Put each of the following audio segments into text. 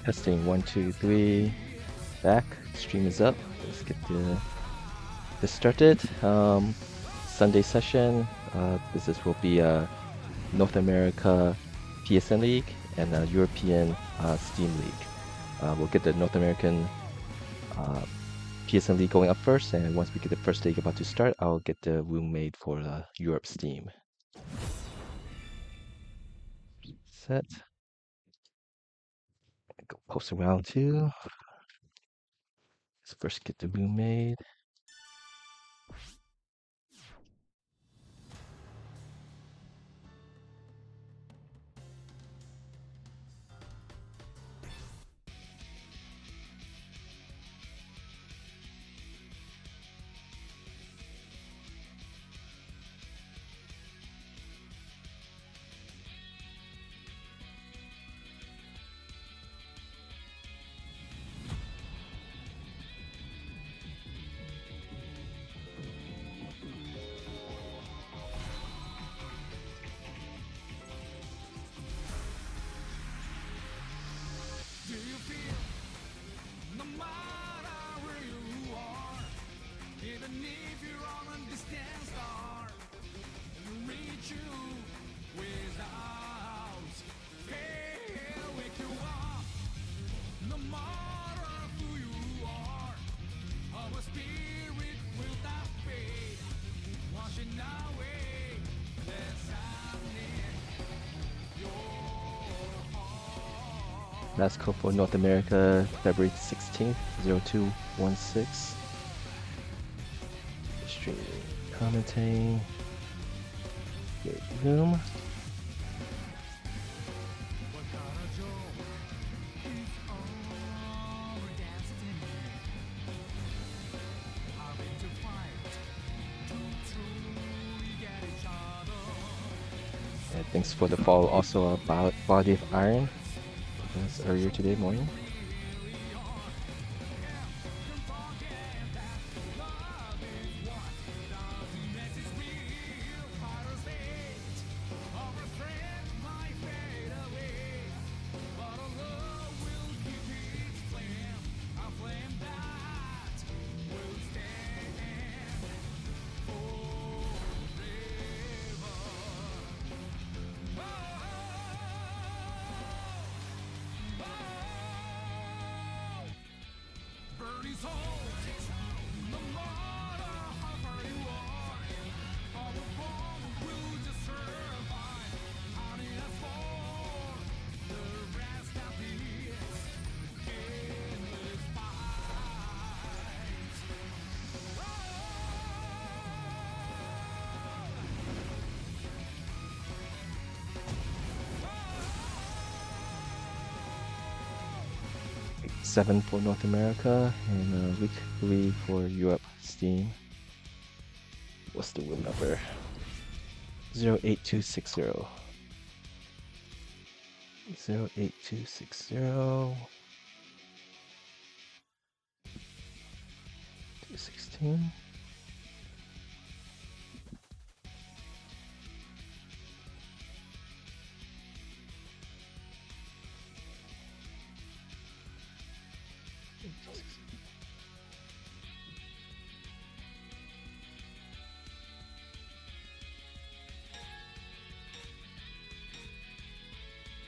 Testing 1, 2, 3. Back. Stream is up. Let's get this started. Sunday session. This will be North America PSN League and European Steam League. We'll get the North American PSN League going up first, and once we get the first league about to start, I'll get the room made for Europe Steam. Set. Go post around too. Let's first get the room made. Last call for North America, February 16th, 0216. Stream commenting. Get room. And thanks for the follow also about Body of Iron. That's earlier today morning. Seven for North America and week 3 for Europe Steam. What's the room number? 08260. 08260. 216.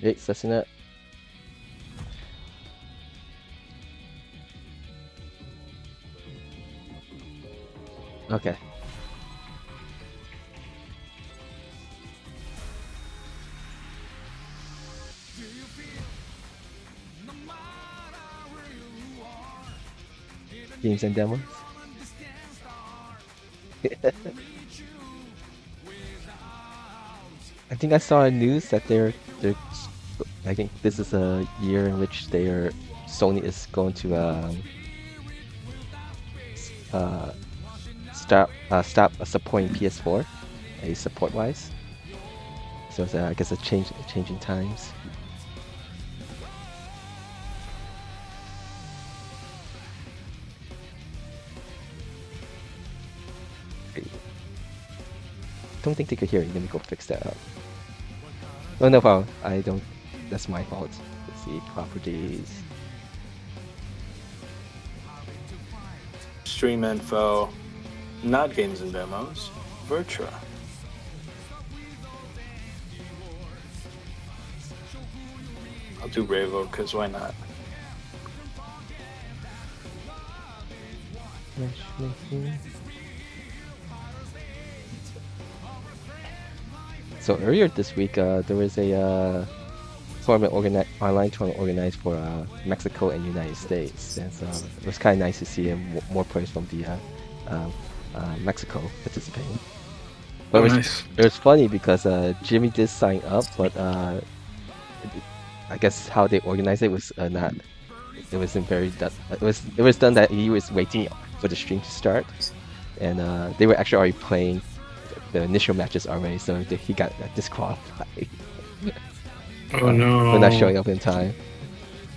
Hey, setting it. Okay. Games and demos. I think I saw a news that they're I think this is a year in which Sony is going to stop supporting PS4, support wise. So it's I guess a changing times. Don't think they could hear you. Let me go fix that up. Oh, no problem. I don't. That's my fault. Let's see, properties. stream info, not games and demos, Virtua. I'll do Ravo because why not? Matchmaking. So earlier this week, there was a online tournament organized for Mexico and United States, and so it was kind of nice to see more players from the Mexico participating. But nice. It was funny because Jimmy did sign up, but I guess how they organized it was not. It wasn't very done. It was done that he was waiting for the stream to start, and they were actually already playing the initial matches already, so he got disqualified. Oh no! For not showing up in time.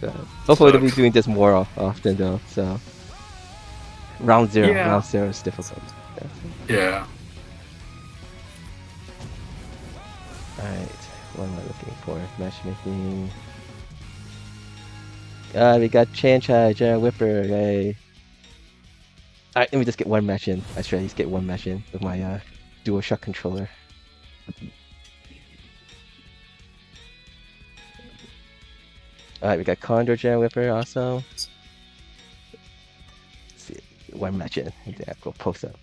So, hopefully they'll be doing this more often though. So round zero is difficult. Yeah. Alright, what am I looking for? Matchmaking. We got Chanchai, Jared Whipper, yay. Alright, let me just get one match in. I should at least get one match in with my DualShock controller. Alright, we got Condor, Jared Whipper also. Let's see, one match in, and then I'll go post up.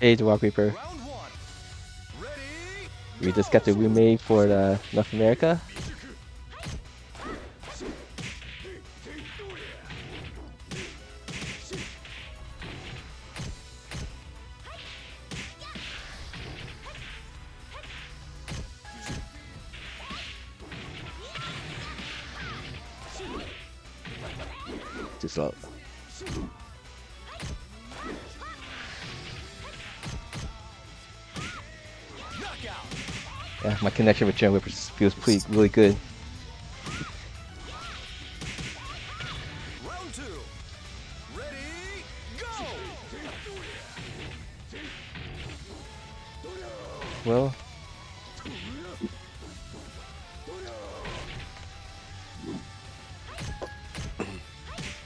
Hey, Dwarf Reaper. We just got the remake for North America. Too slow. Yeah, my connection with Jared Whipper feels really good. Round two. Ready, go! Well,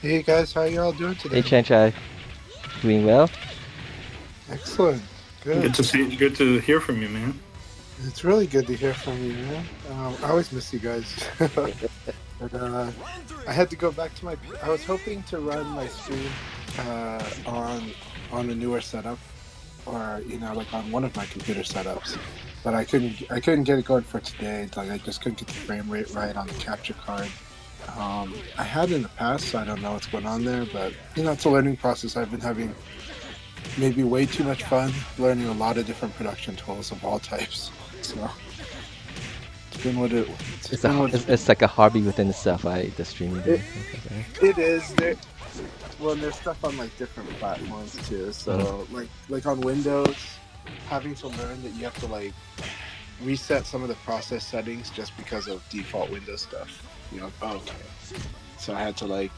Hey guys, how y'all doing today? hey Chanchai, doing well? Excellent, good. Good to hear from you, man. It's really good to hear from you, man. I always miss you guys. But I had to go back to I was hoping to run my stream on a newer setup, or like on one of my computer setups, but I couldn't get it going for today. Like I just couldn't get the frame rate right on the capture card. I had in the past, so I don't know what's going on there, but it's a learning process. I've been having maybe way too much fun learning a lot of different production tools of all types. So it's been what it's like a hobby within itself, right? The streaming. It is. There's stuff on like different platforms too. So like on Windows, having to learn that you have to like reset some of the process settings just because of default Windows stuff. Okay. So I had to like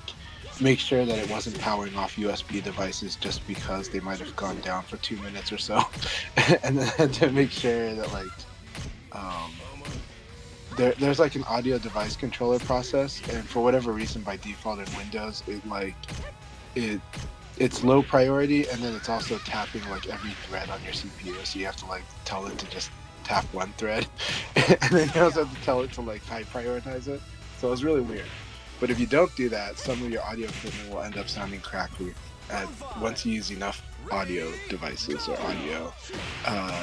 make sure that it wasn't powering off USB devices just because they might have gone down for 2 minutes or so, and then I had to make sure that like there's like an audio device controller process, and for whatever reason by default in Windows it's low priority, and then it's also tapping like every thread on your CPU, so you have to like tell it to just tap one thread and then you also have to tell it to like high prioritize it. So it was really weird. But if you don't do that, some of your audio equipment will end up sounding crackly once you use enough audio devices or audio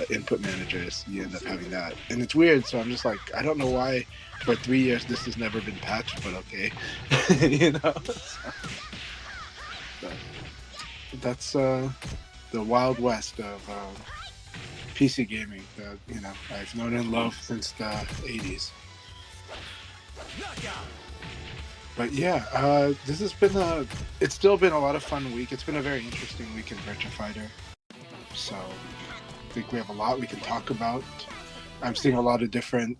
input managers. You end up having that, and it's weird. So I'm just like, I don't know why for 3 years this has never been patched, but okay. So that's the Wild West of PC gaming that I've known and loved since the 80s. But yeah, this has been it's still been a lot of fun week. It's been a very interesting week in Virtua Fighter. So I think we have a lot we can talk about. I'm seeing a lot of different,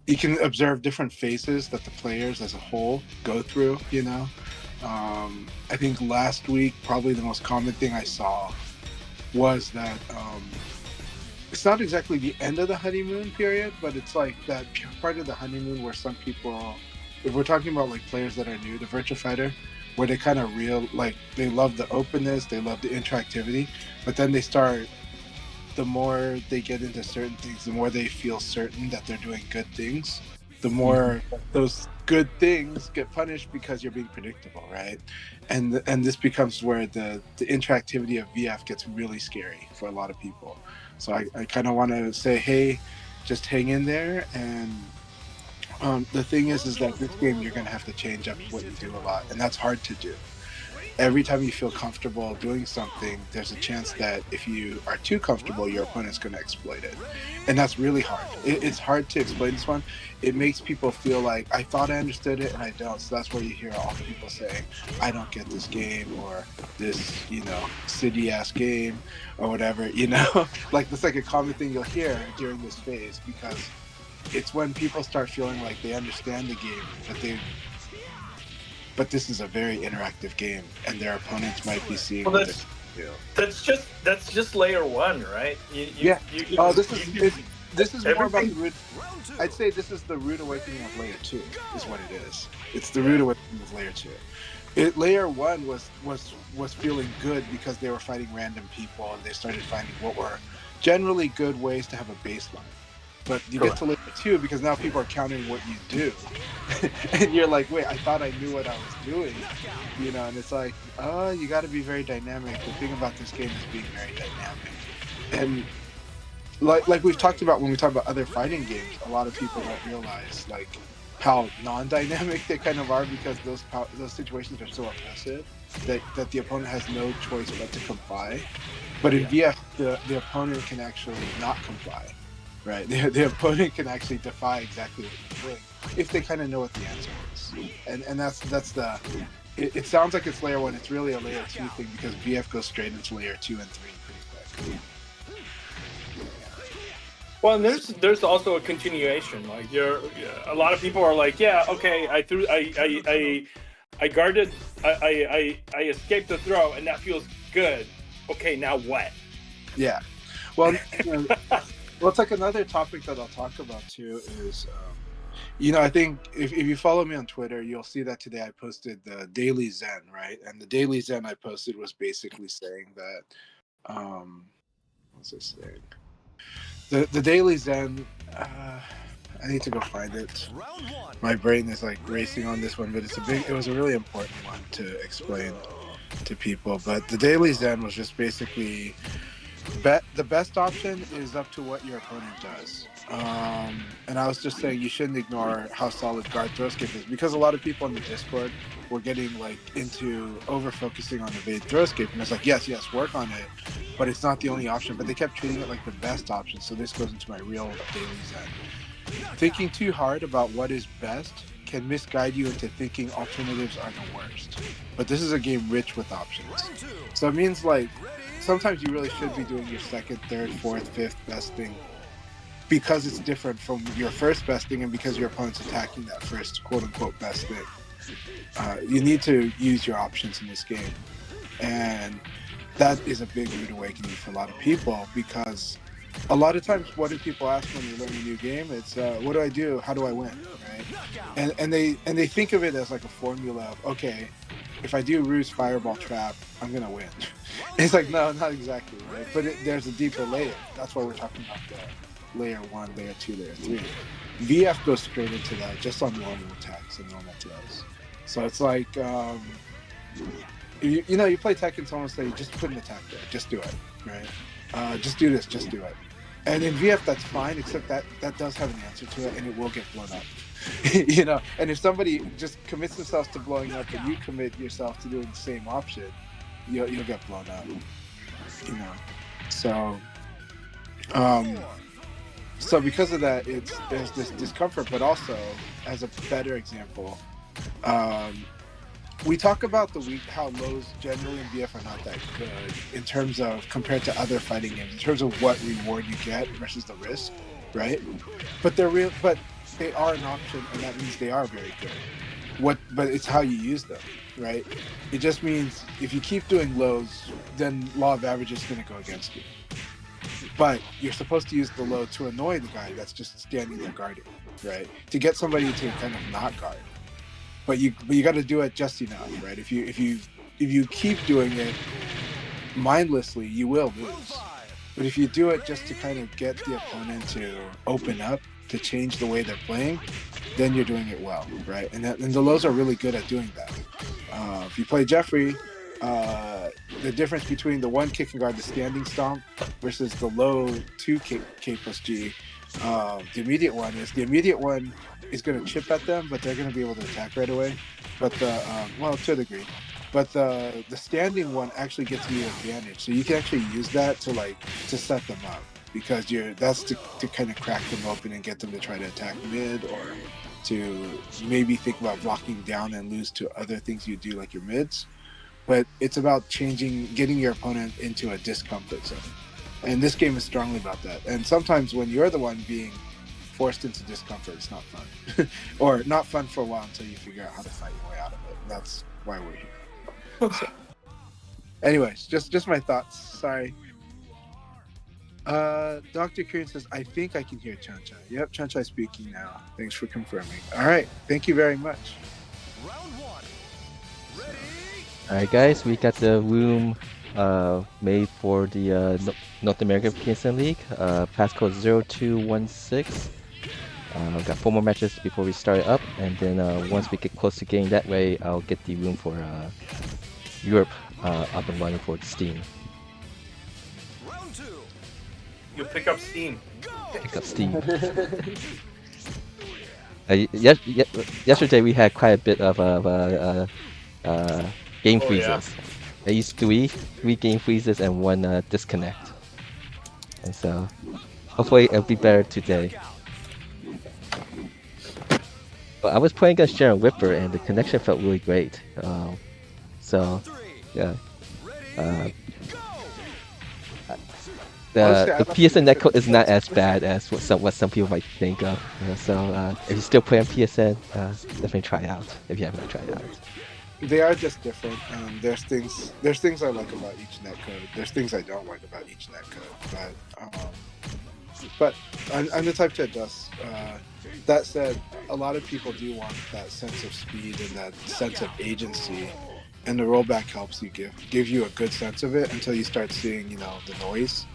you can observe different phases that the players as a whole go through, I think last week probably the most common thing I saw was that it's not exactly the end of the honeymoon period, but it's like that part of the honeymoon where some people, if we're talking about like players that are new to Virtua Fighter, where they kind of like they love the openness, they love the interactivity, but then they start, the more they get into certain things, the more they feel certain that they're doing good things, the more those good things get punished because you're being predictable, right? And this becomes where the interactivity of VF gets really scary for a lot of people. So I kind of want to say, hey, just hang in there. And the thing is that this game you're going to have to change up what you do a lot, and that's hard to do. Every time you feel comfortable doing something, there's a chance that if you are too comfortable, your opponent's going to exploit it. And that's really hard. It's hard to explain this one. It makes people feel like, I thought I understood it and I don't. So that's where you hear all the people saying, I don't get this game, or this, city ass game, or whatever, like that's like a common thing you'll hear during this phase, because it's when people start feeling like they understand the game, but this is a very interactive game, and their opponents might be seeing Well, what they do. that's just layer one, right? Yeah. This is more about the everything. root. I'd say this is the rude awakening of layer 2, is what it is. It's the rude awakening of layer 2. Layer 1 was feeling good because they were fighting random people, and they started finding what were generally good ways to have a baseline. But you get to layer 2 because now people are counting what you do, and you're like, wait, I thought I knew what I was doing, and it's like, oh, you got to be very dynamic. The thing about this game is being very dynamic, and like we've talked about when we talk about other fighting games, a lot of people don't realize like how non-dynamic they kind of are, because those situations are so oppressive that the opponent has no choice but to comply. But in VF, the opponent can actually not comply. Right, the opponent can actually defy exactly what you're doing if they kind of know what the answer is, and that's the. It sounds like it's layer 1. It's really a layer 2 thing, because VF goes straight into layer 2 and 3 pretty quick. Well, and there's also a continuation. Like a lot of people are like, yeah, okay, I guarded, I escaped the throw, and that feels good. Okay, now what? Yeah, well, well, it's like another topic that I'll talk about too is, I think if you follow me on Twitter, you'll see that today I posted the Daily Zen, right? And the Daily Zen I posted was basically saying that, what's it saying? The Daily Zen, I need to go find it. My brain is like racing on this one, but it was a really important one to explain to people. But the Daily Zen was just basically, the best option is up to what your opponent does. And I was just saying you shouldn't ignore how solid guard throw skip is, because a lot of people in the Discord were getting like into over focusing on evade throw skip, and it's like, yes, work on it, but it's not the only option. But they kept treating it like the best option. So this goes into my real Daily Zen. Thinking too hard about what is best can misguide you into thinking alternatives are the worst. But this is a game rich with options. So it means like sometimes you really should be doing your second, third, fourth, fifth best thing, because it's different from your first best thing, and because your opponent's attacking that first quote-unquote best thing. You need to use your options in this game. And that is a big rude awakening for a lot of people, because a lot of times what do people ask when you learn a new game? It's what do I do? How do I win? Right? And they think of it as like a formula of, okay, if I do ruse, fireball, trap, I'm gonna win. It's like, no, not exactly, right? But there's a deeper layer. That's why we're talking about the layer 1, layer 2, layer 3. VF goes straight into that just on normal attacks and normal throws. So it's like, you play Tekken, someone say, just put an attack there, just do it, right? Just do this, just do it. And in VF, that's fine, except that does have an answer to it, and it will get blown up. And if somebody just commits themselves to blowing up, and you commit yourself to doing the same option, you'll get blown up. So because of that, there's this discomfort. But also, as a better example, we talk about how lows generally in VF are not that good in terms of, compared to other fighting games, in terms of what reward you get versus the risk, right? But they are an option, and that means they are very good. but it's how you use them, right? It just means if you keep doing lows, then law of averages is going to go against you. But you're supposed to use the low to annoy the guy that's just standing there guarding, right? To get somebody to kind of not guard. But you got to do it just enough, right? If you keep doing it mindlessly, you will lose. But if you do it just to kind of get the opponent to open up, to change the way they're playing, then you're doing it well, right? And the lows are really good at doing that. If you play Jeffrey, the difference between the one kick and guard, the standing stomp, versus the low two K plus G, the immediate one is going to chip at them, but they're going to be able to attack right away. But well, to a degree. But the standing one actually gets you advantage, so you can actually use that to set them up, because that's to kind of crack them open and get them to try to attack mid, or to maybe think about blocking down and lose to other things you do like your mids. But it's about getting your opponent into a discomfort zone, and this game is strongly about that. And sometimes when you're the one being forced into discomfort, it's not fun, or not fun for a while until you figure out how to fight your way out of it. And that's why we're here. So, anyways, just my thoughts. Sorry. Dr. Kieran says, I think I can hear Chanchai. Yep, Chanchai speaking now. Thanks for confirming. All right, thank you very much. Round one. Ready? Alright guys, we got the room made for the North American PSN League. Passcode 0216. We've got 4 more matches before we start it up, and then once we get close to getting that way, I'll get the room for Europe up and running for Steam. Round two. You'll pick up steam. Pick up Steam. Yesterday we had quite a bit of game Oh, freezes. yeah. I used three game freezes and 1 disconnect. And so hopefully it'll be better today. But I was playing against Sharon Whipper and the connection felt really great. So yeah. Ready? Go! The Honestly, PSN netcode is not as bad as what some people might think of. So if you still play on PSN, definitely try it out if you haven't tried it out. they are just different. There's things I like about each netcode. There's things I don't like about each netcode. But I'm the type to adjust. That said, a lot of people do want that sense of speed and that sense of agency, and the rollback helps you give you a good sense of it until you start seeing the noise.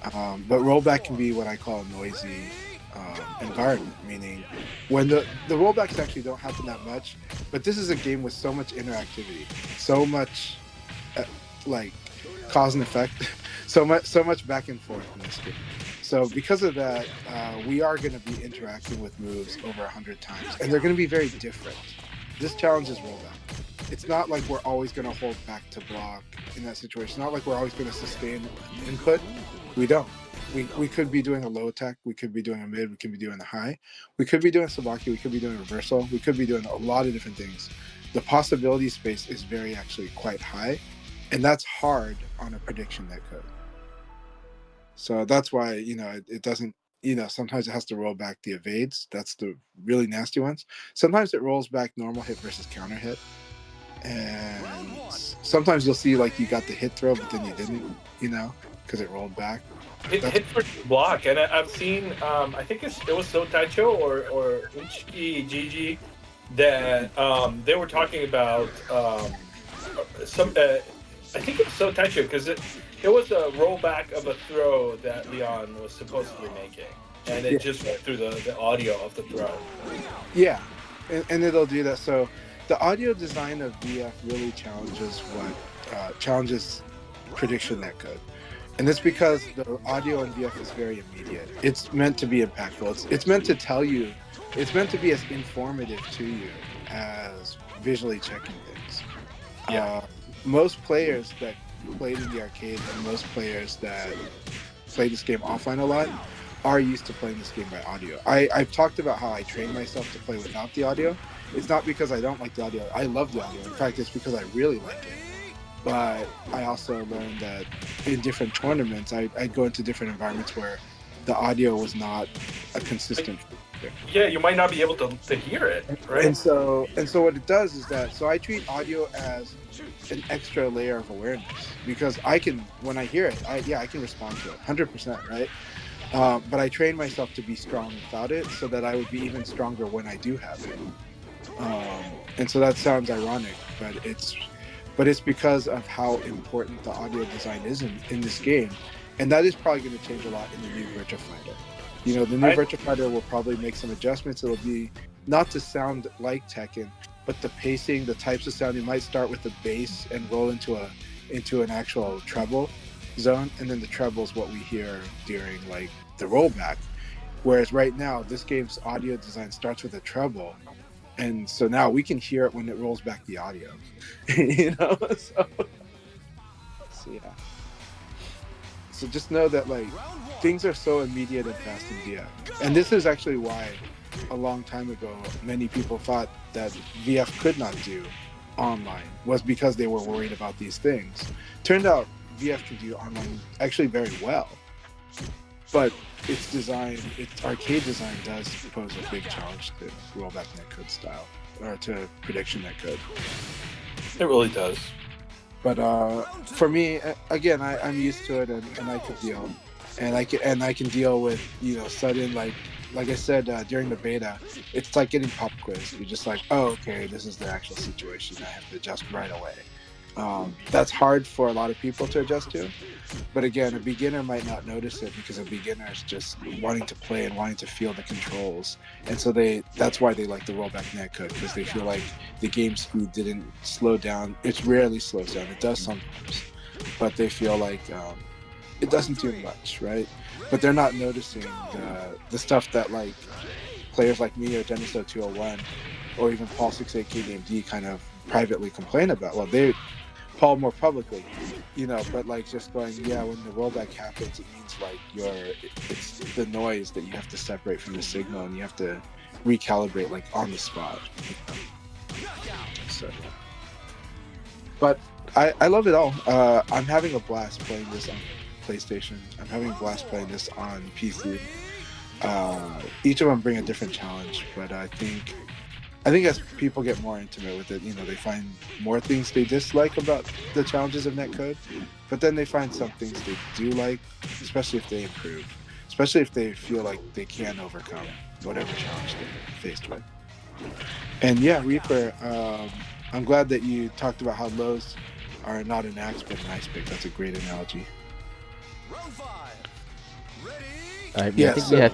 But rollback can be what I call a noisy environment, meaning when the rollbacks actually don't happen that much, but this is a game with so much interactivity, so much like cause and effect, so much back and forth in this game. So because of that, we are going to be interacting with moves over 100 times, and they're going to be very different. This challenge is rollback. It's not like we're always going to hold back to block in that situation. It's not like we're always going to sustain input. We don't. We could be doing a low attack. We could be doing a mid. We could be doing a high. We could be doing sabaki. We could be doing reversal. We could be doing a lot of different things. The possibility space is actually quite high, and that's hard on a prediction netcode. So that's why it doesn't. Sometimes it has to roll back the evades. That's the really nasty ones. Sometimes it rolls back normal hit versus counter hit. And sometimes you'll see like you got the hit throw, but then you didn't, because it rolled back. Hit for block, and I've seen. I think it was So Taicho or Uchi Gigi that they were talking about some. I think it was So Taicho because it was a rollback of a throw that Leon was supposedly making, and it just went through the audio of the throw. Yeah, and it'll do that. So the audio design of VF really challenges prediction netcode. And it's because the audio in VF is very immediate. It's meant to be impactful. It's meant to tell you, it's meant to be as informative to you as visually checking things. Yeah. Most players that played in the arcade and most players that play this game offline a lot are used to playing this game by audio. I've talked about how I train myself to play without the audio. It's not because I don't like the audio. I love the audio. In fact, it's because I really like it. But I also learned that in different tournaments, I'd go into different environments where the audio was not a consistent. Yeah, you might not be able to hear it, right? And so what it does is that I treat audio as an extra layer of awareness because I can, when I hear it, I can respond to it 100%, right? But I train myself to be strong without it so that I would be even stronger when I do have it. And so that sounds ironic, but it's because of how important the audio design is in this game, and that is probably going to change a lot in the new Virtua Fighter. You know, the new Virtua Fighter will probably make some adjustments. It'll be not to sound like Tekken, but the pacing, the types of sound. It might start with the bass and roll into an actual treble zone, and then the treble is what we hear during like the rollback. Whereas right now, this game's audio design starts with a treble, and so now we can hear it when it rolls back the audio. You know, so yeah. So just know that like things are so immediate and fast in VF, and this is actually why a long time ago many people thought that VF could not do online, was because they were worried about these things. Turned out VF can do online actually very well, but its design, its arcade design, does pose a big challenge to rollback netcode style, or to prediction netcode. It really does. But for me, again, I'm used to it, and I can deal, and I can deal with, you know, sudden, like I said during the beta, it's like getting pop quiz. You're just like, oh, okay, this is the actual situation. I have to adjust right away. That's hard for a lot of people to adjust to, but again, a beginner might not notice it because a beginner is just wanting to play and wanting to feel the controls, and so that's why they like the rollback netcode, because they feel like the game speed didn't slow down. It rarely slows down. It does sometimes, but they feel like it doesn't do much, right? But they're not noticing the stuff that like players like me or Denisto 201 or even Paul 68KDMD kind of privately complain about. Well, Paul more publicly, you know, but like just going, yeah, when the rollback happens, it means like it's the noise that you have to separate from the signal, and you have to recalibrate like on the spot. So, but I love it all. I'm having a blast playing this on PlayStation. I'm having a blast playing this on PC. Each of them bring a different challenge, but I think as people get more intimate with it, you know, they find more things they dislike about the challenges of netcode, but then they find some things they do like, especially if they improve, especially if they feel like they can overcome whatever challenge they're faced with. And yeah, Reaper, I'm glad that you talked about how lows are not an axe but an ice pick. That's a great analogy. Round 5. Ready? All right, Yeah,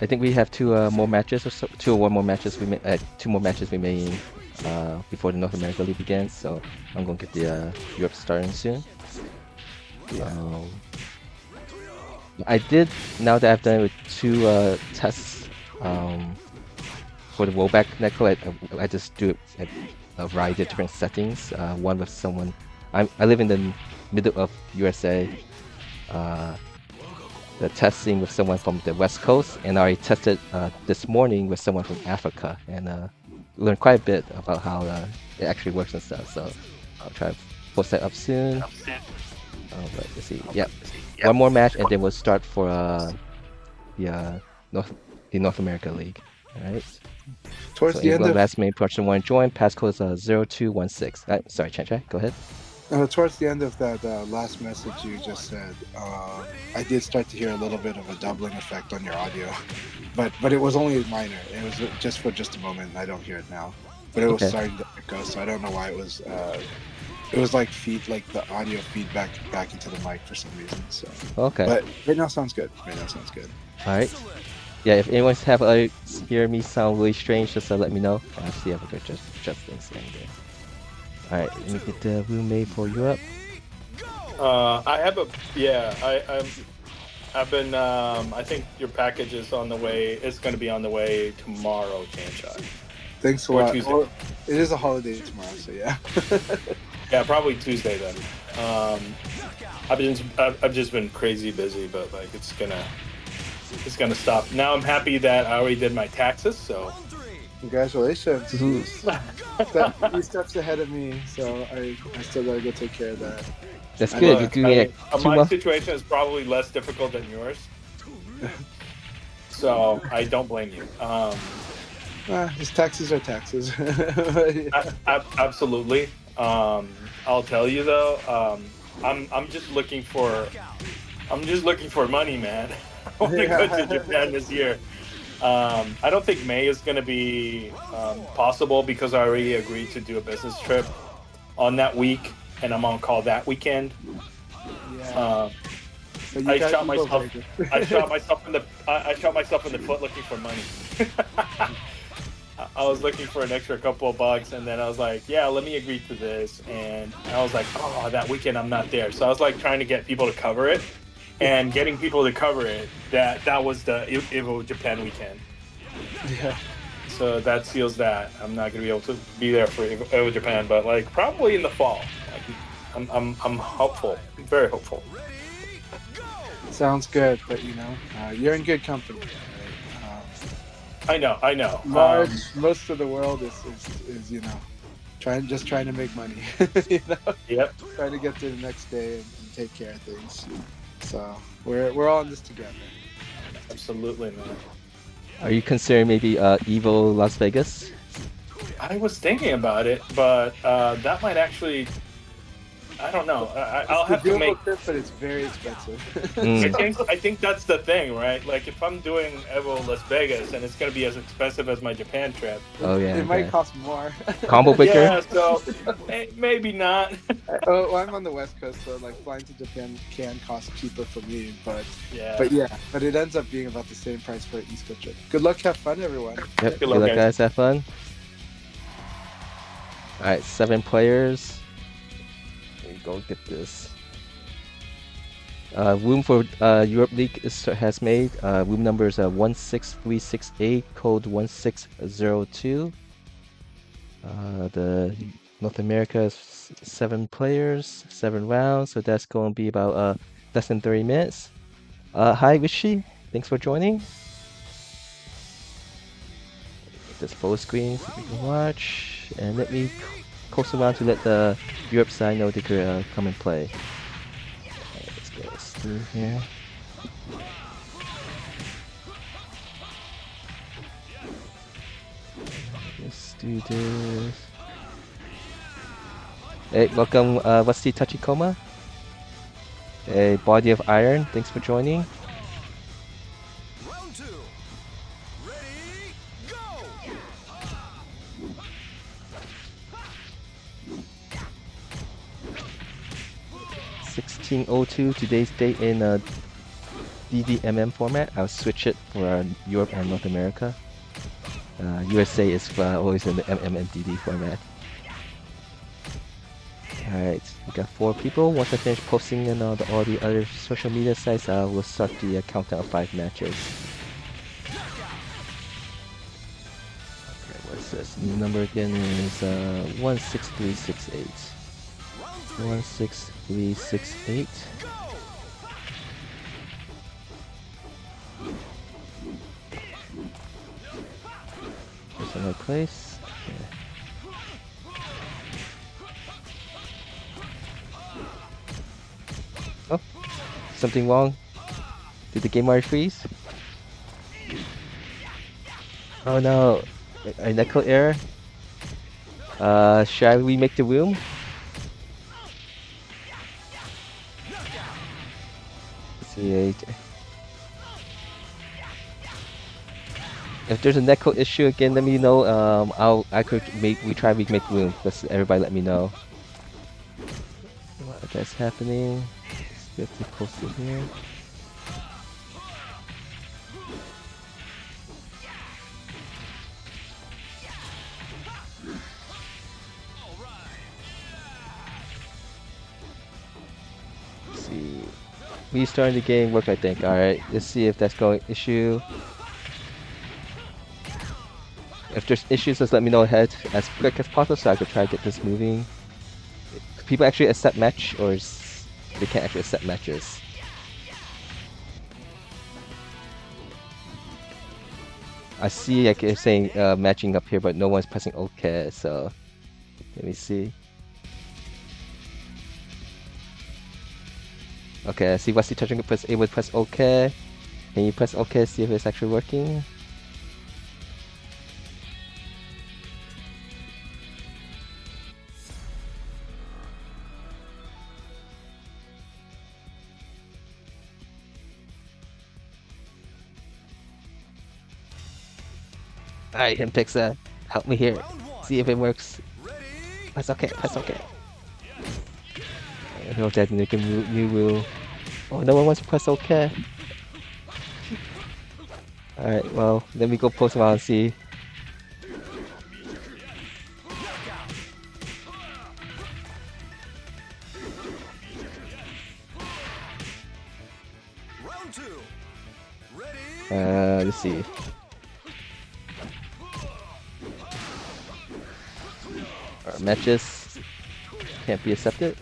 I think we have two more matches, or so, two or one more matches. Two more matches remaining before the North America League begins. So I'm going to get the Europe starting soon. I did, now that I've done it with two tests for the rollback netcode, I just do it at a variety of different settings. One with someone, I live in the middle of USA. The testing with someone from the West Coast, and I already tested this morning with someone from Africa, and learned quite a bit about how it actually works and stuff. So I'll try to post that up soon. But let's see. Yep. One more match, and then we'll start for the North America League. All right. Towards the end of last main person want to join. Passcode is 0216. Sorry, Chan. Go ahead. Towards the end of that last message you just said, I did start to hear a little bit of a doubling effect on your audio, but it was only minor. It was just for just a moment. I don't hear it now, but it was starting to echo, so I don't know why it was. It was like the audio feedback back into the mic for some reason. So okay. But right now sounds good. All right. Yeah, if anyone's hear me sound really strange, just let me know. I'll see if I can adjust things. Alright, let me get the roommate for Europe. I have I've been, I think your package is on the way. It's going to be on the way tomorrow, Chanchai. Thanks a lot. Well, it is a holiday tomorrow, so yeah. Yeah, probably Tuesday then. I've just been crazy busy, but like it's gonna stop. Now I'm happy that I already did my taxes, so. Congratulations. 3 steps ahead of me, so I still gotta go take care of that. That's good. You're doing it. My situation is probably less difficult than yours. so I don't blame you. His taxes are taxes. Absolutely. I'll tell you though. I'm just looking for money, man. I want to go to Japan this year. I don't think May is going to be possible because I already agreed to do a business trip on that week, and I'm on call that weekend. Yeah. So you I got shot Evo myself. Vegas. I shot myself in the. I shot myself in the foot looking for money. I was looking for an extra couple of bucks, and then I was like, "Yeah, let me agree to this." And I was like, "Oh, that weekend I'm not there." So I was like trying to get people to cover it, and getting people to cover it. That was the Evo Japan weekend. Yeah. So that seals that. I'm not gonna be able to be there for Evo Japan, but like probably in the fall. Like, I'm hopeful. I'm very hopeful. Sounds good, but you're in good company. Right? I know. Most of the world is trying to make money. you know, Yep. trying to get to the next day and take care of things. So we're all in this together. Absolutely, man. Are you considering maybe Evo Las Vegas? I was thinking about it, but that might actually. I don't know. I'll It's the have to make. doable trip, but it's very expensive. I think that's the thing, right? Like if I'm doing Evo Las Vegas and it's gonna be as expensive as my Japan trip. Oh yeah. It might Okay. cost more. Combo breaker. Yeah, so maybe not. Well, I'm on the West Coast, so like flying to Japan can cost cheaper for me, but Yeah. but it ends up being about the same price for an East Coast trip. Good luck, have fun, everyone. Yep. Good luck, luck, guys. guys. Have fun. All right, 7 players. There you go. Get this. Room for Europe League has made. Room number is 16368, code 1602. The North America is 7 players, 7 rounds, so that's going to be about less than 30 minutes. Hi, Rishi. Thanks for joining. This full screen so we can watch, and let me coast around to let the Europe side know they could come and play. Alright, let's get this through here. Let's do this. Hey, welcome, Rusty Tachikoma. Hey, Body of Iron, thanks for joining. Round 2. Ready, go! 1602, today's date in DDMM format. I'll switch it for Europe and North America. USA is always in the MMDD format. Alright, we got 4 people. Once I finish posting in all the other social media sites, we'll start the countdown of 5 matches. Okay, what's this? New number again is 16368. 16368. There's another place. Okay. Oh, something wrong? Did the game already freeze? Oh no, a netcode error. Shall we make the room? Let's see. If there's a netcode issue again, let me know. I could try remake room. Just everybody let me know. What that's happening. Let's get to post it here. Let's see. Restarting the game work, I think. Alright, let's see if that's going issue. If there's issues, just let me know ahead as quick as possible so I could try to get this moving. People actually accept match, or they can't actually accept matches. I see like it's saying matching up here, but no one's pressing OK, so let me see. Okay, I see Wesley touching it, able to press OK. Can you press OK, see if it's actually working? Alright, Himpixa, help me here. See if it works. Press OK, press OK. I hope that new rule. Oh, no one wants to press OK. Alright, well, let me go post them out and see. Round 2. Ready? Let's see. Our matches can't be accepted.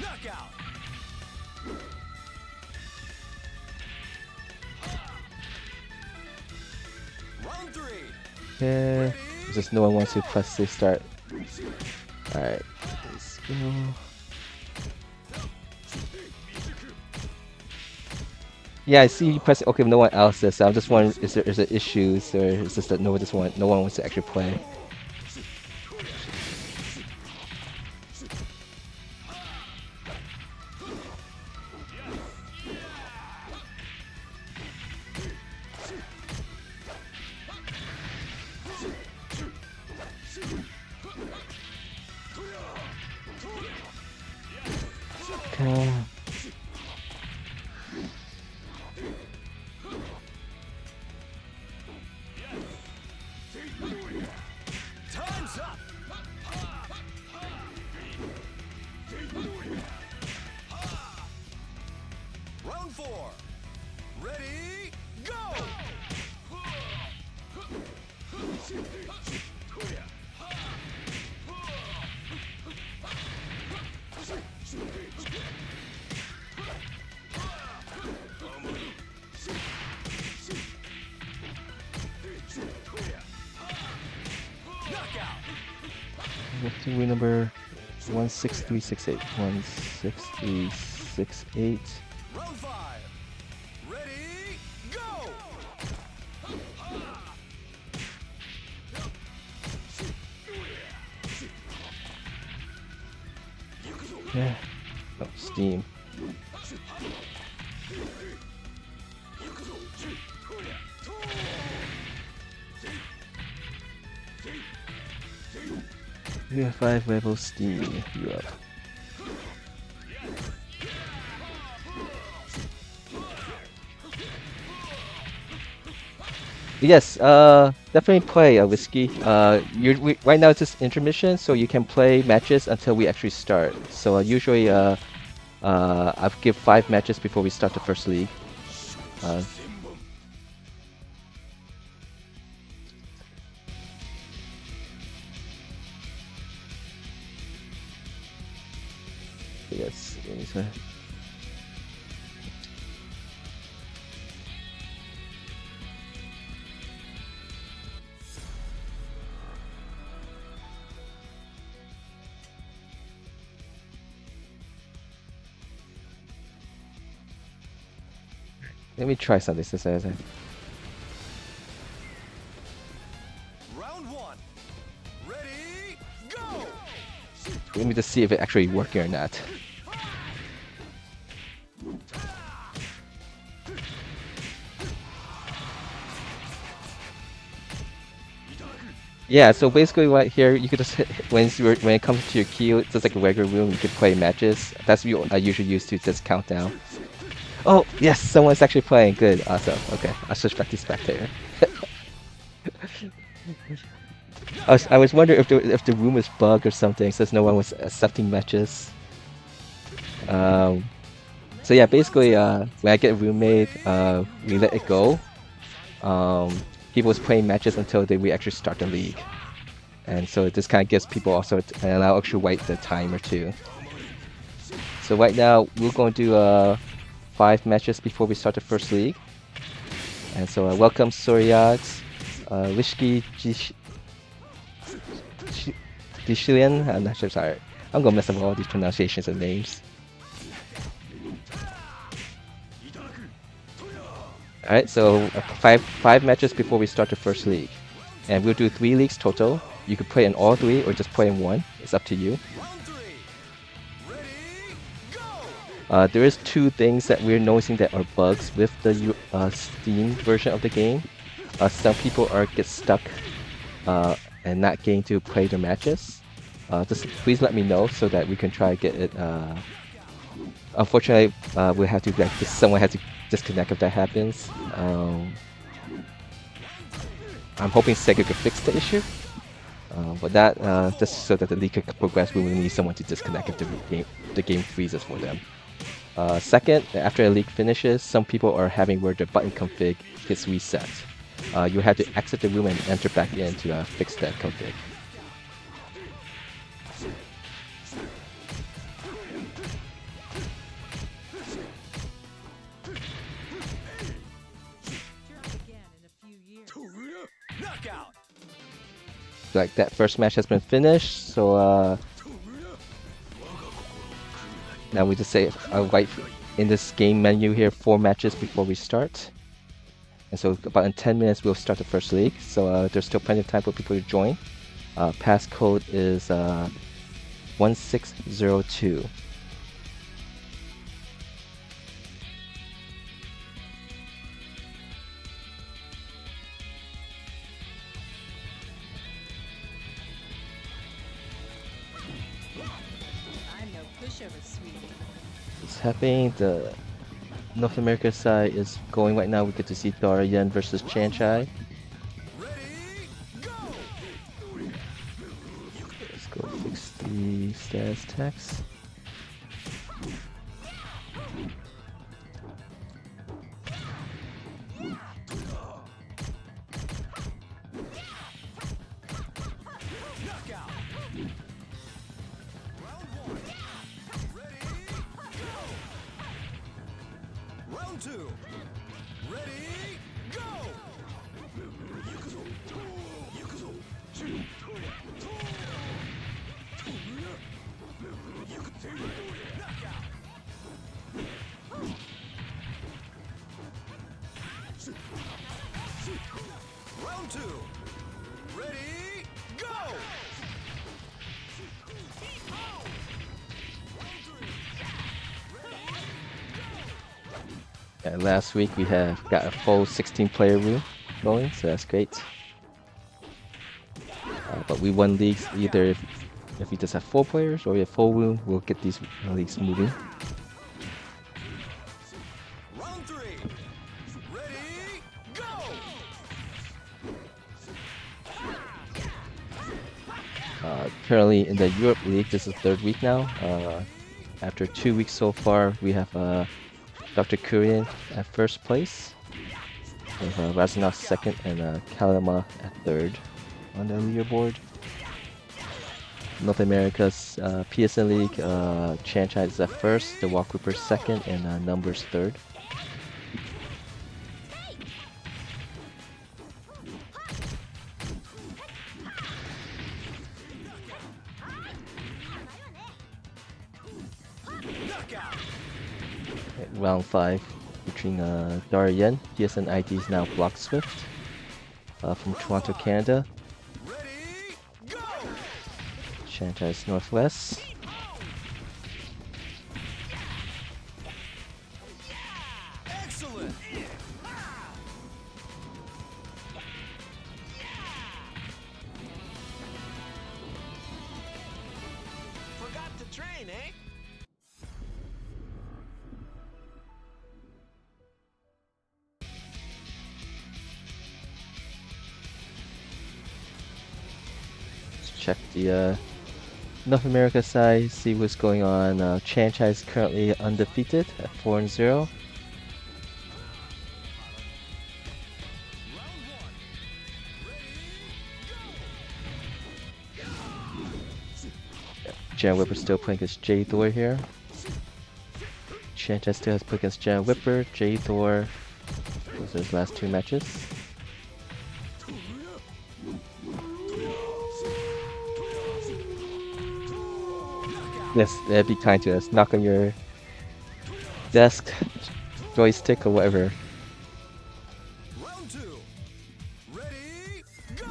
Knockout. Round 3. Yeah, just no one wants to press the start. Alright, let's go. Yeah, I see you press OK, but no one else is. So I'm just wondering, is there issues, or is this that no one wants to actually play? Okay. Time's up. Round 4. Ready? Go. Knockout. Victory number 16368. 16368. Round 5. Ready? Go. Yeah. Oh, Steam. We have 5 levels Steam. You up. Yes, definitely play a whiskey. Right now it's just intermission, so you can play matches until we actually start. So usually, I give 5 matches before we start the first league. Yes. Let me try something since I Round 1. Ready? Go. let me just see if it actually working or not. Yeah, so basically right here, you could just hit, when it comes to your queue, it's just like a regular room, you can play matches. That's what I usually use to just count down. Oh, yes, someone's actually playing. Good, awesome. Okay, I'll switch back to spectator. I was wondering if the room is bugged or something, since no one was accepting matches. So yeah, basically, when I get a roommate, we let it go. People was playing matches until we actually start the league, and so this kind of gives people also and I'll actually wait the time or two. So right now we're going to do 5 matches before we start the first league, and so welcome Soryax, Wishki, Dishilian. I'm not sure. Sorry, I'm gonna mess up all these pronunciations of names. All right, so five matches before we start the first league, and we'll do 3 leagues total. You could play in all 3 or just play in one. It's up to you. Round 3. Ready, go! There is 2 things that we're noticing that are bugs with the Steam version of the game. Some people get stuck and not getting to play their matches. Just please let me know so that we can try to get it. Unfortunately, we have to someone has to disconnect if that happens. I'm hoping Sega could fix the issue. But that just so that the league could progress, we will need someone to disconnect if the game freezes for them. Second, after a league finishes, some people are having where their button config gets reset. You have to exit the room and enter back in to fix that config. Knockout! Like that first match has been finished, so now we just say right in this game menu here 4 matches before we start. And so about in 10 minutes we'll start the first league, so there's still plenty of time for people to join. Passcode is 1602. I'm no pushover, sweetie. It's happening. The North America side is going right now. We get to see Darien versus Chanchai. Ready, go! Let's go fix the status text. Knockout! Round 1. Ready, go! Round 2. Ready, go! Knockout! Round 2. Ready, go! And last week we have got a full 16-player room going, so that's great. But we won leagues either if we just have 4 players or we have full room, we'll get these leagues moving. Round 3. Ready, go! Currently in the Europe League, this is the 3rd week now. After 2 weeks so far, we have Dr. Kurian at 1st place, with Razanov 2nd and Kalama at 3rd on the leaderboard. North America's PSN League, Chanchai is at 1st, the Walk Cooper 2nd, and Numbers 3rd. Knockout! Round 5 featuring Darien. PSN ID is now Block Swift from Toronto, Canada. Ready, go! Chanchai's Northwest. Excellent! Forgot to train, eh? Let's check the North America side, see what's going on. Chanchai is currently undefeated at 4-0. Jan Whipper still playing against J Thor here. Chanchai still has played against Jan Whipper, J Thor. Those are his last 2 matches. Yes, be kind to us. Knock on your desk, joystick, or whatever. Round two. Ready, go!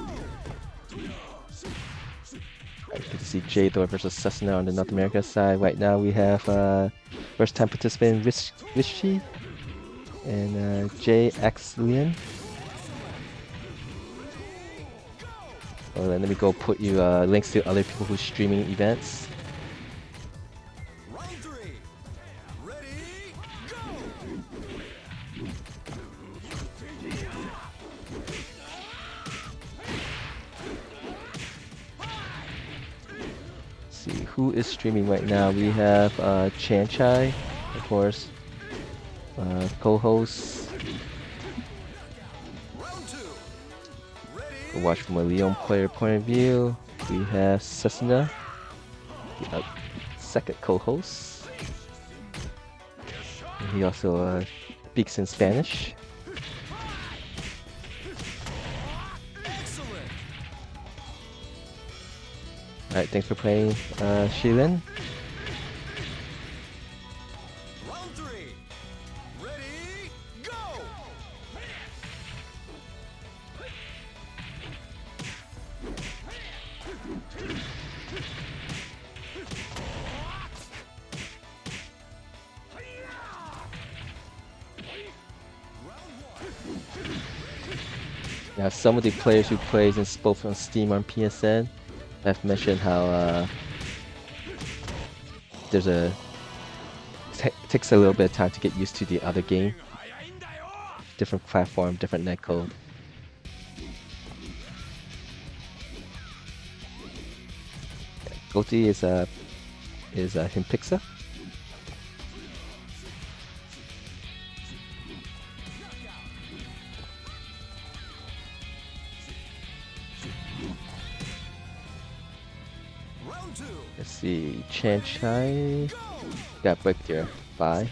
Good to see J-Thor versus Cessna on the North America side. Right now we have first time participant Rishi and JX Lian. Well, then let me go put you links to other people who's streaming events. Round three. Ready, go! See who is streaming right now. We have Chan Chai, of course, co-host. Round two. Watch from a Leon player point of view. We have Cessna, the second co-host. And he also speaks in Spanish. Excellent. Alright, thanks for playing, Shilin. Round three. Ready, go! Now, some of the players who plays in both on Steam or on PSN have mentioned how there's a takes a little bit of time to get used to the other game. Different platform, different netcode. Goti is Himpixa. Round two. Let's see, Chan Chai got break there. Bye.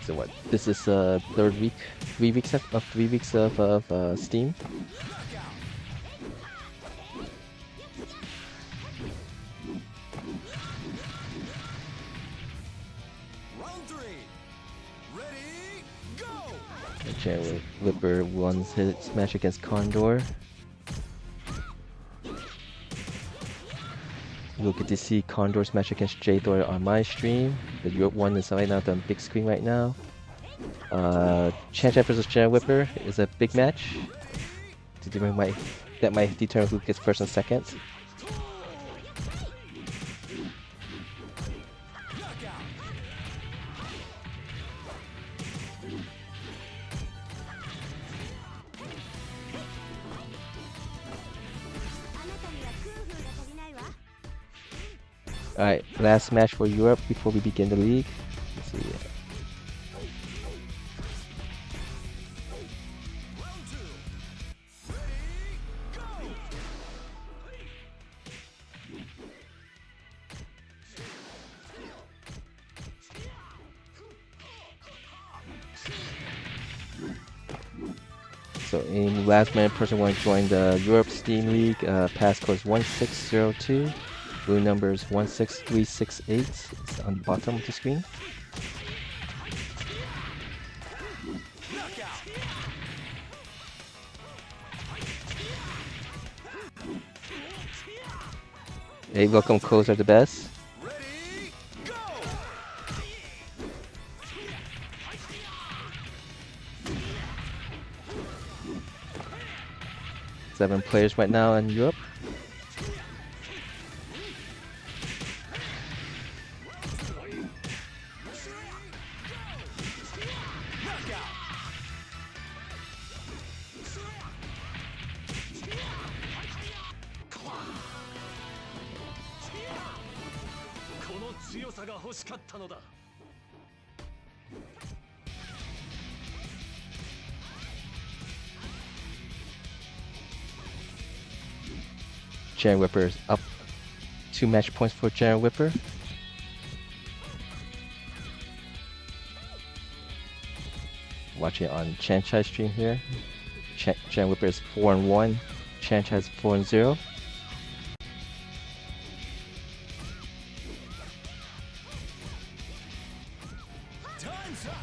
So what? This is third week, 3 weeks of 3 weeks of Steam. Round three. Ready, go! Chan Whipper won his match against Condor. You'll get to see Condor's match against J-Thor on my stream. The Europe one is right now on the big screen right now. Chan Chan versus Chan Whipper is a big match. That might determine who gets first and second. Alright, last match for Europe before we begin the league. Let's see. So in last minute person want to join the Europe Steam League, passcode is 1602. Blue number is 16368. It's on the bottom of the screen. Hey, welcome, codes are the best. Ready, go! 7 players right now in Europe. Chan Whipper is up 2 match points for Chan Whipper. watching on Chanchai stream here. Jan Whipper is 4-1. Chanchai is 4-0. Time's up.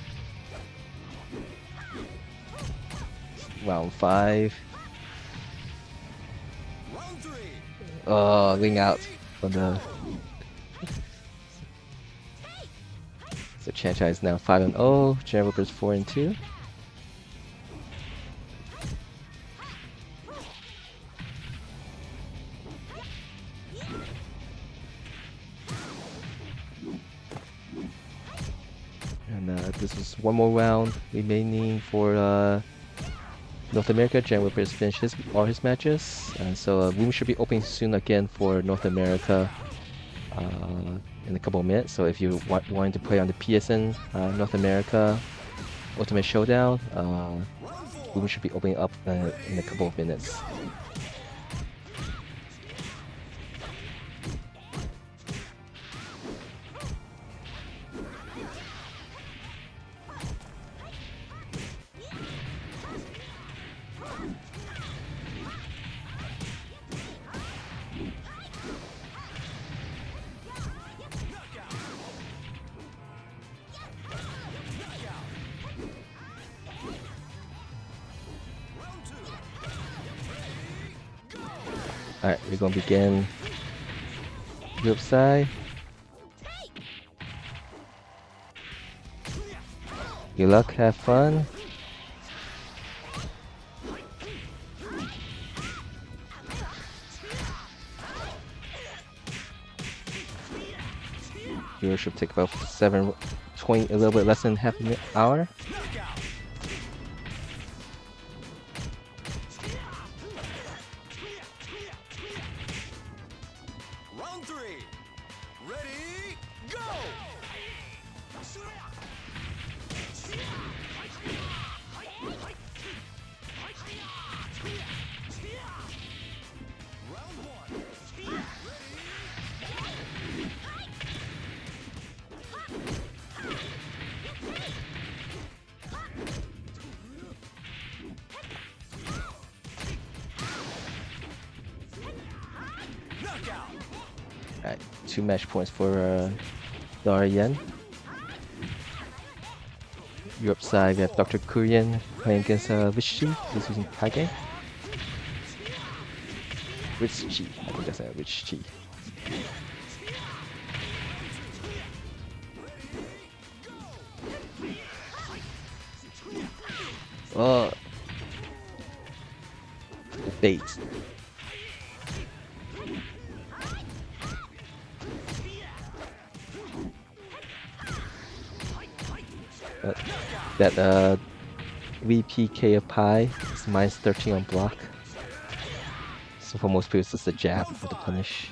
Round 5. Round 3. Oh, ring out for the. So Chanchai is now 5-0. Jan Whipper is 4-2. And this is one more round remaining for North America. Jan Whipper has finished all his matches, and so room should be opening soon again for North America in a couple of minutes. So if you wanting to play on the PSN North America Ultimate Showdown, room should be opening up in a couple of minutes. Alright, we're gonna begin group side. Good luck, have fun. Viewer should take about 7:20, a little bit less than half an hour. Round 3. Ready, go! Round 1. Knockout. Alright, 2 match points for Dara Yen. Europe side, we have Dr. Kurian playing against Richie, who's using Kage. Richie, I think that's Richie. Oh, bait. That VPK of Pi is minus 13 on block. So for most people, it's just a jab for the punish.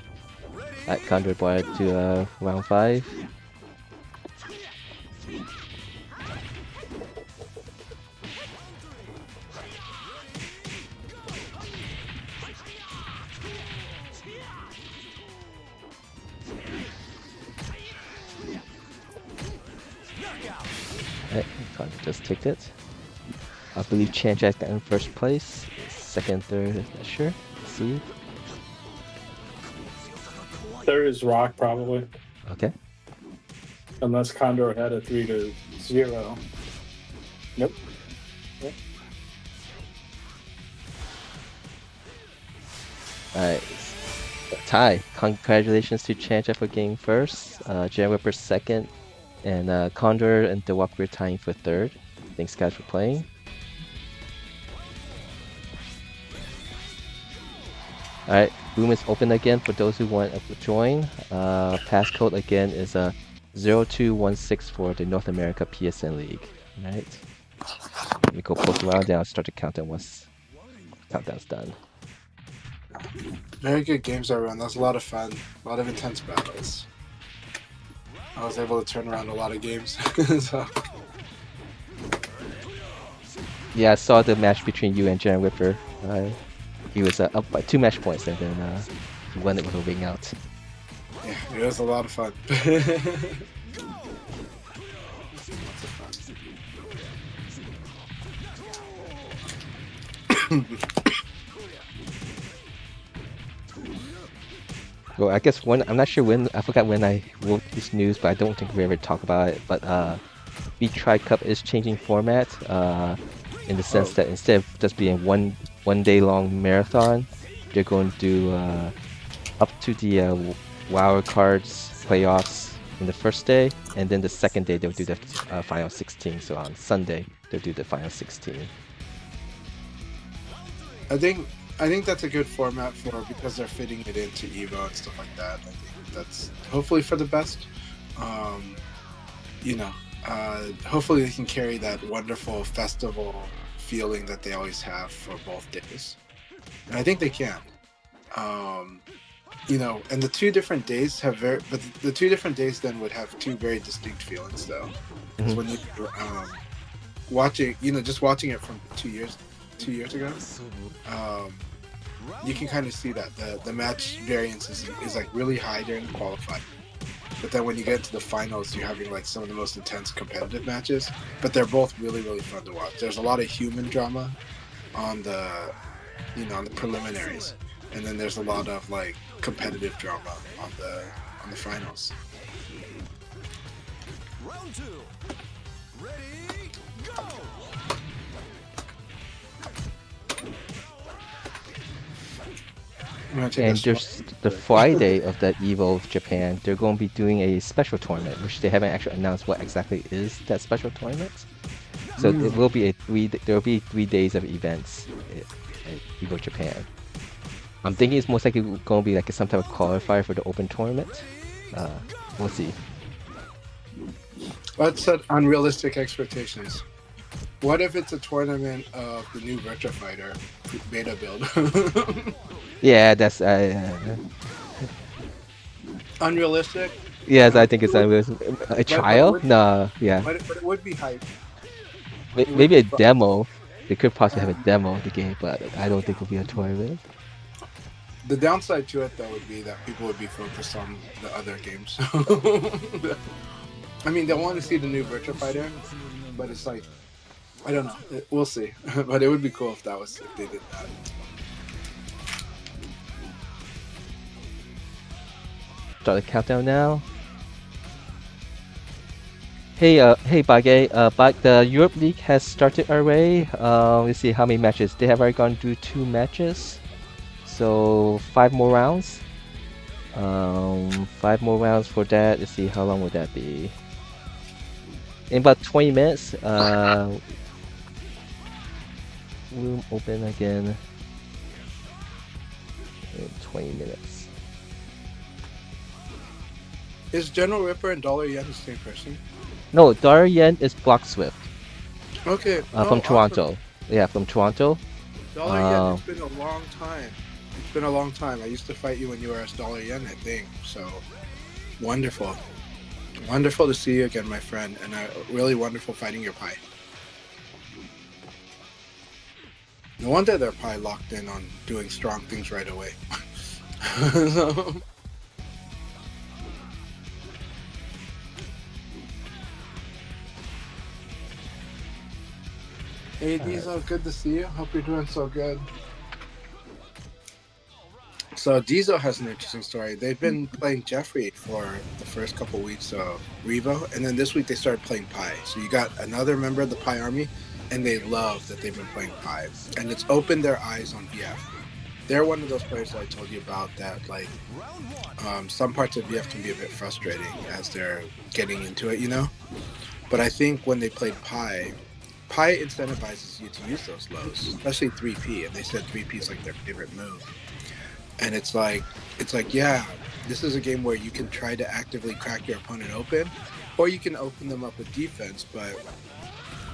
At counter bar to round 5. Alright, counter just took it. I believe Chanchai got in first place. Second, third, not sure. Let's see. Third is Rock, probably. Okay. Unless Condor had a 3-0. Nope. Alright. Tie. Congratulations to Chanchai for getting first. Jan Whipper second. And Condor and The Walker tying for third. Thanks guys for playing. Alright, room is open again for those who want to join. Passcode again is 0216 for the North America PSN League. Alright. Let me go post around, then I'll start the countdown once countdown's done. Very good games, everyone. That was a lot of fun. A lot of intense battles. I was able to turn around a lot of games. So. Yeah, I saw the match between you and Jan Whipper. He was up by 2 match points and then he won it with a ring out. Yeah, it was a lot of fun. Lots of fun. Well, I guess I'm not sure when, I forgot when I wrote this news, but I don't think we ever talked about it. But Beat Tri Cup is changing format in the sense Oh. that instead of just being one day long marathon, they're going to do up to the wild cards playoffs in the first day, and then the second day they'll do the final 16. So on Sunday they'll do the final 16. I think that's a good format for because they're fitting it into Evo and stuff like that. I think that's hopefully for the best. Um, you know, hopefully they can carry that wonderful festival feeling that they always have for both days, and I think they can. Um, you know, and the two different days have but the two different days then would have two very distinct feelings though, because when you watching, just watching it from 2 years ago, you can kind of see that the match variance is like really high during the qualifying, but then when you get to the finals, you're having like some of the most intense competitive matches. But they're both really really fun to watch. There's a lot of human drama on the on the preliminaries, and then there's a lot of like competitive drama on the finals. Round 2. Ready, go! I'm gonna take And a there's the Friday of that Evo Japan, they're going to be doing a special tournament, which they haven't actually announced what exactly is that special tournament. So it will be there will be 3 days of events at Evo Japan. I'm thinking it's most likely going to be like some type of qualifier for the open tournament. We'll see. Let's set unrealistic expectations. What if it's a tournament of the new Retro Fighter beta build? Yeah, that's Unrealistic? yes, I think it's a trial. No, yeah, But it would be hype. It would maybe be a fun. demo. They could possibly have a demo of the game, but I don't think it'll be a tournament. The downside to it, though, would be that people would be focused on the other games. I mean, they'll want to see the new Virtua Fighter, but it's like, I don't know. We'll see. But it would be cool if they did that. Start the countdown now. Hey, Bagay. The Europe League has started already. Let's see how many matches. They have already gone through 2 matches. So 5 more rounds. 5 more rounds for that. Let's see how long would that be. In about 20 minutes. Room open again. In 20 minutes. Is General Ripper and Dollar Yen the same person? No, Dar Yen is Block Swift. Okay. From Toronto. Yeah, from Toronto. Dollar Yen, it's been a long time. It's been a long time. I used to fight you when you were as Dollar Yen, I think. So, wonderful. Wonderful to see you again, my friend. And really wonderful fighting your Pi. No wonder they're Pi locked in on doing strong things right away. So, hey Diesel, good to see you. Hope you're doing so good. So Diesel has an interesting story. They've been playing Jeffrey for the first couple weeks of Revo, and then this week they started playing Pi. So you got another member of the Pi army, and they love that they've been playing Pi. And it's opened their eyes on VF. They're one of those players that I told you about that, like, some parts of VF can be a bit frustrating as they're getting into it, But I think when they played Pi incentivizes you to use those lows, especially 3P, and they said 3P is like their favorite move. And it's like, yeah, this is a game where you can try to actively crack your opponent open, or you can open them up with defense, but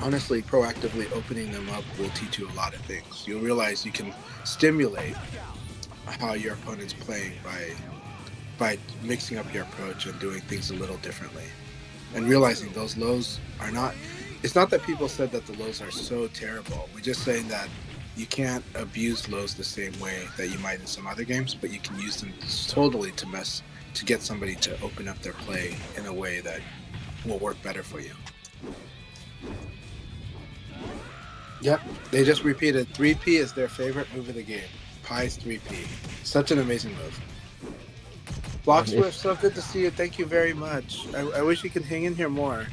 honestly, proactively opening them up will teach you a lot of things. You'll realize you can stimulate how your opponent's playing by mixing up your approach and doing things a little differently. And realizing those lows are not, it's not that people said that the lows are so terrible. We're just saying that you can't abuse lows the same way that you might in some other games, but you can use them totally to get somebody to open up their play in a way that will work better for you. Yep, they just repeated 3P is their favorite move of the game. Pi's 3P. Such an amazing move. Block If Swift, so good to see you. Thank you very much. I wish you could hang in here more.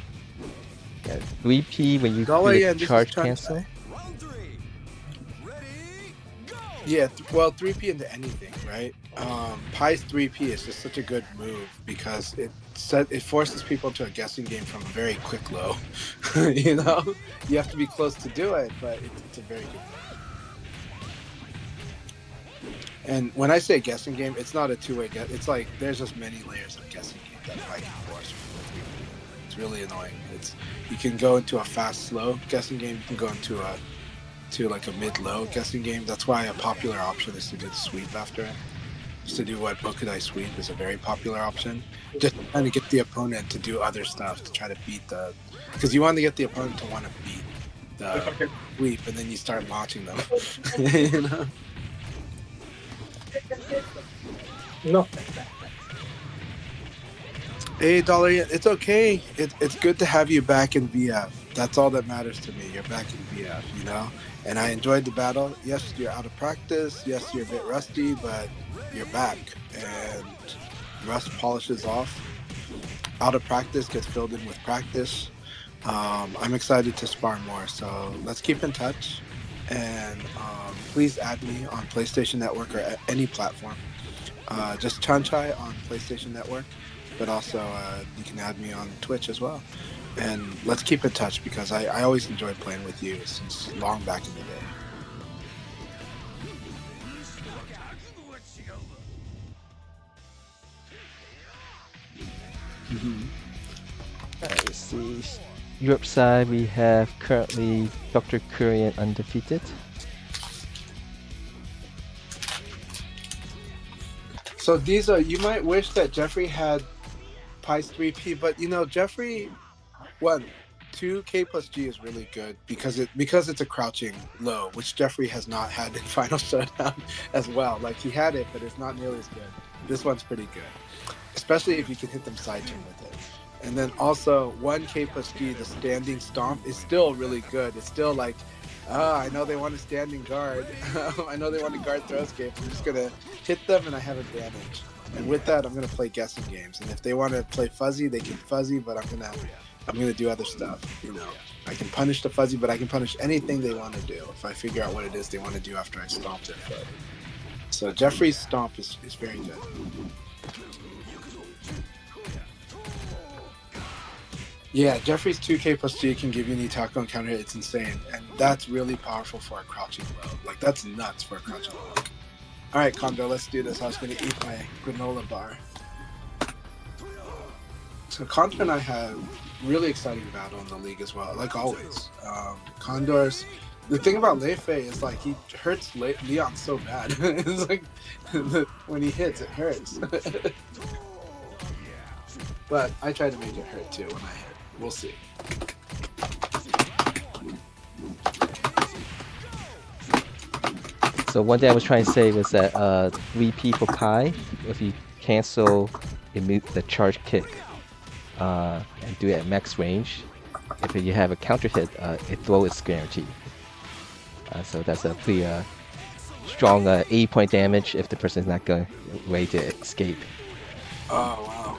3P when you Dollar do the yen, this is charge Chun cancel. Round 3. Ready, go! Yeah, well, 3P into anything, right? Pi's 3P is just such a good move because it forces people to a guessing game from a very quick low. You know, you have to be close to do it, but it's a very good move. And when I say guessing game, it's not a two-way guess. It's like there's just many layers of guessing game that I can force with 3P. It's really annoying. You can go into a fast-slow guessing game. You can go into a mid-low guessing game. That's why a popular option is to do the sweep after it. Just to do what Bokudai sweep is a very popular option. Just trying to get the opponent to do other stuff to try to beat because you want to get the opponent to want to beat the sweep, and then you start launching them. You know? No. Hey, Dollar, it's okay. It's good to have you back in VF. That's all that matters to me. You're back in VF, you know? And I enjoyed the battle. Yes, you're out of practice. Yes, you're a bit rusty, but you're back. And rust polishes off. Out of practice gets filled in with practice. I'm excited to spar more, so let's keep in touch. And please add me on PlayStation Network or any platform. Just Chanchai on PlayStation Network, but also you can add me on Twitch as well. And let's keep in touch because I always enjoyed playing with you since long back in the day. Alright, let's see. Europe side, we have currently Dr. Korean undefeated. So these are, you might wish that Jeffrey had Pi's 3P, but you know, Jeffrey, 2K plus G is really good because it's a crouching low, which Jeffrey has not had in Final Showdown as well. Like he had it, but it's not nearly as good. This one's pretty good, especially if you can hit them side turn with it. And then also 1K plus G, the standing stomp is still really good. It's still like, I know they want to standing guard. I know they want to guard throw escape. I'm just gonna hit them and I have advantage. And with that, I'm gonna play guessing games. And if they want to play fuzzy, they can fuzzy. But I'm gonna do other stuff. You know, I can punish the fuzzy, but I can punish anything they want to do if I figure out what it is they want to do after I stomp their foot. So Jeffrey's stomp is very good. Yeah, Jeffrey's 2K plus G can give you an Itako and counter hit. It's insane. And that's really powerful for a crouching low. Like, that's nuts for a crouching low. All right, Kondo, let's do this. I was going to eat my granola bar. So Condor and I have really exciting battle in the league as well, like always. Condor's... The thing about Leifei is, like, he hurts Leon so bad. It's like, when he hits, it hurts. But I try to make it hurt, too, when I hit. We'll see. So one thing I was trying to say was that 3P for Pi, if you cancel the charge kick and do it at max range, if you have a counter hit, it throw is guaranteed. So that's a pretty strong 80-point damage if the person is not going ready to escape. Oh, wow.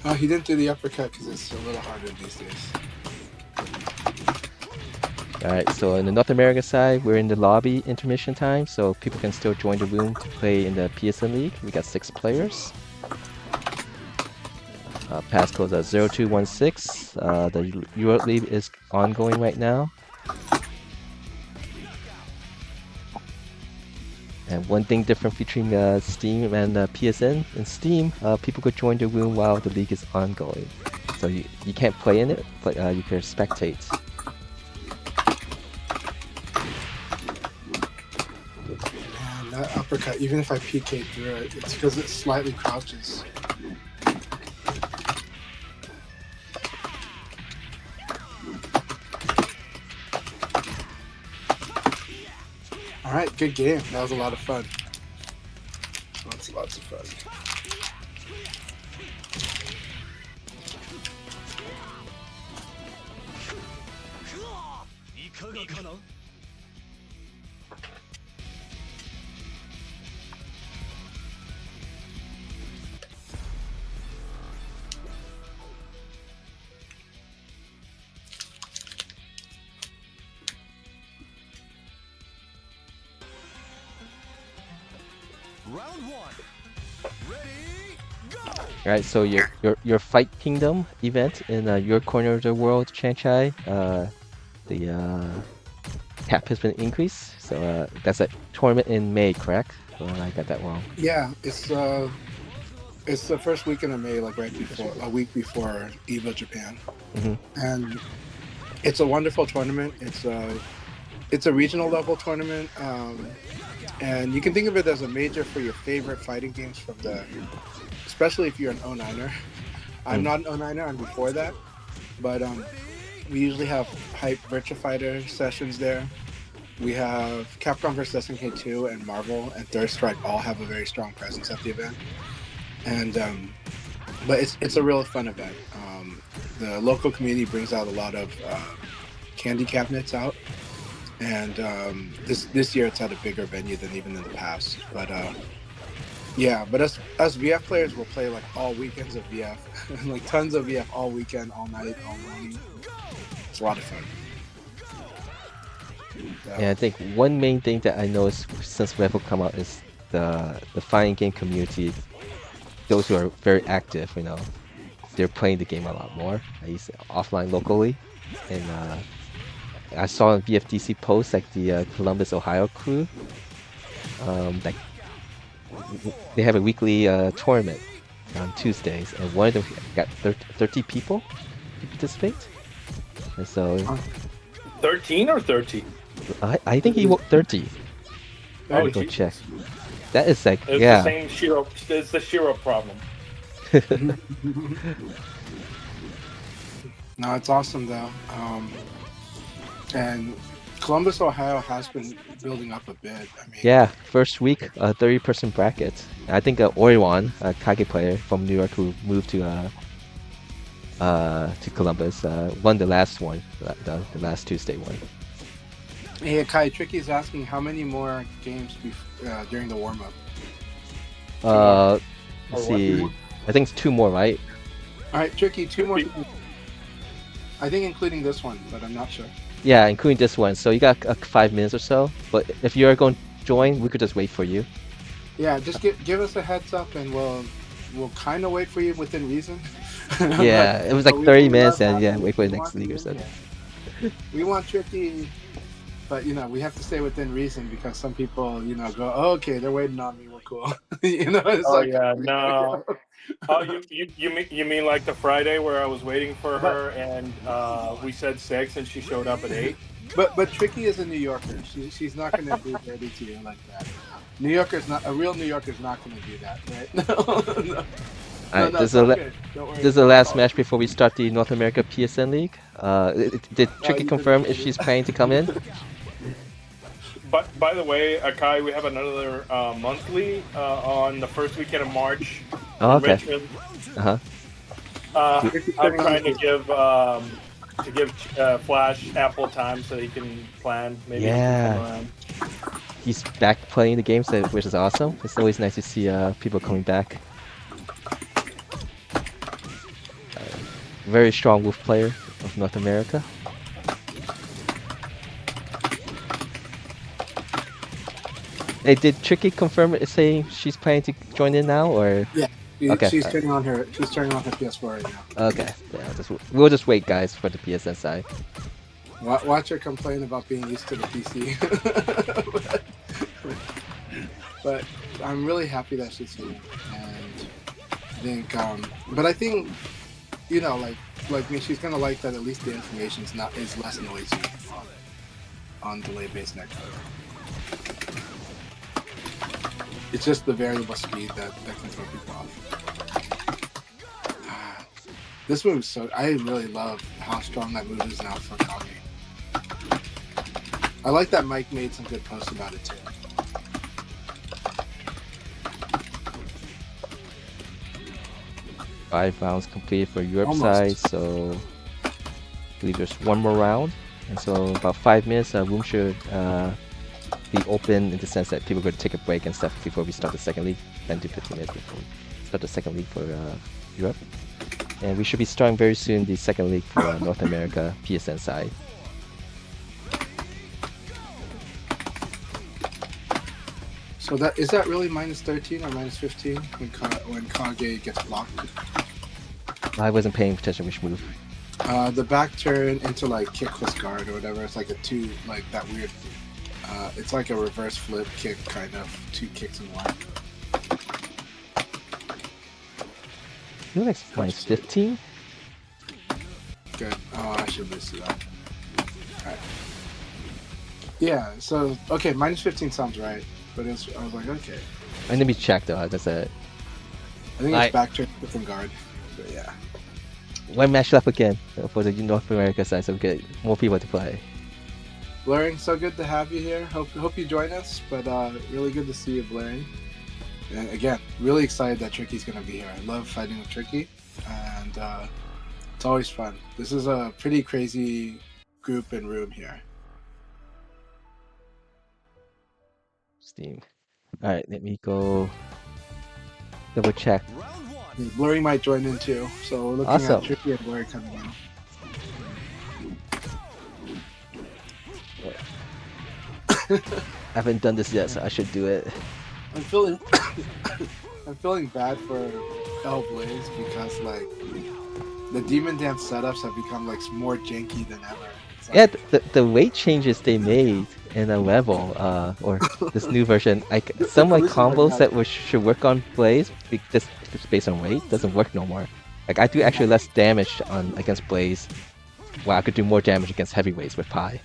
Oh, he didn't do the uppercut because it's a little harder these days. Alright, so in the North America side, we're in the lobby intermission time, so people can still join the room to play in the PSN League. We got 6 players. Passcode is 0216. The Europe League is ongoing right now. And one thing different between Steam and PSN, in Steam, people could join the room while the league is ongoing. So you can't play in it, but you can spectate. Man, that uppercut, even if I PK through it, it's because it slightly crouches. Alright, good game. That was a lot of fun. Lots of fun. かがかな Round 1. Ready, go! All right, so your Fight Kingdom event in your corner of the world, Chanchai, the cap has been increased. So that's a tournament in May, correct? Or I got that wrong. Yeah, it's the first weekend of May, like right before a week before EVO Japan, Hmm. and it's a wonderful tournament. It's a regional level tournament, and you can think of it as a major for your favorite fighting games from the, especially if you're an 09er. I'm not an 09er. I'm before that, but we usually have hype Virtua Fighter sessions there. We have Capcom vs SNK 2 and Marvel and Third Strike all have a very strong presence at the event, and but it's a real fun event. The local community brings out a lot of candy cabinets out, and this year it's at a bigger venue than even in the past. But yeah, but us VF players will play like all weekends of VF, like tons of VF all weekend, all night, all morning. It's a lot of fun. Yeah, I think one main thing that I noticed since Revel come out is the fighting game community. Those who are very active, they're playing the game a lot more. I used offline locally, and I saw on VFDC posts like the Columbus, Ohio crew, like they have a weekly tournament on Tuesdays, and one of them got 30 people to participate. And so 13 or 30? I think he walked 30. Let me go Jesus. check. That is like, It's yeah. the same Shiro. It's the Shiro problem. No, it's awesome though. And Columbus, Ohio has been building up a bit. I mean, Yeah, first week, 30-person bracket. I think Oriwan, a Kage player from New York who moved to Columbus, won the last one, the last Tuesday one. hey, Akai, Tricky's asking how many more games during the warm up. Let's Or see. what? I think it's 2 more, right? All right, Tricky, 2 more. I think including this one, but I'm not sure. Yeah, including this one. So you got 5 minutes or so. But if you're going to join, we could just wait for you. Yeah, just give us a heads up, and we'll kind of wait for you within reason. Yeah, it was like But 30 we minutes, love and yeah, having- wait for the we next want league or you, something. yeah. We want Tricky, but we have to stay within reason because some people, go, oh, okay, they're waiting on me. We're cool. It's Oh like, yeah, no. Oh, you mean like the Friday where I was waiting for her and we said 6 and she showed up at 8? But Tricky is a New Yorker. She's not going to be dirty to you like that. New Yorker's not a real New Yorker's not going to do that, right? No. Alright, No, this it's is all good. Don't worry. this is the last match before we start the North America PSN League. Did Tricky you confirm didn't- if she's planning to come in? But by the way, Akai, we have another monthly on the first weekend of March Oh, in okay. Richmond. Uh-huh. I'm trying to give Flash ample time so he can plan. Maybe he can come Yeah. around. He's back playing the game, which is awesome. It's always nice to see people coming back. Very strong Wolf player of North America. Hey, did Tricky confirm it, saying she's planning to join in now, or? Yeah, Okay, she's alright. turning on her PS4 right now. Okay, yeah, we'll just wait, guys, for the PSN side. Watch her complain about being used to the PC. but I'm really happy that she's here, and I think, but I think, like me, she's gonna like that. At least the information is less noisy on delay-based netcode. It's just the variable speed that can throw people off. This move is so. I really love how strong that move is now for Kage. I like that Mike made some good posts about it too. Five rounds completed for Europe Almost. side, so I believe there's one more round. And so about 5 minutes, room should be open in the sense that people are going to take a break and stuff before we start the second league. 10 to 15 minutes before we start the second league for Europe. And we should be starting very soon the second league for North America PSN side. So is that really -13 or -15 when Kage gets blocked? I wasn't paying attention which move. The back turn into like kick plus guard or whatever. It's like a two, like that weird. It's like a reverse flip kick, kind of 2 kicks in one. I feel like it's -15. Good. Oh, I should listen to that. Alright. Yeah. So okay, -15 sounds right, but I was like, okay. And let me check though. That's a I think it's back turn different guard. But yeah. one match left again for the North America side, so we get more people to play. Blurring, so good to have you here. Hope you join us, but really good to see you, Blurring. And again, really excited that Tricky's going to be here. I love fighting with Tricky, and it's always fun. This is a pretty crazy group and room here. Steam. Alright, let me go double check. Round one. Yeah, Blurring might join in too, so we're looking Awesome. at Tricky and Blurry coming in. I haven't done this yet, so I should do it. I'm feeling I'm feeling bad for El Blaze because like the Demon Dance setups have become like more janky than ever. It's Yeah, like, the weight changes they made in the level, or this new version, some like combos that should work on Blaze, just based on weight, doesn't work no more. Like I do actually less damage against Blaze, while I could do more damage against heavyweights with Pi.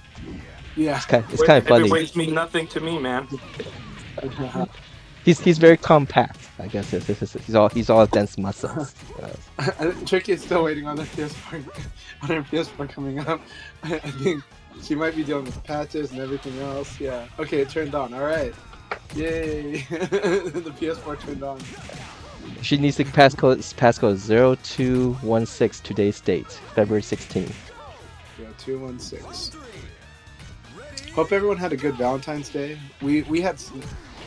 yeah. It's kind of funny. Heavyweights mean nothing to me, man. He's very compact. I guess he's all dense muscles. Tricky is still waiting on the PS4 on her PS4 coming up. I think she might be dealing with patches and everything else. Yeah. Okay, it turned on. All right. Yay! The PS4 turned on. She needs the passcode 0216 today's date, February 16th. Yeah, 216. Hope everyone had a good Valentine's Day. We had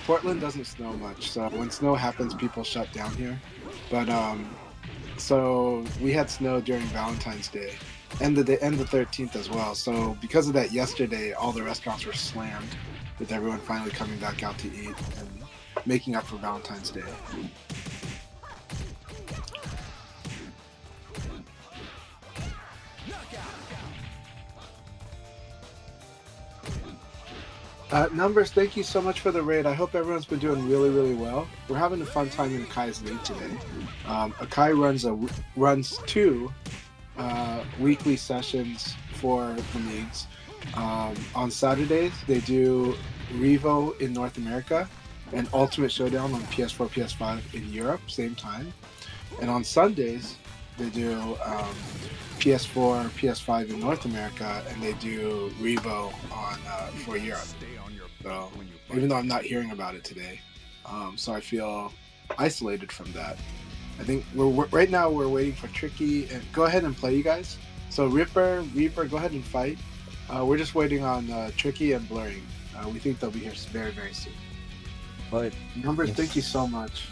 Portland doesn't snow much, so when snow happens, people shut down here. But so we had snow during Valentine's Day, and the 13th as well. So because of that, yesterday all the restaurants were slammed, with everyone finally coming back out to eat and making up for Valentine's Day. Numbers, thank you so much for the raid. I hope everyone's been doing really, really well. We're having a fun time in Akai's league today. Akai runs 2 weekly sessions for the leagues. On Saturdays, they do Revo in North America and Ultimate Showdown on PS4, PS5 in Europe, same time. And on Sundays, they do PS4, PS5 in North America, and they do Revo for Europe. So even though I'm not hearing about it today, so I feel isolated from that. I think right now we're waiting for Tricky, and go ahead and play, you guys. So Reaper, go ahead and fight. We're just waiting on Tricky and Blurring. We think they'll be here very, very soon. But Numbers, thank you so much.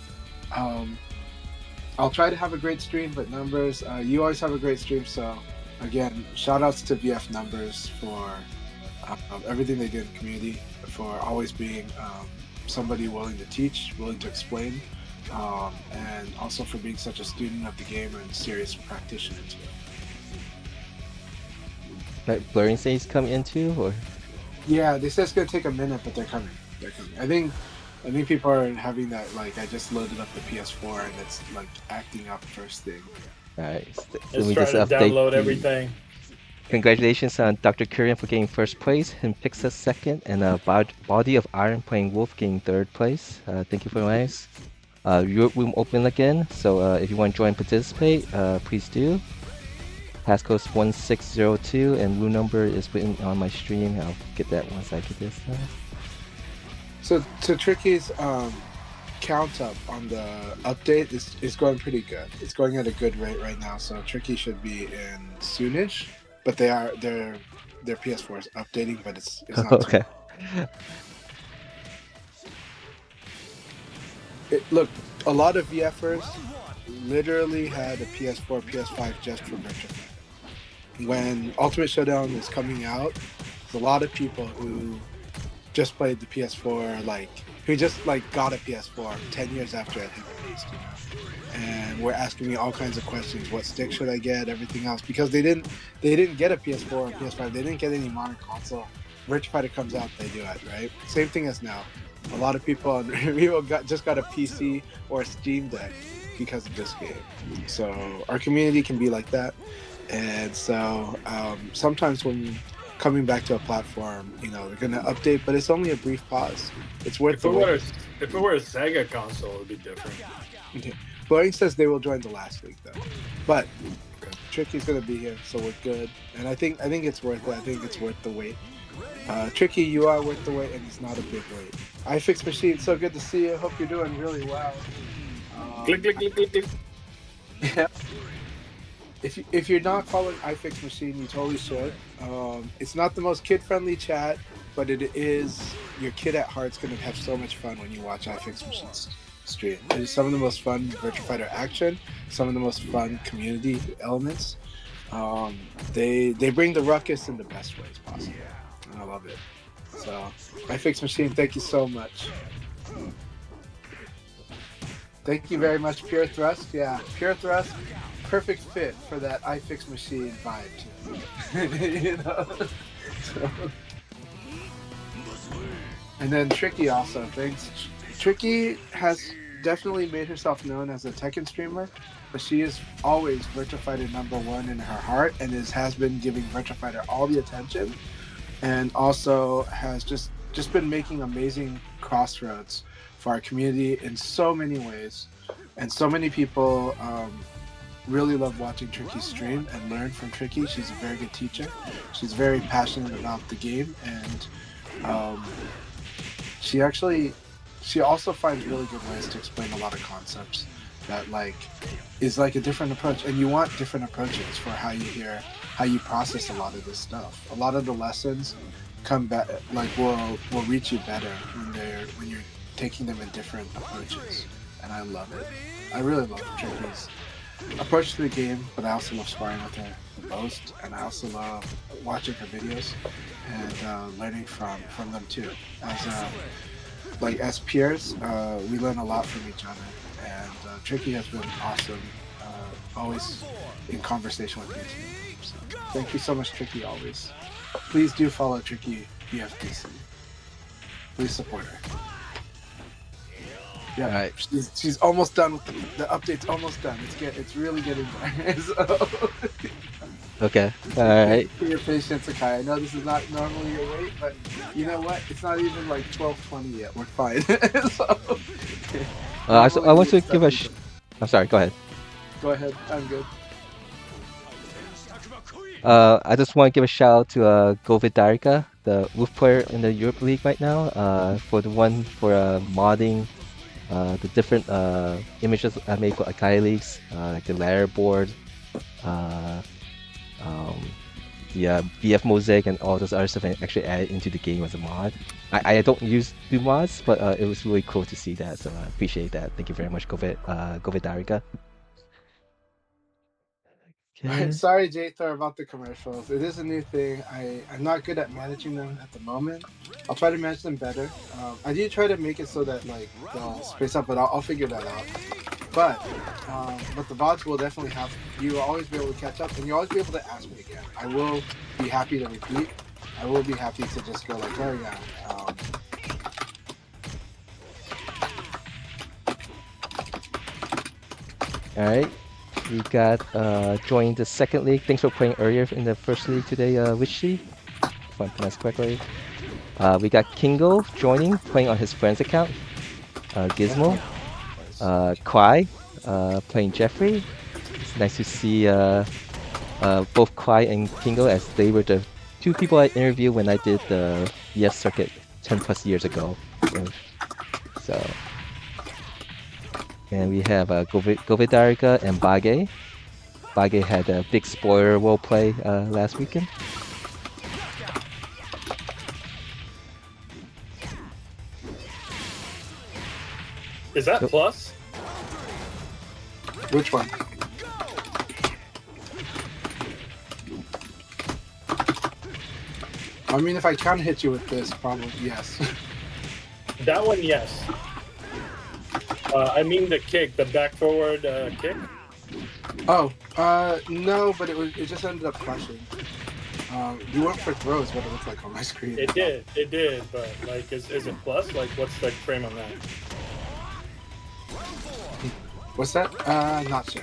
I'll try to have a great stream, but Numbers, you always have a great stream. So again, shout outs to VF Numbers for everything they do in the community, for always being somebody willing to teach, willing to explain, and also for being such a student of the game and serious practitioner too. Like Blurring says come in too, or? Yeah, they said it's gonna take a minute, but they're coming. I think people are having that, like, I just loaded up the PS4 and it's like acting up first thing. Alright, Just trying to download everything. Congratulations on Dr. Kurian for getting first place, and Pixa second, and Body of Iron playing Wolf getting third place. Thank you for nice. Your room open again, so if you want to join and participate, please do. Passcode is 1602, and room number is written on my stream. I'll get that once I get this. So Tricky's count up on the update is going pretty good. It's going at a good rate right now, so Tricky should be in soonish. But they're their PS4 is updating, but it's not too. Okay. Look, a lot of VFers literally had a PS4, PS5 just for Virtua. When Ultimate Showdown was coming out, there's a lot of people who just played the PS4, like who just like got a PS4 10 years after it had released, you know, and were asking me all kinds of questions: what stick should I get, everything else, because they didn't get a PS4 or PS5, they didn't get any modern console. Virtua Fighter comes out, they do it, right? Same thing as now. A lot of people just got a PC or a Steam Deck because of this game. So our community can be like that, and so sometimes when coming back to a platform, you know, they're gonna update, but it's only a brief pause. It's worth the wait. If it were a Sega console, it would be different. Okay. Boeing says they will join the last league though, but Tricky's gonna be here, so we're good. And I think it's worth it. I think it's worth the wait. Tricky, you are worth the wait, and it's not a big wait. iFix Machine, so good to see you. Hope you're doing really well. Click, click, click, click, click. Yeah. If you're not following iFix Machine, you totally should. It's not the most kid-friendly chat, but it is. Your kid at heart's gonna have so much fun when you watch iFix Machine's stream. It is some of the most fun Virtua Fighter action, some of the most fun community elements. They bring the ruckus in the best ways possible, and I love it. So, iFix Machine, thank you so much. Thank you very much, Pure Thrust. Yeah, Pure Thrust, perfect fit for that iFix Machine vibe too. You know? So. And then Tricky also, thanks. Tricky has definitely made herself known as a Tekken streamer, but she is always Virtua Fighter #1 in her heart, and has been giving Virtua Fighter all the attention, and also has just been making amazing crossroads for our community in so many ways. And so many people really love watching Tricky stream and learn from Tricky. She's a very good teacher. She's very passionate about the game, and she also finds really good ways to explain a lot of concepts that is a different approach. And you want different approaches for how you process a lot of this stuff. A lot of the lessons come back, will reach you better when you're taking them in different approaches. And I love it. I really love Tricky's approach to the game, but I also love sparring with her the most, and I also love watching her videos and learning from them too. As peers, we learn a lot from each other, and Tricky has been awesome, always in conversation with me too. So thank you so much, Tricky, always. Please do follow Tricky BFDC. Please support her. Yeah, All right. She's almost done with the update's almost done. It's really getting there. So, Okay. All right. for your patience, Akai. I know this is not normally your weight, but you know what? It's not even 12:20 yet. We're fine. So, I want to give a. I'm sorry. Go ahead. Go ahead. I'm good. I just want to give a shout out to Govid Darika, the Wolf player in the Europe League right now, for the one for modding the different images I made for Akai leagues, like the ladder board, the BF mosaic, and all those other stuff, and actually add it into the game as a mod. I don't do mods, but it was really cool to see that, so I appreciate that. Thank you very much, Govid Darika. I'm sorry, Jthor, about the commercials. It is a new thing. I'm not good at managing them at the moment. I'll try to manage them better. I do try to make it so that they'll space up, but I'll figure that out. But the VODs will definitely have. You will always be able to catch up, and you'll always be able to ask me again. I will be happy to repeat. I will be happy to just go oh yeah. All right. We got joined the second league. Thanks for playing earlier in the first league today, Wichi, if I pronounced correctly. We got Kingo joining, playing on his friend's account. Gizmo. Kwai, playing Jeffrey. It's nice to see both Kwai and Kingo, as they were the two people I interviewed when I did the ES circuit 10 plus years ago. So. And we have Govidarika and Bage. Bage had a big spoiler roleplay last weekend. Is that So- plus? Which one? I mean, if I can hit you with this, probably yes. That one, yes. I mean the kick, the back forward kick. Oh, no, but it just ended up crashing. You went for throws, what it looked like on my screen. It did, but like, is it plus? Like, what's the frame on that? What's that? Not sure.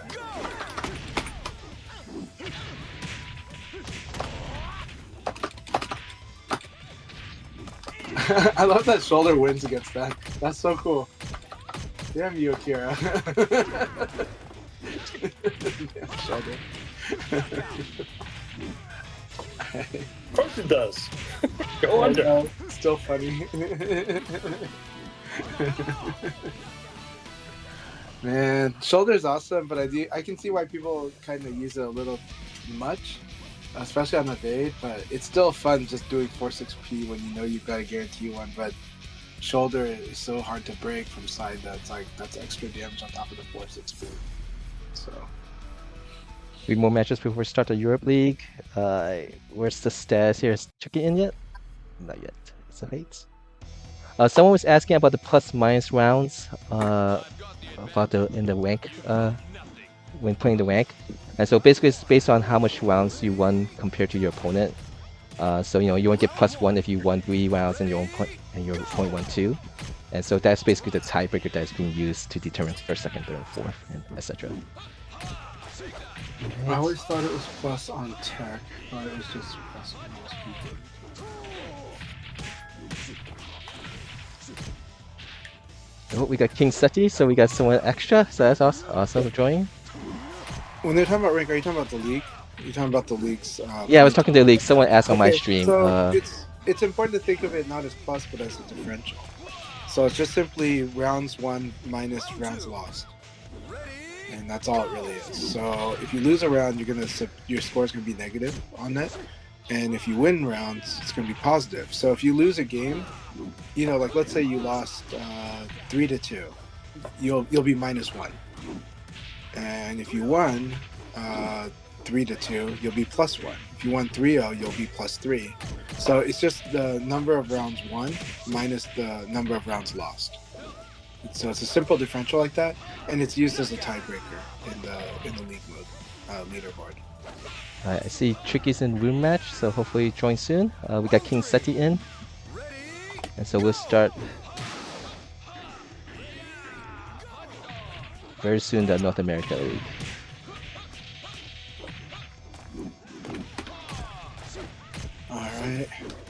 I love that shoulder wins against that. That's so cool. Damn you, Akira. Damn shoulder. Of course it does. Go I under. know, still funny. Man, shoulder's awesome, but I can see why people kind of use it a little much, especially on evade. But it's still fun just doing 4-6P when you know you've got a guarantee one. But shoulder is so hard to break from side that's extra damage on top of the 4-6P. So 3 more matches before we start the Europe League. Where's the status here? Is Chucky in yet? Not yet. It's a hate. Someone was asking about the plus minus rounds about in the rank when playing the rank, and so basically it's based on how much rounds you won compared to your opponent. So you won't get +1 if you won 3 rounds and your opponent won 2, and so that's basically the tiebreaker that's being used to determine first, second, third, fourth, and etc. I always thought it was plus on tech, but it was just plus on most people. Oh, we got King Seti, so we got someone extra, so that's awesome joining. When they're talking about rank, are you talking about the league? You're talking about the leagues. Yeah, I was talking to the league. Someone asked on my Okay, stream. So it's important to think of it not as plus, but as a differential. So it's just simply rounds won minus rounds lost, and that's all it really is. So if you lose a round, your score is gonna be negative on that, and if you win rounds, it's gonna be positive. So if you lose a game, like let's say you lost 3-2, you'll be -1, and if you won 3-2, you'll be +1. If you won 3-0, you'll be +3. So it's just the number of rounds won minus the number of rounds lost. So it's a simple differential like that, and it's used as a tiebreaker in the league mode leaderboard. I see Tricky's in room match, so hopefully join soon. We got King Seti in, and so we'll start very soon the North America League. Alright,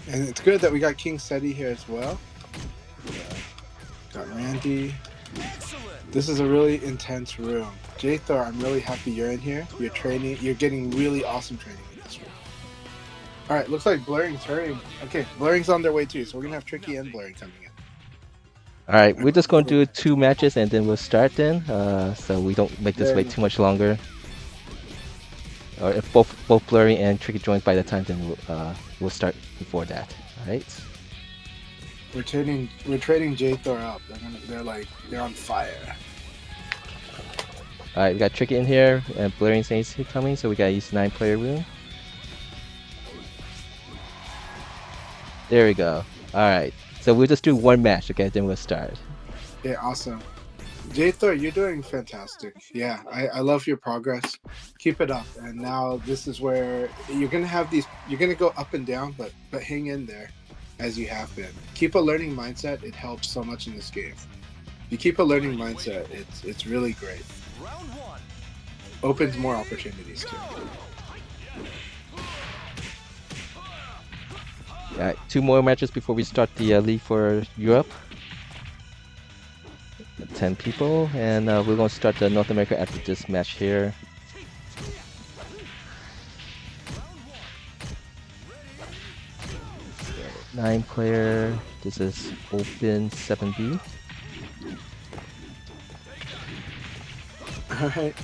and it's good that we got King Seti here as well. Got Randy. This is a really intense room. Jthor, I'm really happy you're in here. You're training. You're getting really awesome training in this room. All right, looks like Blurring's turning. Okay, Blurring's on their way too, so we're gonna have Tricky and Blurring coming in. All right, we're just going to do 2 matches and then we'll start then, so we don't make this wait too much longer. Or if both Blurry and Tricky join by the time, then we'll start before that. All right. We're trading Jthor up. They're on fire. All right, we got Tricky in here and Blurry Saints coming, so we got to use 9-player room. There we go. All right, so we'll just do 1 match, okay? Then we'll start. Yeah, awesome. Jthor, you're doing fantastic. Yeah, I love your progress. Keep it up. And now this is where you're gonna have these. You're gonna go up and down, but hang in there, as you have been. Keep a learning mindset. It helps so much in this game. You keep a learning mindset. It's really great. Opens more opportunities too. All right, 2 more matches before we start the league for Europe. 10 people, and we're going to start the North America after this match here. So, 9-player. This is open 7B. All right.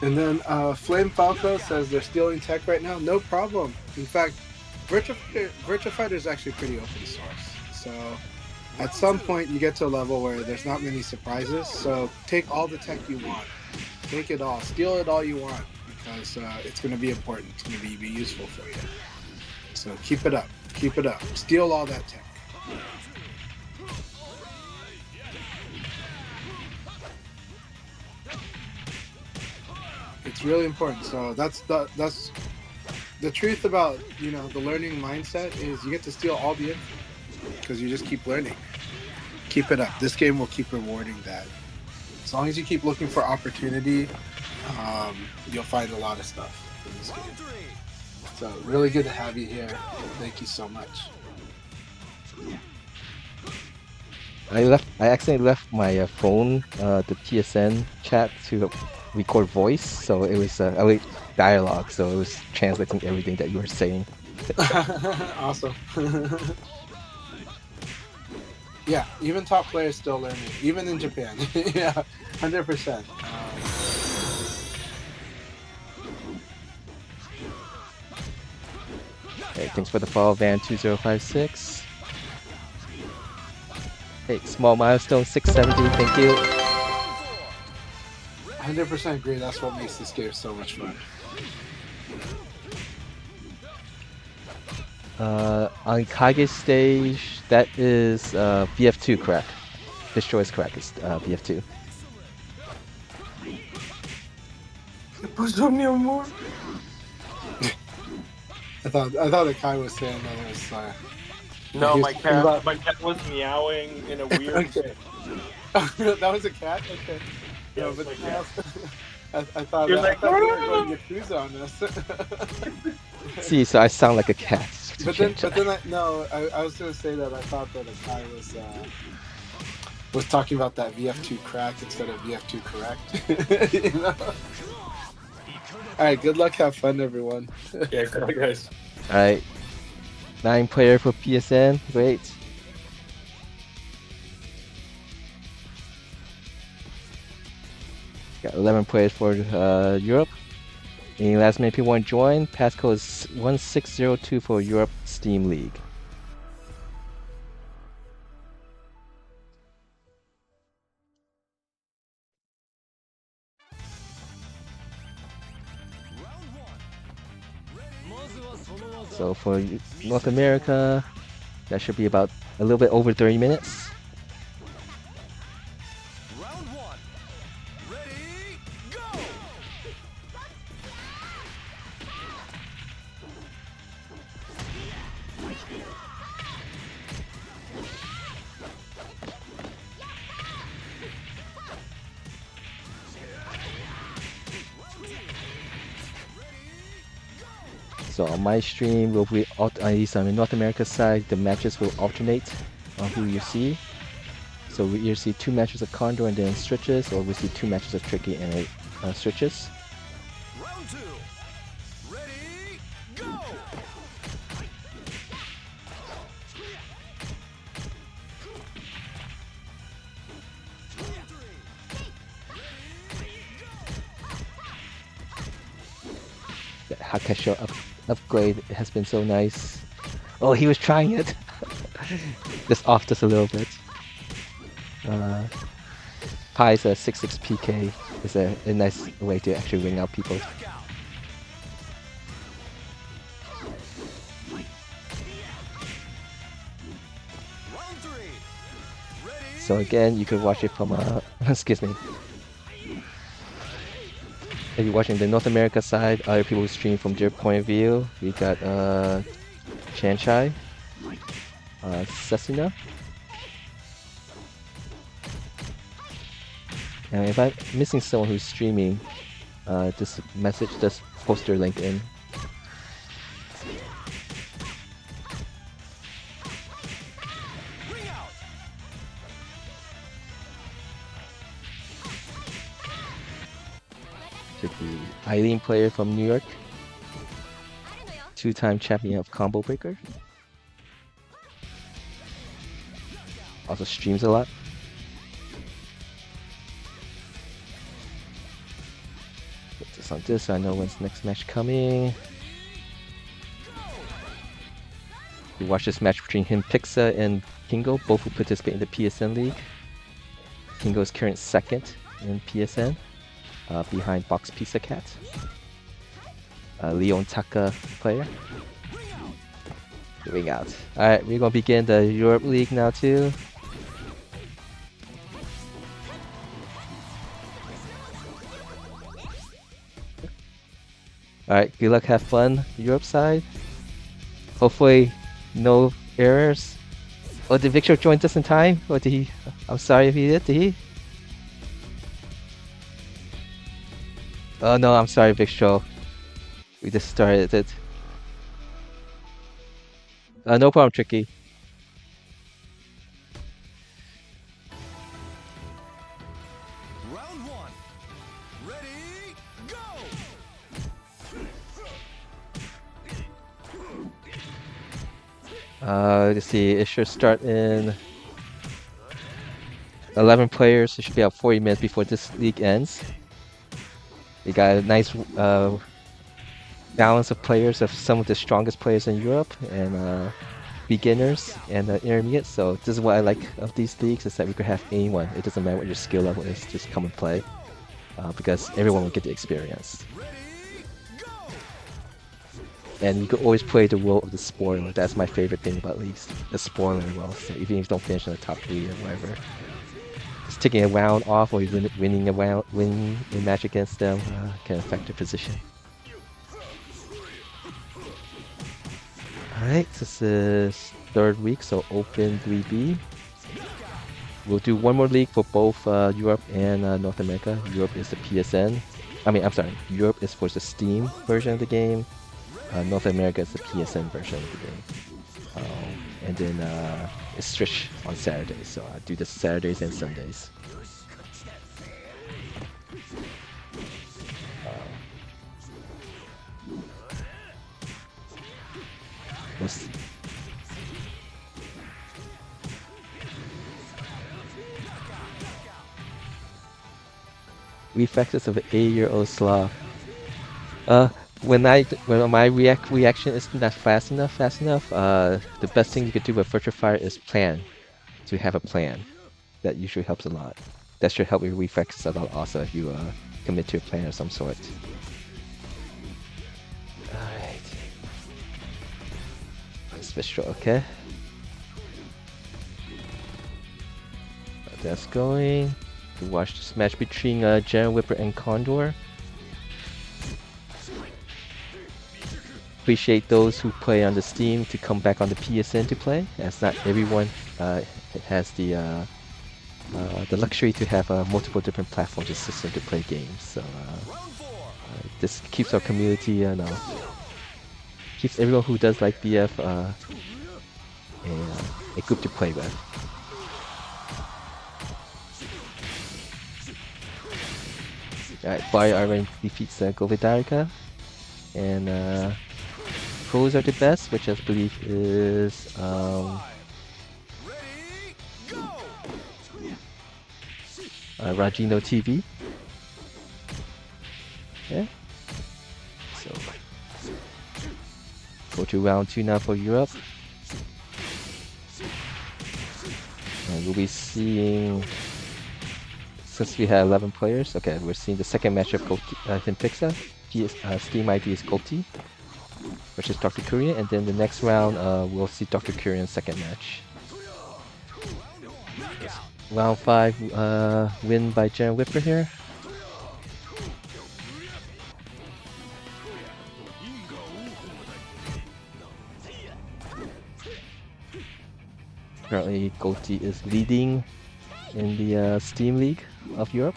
And then Flame Falco says they're stealing tech right now. No problem. In fact, Virtua Fighter is actually pretty open source. So At some point, you get to a level where there's not many surprises. So take all the tech you want. Take it all. Steal it all you want because it's going to be important. It's going to be useful for you. So keep it up. Keep it up. Steal all that tech. It's really important. So that's the truth about the learning mindset is you get to steal all the info because you just keep learning. Keep it up. This game will keep rewarding that. As long as you keep looking for opportunity, you'll find a lot of stuff in this game. So really good to have you here. Thank you so much. I accidentally left my phone, the PSN chat to record voice, so it was dialogue, so it was translating everything that you were saying. Awesome. Yeah, even top players still learning, even in Japan. Yeah, 100%. Hey, thanks for the follow, Van2056. Hey, small milestone 670, thank you. 100% agree. That's what makes this game so much fun. On Kage's stage, that is BF2, correct? Destroy's correct, is BF2. I thought Akai was saying that it was. No, he my was cat. My cat was meowing in a weird. Okay. That was a cat. Okay. Yeah, No, it's but my cat. I thought You're I like, thought you were going Yakuza on us. See, so I sound like a cat. But then I was gonna say that I thought that Akai was talking about that VF2 crack instead of VF2 correct. You know? All right, good luck, have fun, everyone. Yeah, come on, guys. Alright. 9 player for PSN, great. Got 11 players for Europe. Any last minute people want to join? Passcode is 1602 for Europe Steam League. So for North America, that should be about a little bit over 30 minutes. Round one. Ready, go! So on my stream, will be at least on the North America side, the matches will alternate on who you see. So we either see 2 matches of Condor and then Stretches, or we see 2 matches of Tricky and Stretches. Round two. Ready, go! The Hakasho upgrade has been so nice. Oh, he was trying it! Just off just a little bit. Pai's 6-6 PK is a nice way to actually ring out people. Round three. Ready, So again, you can watch it from excuse me. If you're watching the North America side, other people stream from their point of view. We got Chanchai, Sesuna. And if I'm missing someone who's streaming, just post their link in. ring out. With the Eileen player from New York, 2-time champion of Combo Breaker. Also streams a lot. Put this on this so I know when's the next match coming. You watch this match between him, Pixa, and Kingo, both who participate in the PSN League. Kingo is current second in PSN, behind Box Pizza Cat. Leon Taka player. Ring out. Alright, we're gonna begin the Europe League now too. Alright, good luck, have fun, Europe side. Hopefully, no errors. Oh, did Victor join just in time? Or did he? I'm sorry if he did. Did he? Oh no, I'm sorry, Victor. We just started it. No problem, Tricky. Round one. Ready, go! Let's see. It should start in 11 players. It should be about 40 minutes before this league ends. We got a nice balance of players of some of the strongest players in Europe and beginners and intermediate. So this is what I like of these leagues, is that we could have anyone. It doesn't matter what your skill level is, just come and play, because everyone will get the experience. And you can always play the role of the spoiler. That's my favorite thing about leagues, the spoiler role. So even if you don't finish in the top 3 or whatever, just taking a round off or winning a match against them can affect their position. Alright, this is 3rd week, so open 3B. We'll do one more league for both Europe and North America. Europe is the PSN. I'm sorry, Europe is for the Steam version of the game. North America is the PSN version of the game. And then it's switch on Saturdays, so I do the Saturdays and Sundays. Reflexes of an 8-year-old Slav. When my reaction is not fast enough, the best thing you could do with Virtual Fire is plan. To have a plan. That usually helps a lot. That should help your reflexes a lot also if you commit to a plan of some sort. Alright. Special, okay. That's going. To watch this match between Jen Whipper and Condor. Appreciate those who play on the Steam to come back on the PSN to play, as not everyone has the luxury to have multiple different platforms and systems to play games. So this keeps our community and keeps everyone who does like BF a group to play with. Alright, Fire Iron defeats Govidarika, and pros are the best, which I believe is Ragino TV. Okay. So go to round 2 now for Europe. And we'll be seeing, since we have 11 players, okay, we're seeing the second match of Himpixa. Steam ID is Golti, which is Dr. Kurian, and then the next round we'll see Dr. Kurian's second match. Round 5 win by Jen Whipper here. Currently Golti is leading in the Steam League of Europe.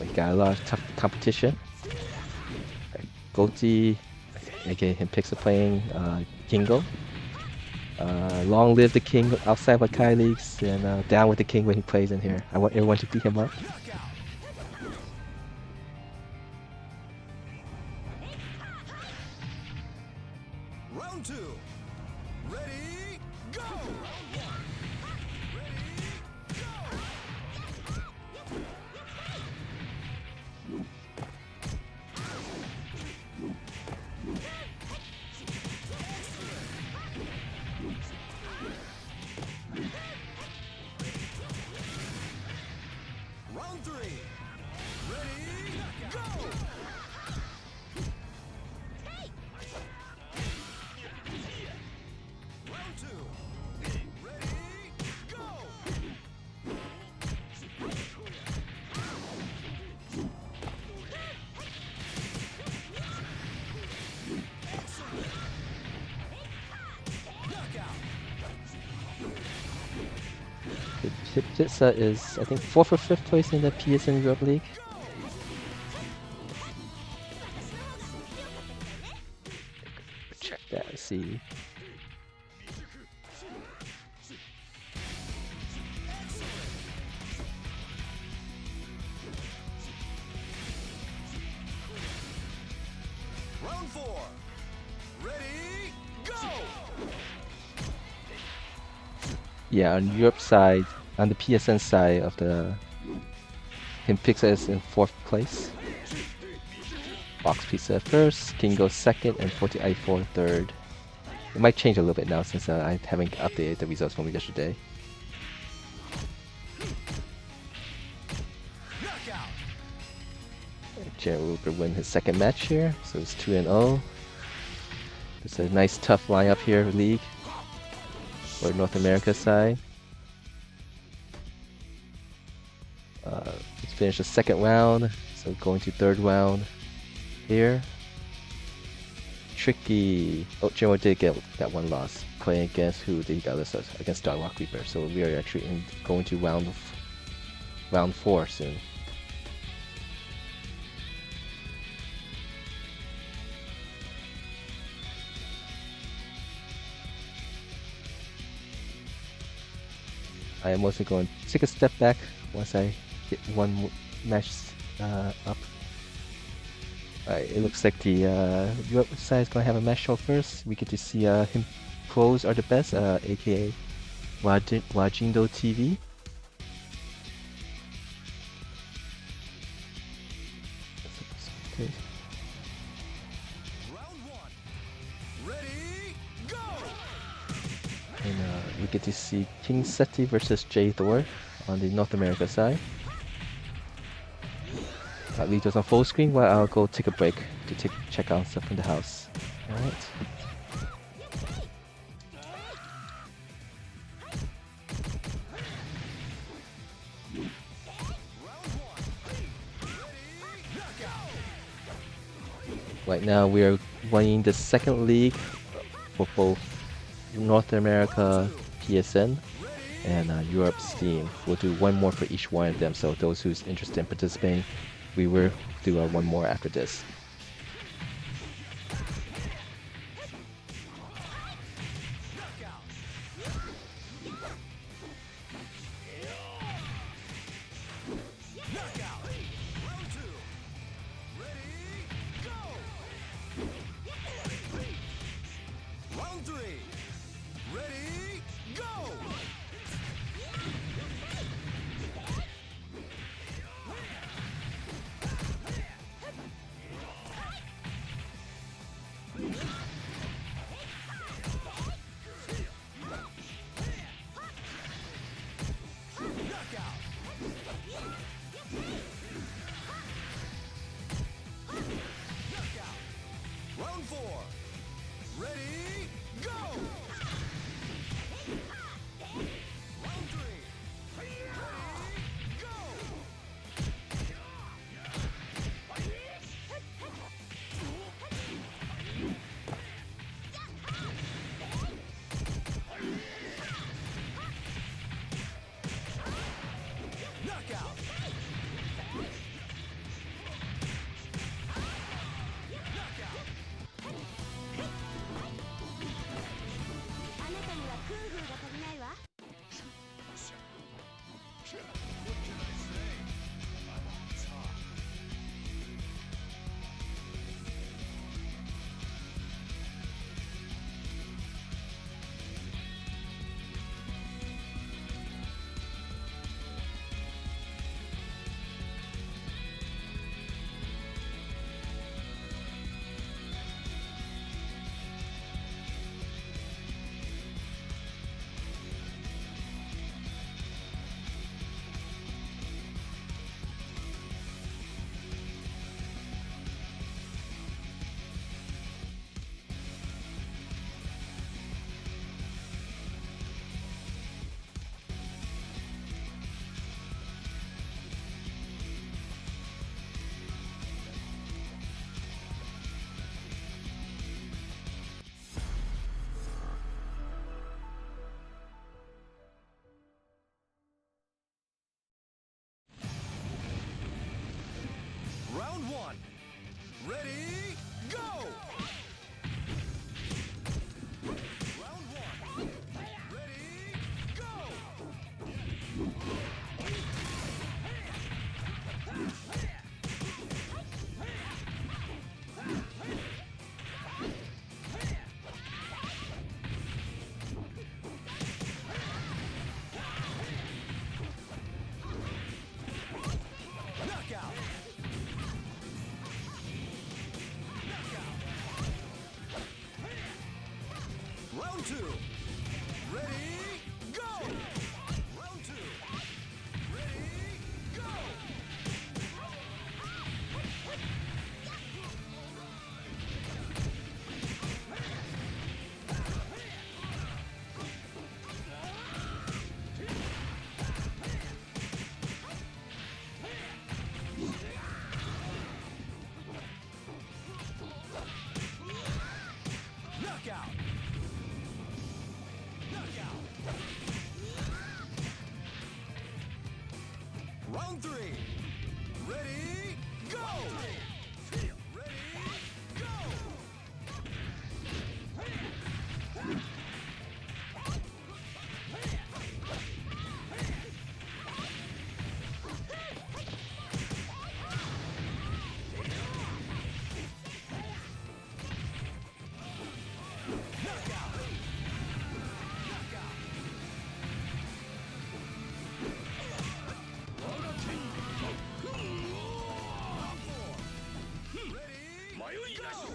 We got a lot of tough competition. Golti, aka Himpixa, playing Kingo. Long live the king outside of Akai leagues, and down with the king when he plays in here. I want everyone to beat him up. Round 2. Ready, go! Pizza is, I think, 4th or 5th place in the PSN Europe League. Check that and see. Round 4. Ready, go! Yeah, on Europe side, on the PSN side of the Pizza is in 4th place. Box Pizza first, Kingo second, and 40i4 third. It might change a little bit now since I haven't updated the results from yesterday. Knockout. Jared Rupert win his second match here, so it's 2-0. It's a nice tough lineup here, league, for North America side. Let's finish the second round, so going to third round here. Tricky. Oh, Jared did get that one loss. Playing against who did he got this against Star Rock Reaper. So we are actually going to round 4 soon. I am also going to take a step back once I get one match up. Alright, it looks like the Europe side is going to have a match show first. We get to see him pros are the best, aka Wajindo TV. Okay. Round 1. Ready, go! And we get to see King Seti versus Jay Thor on the North America side. That leaves us on full screen while I'll go take a break to check out stuff in the house. Alright. Right now we are running the second league for both North America PSN and Europe Steam. We'll do one more for each one of them, so those who's interested in participating, we will do one more after this. Knockout. Round 2. Ready, go! Round 3. Ready, go! Knockout. Round 2. Ready, go! Round 2. Ready, go! Knockout! Knockout! Round 3. Ready, go! Ready, go! Knockout! Knockout! Round 4. Ready, go!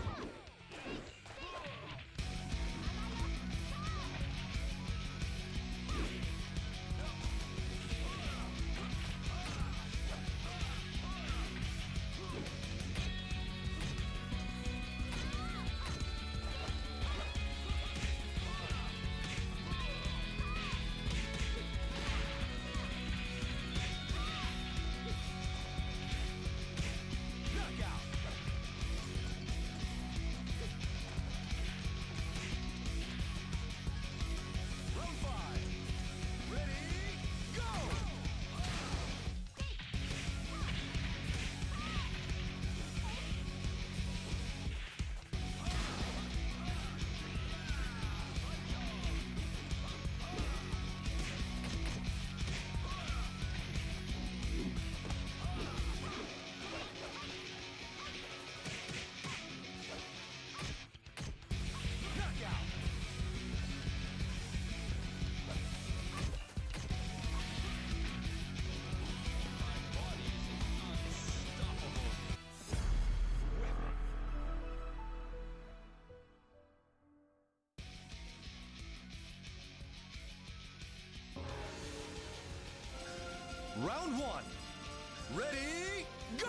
Knockout! Round 5. Ready, go! Knockout! Round 1. Ready, go!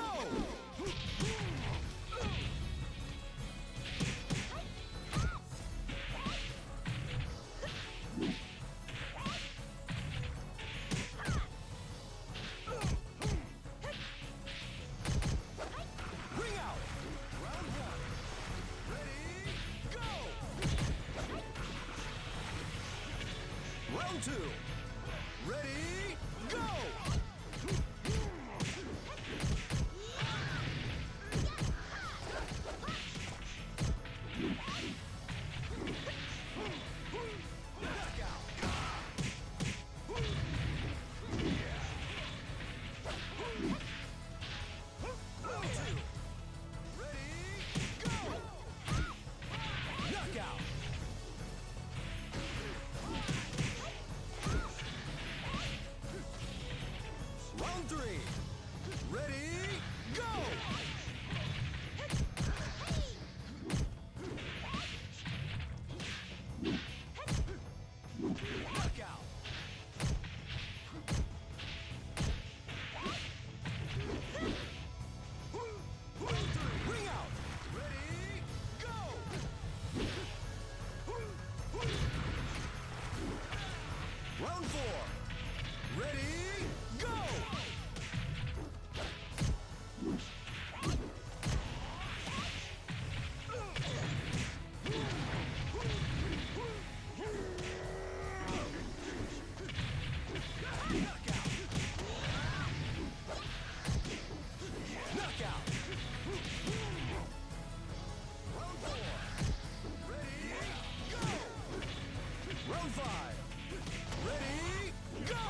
Ring out! Round 1. Ready, go! Round 2. Ready, go! Knockout! Round 3. Ready, go! Knockout! Round 3. Ring out! Ready, go! Round 4. Ready, go! Knockout! Round 4. Ready, go! Round 5. Ready, go!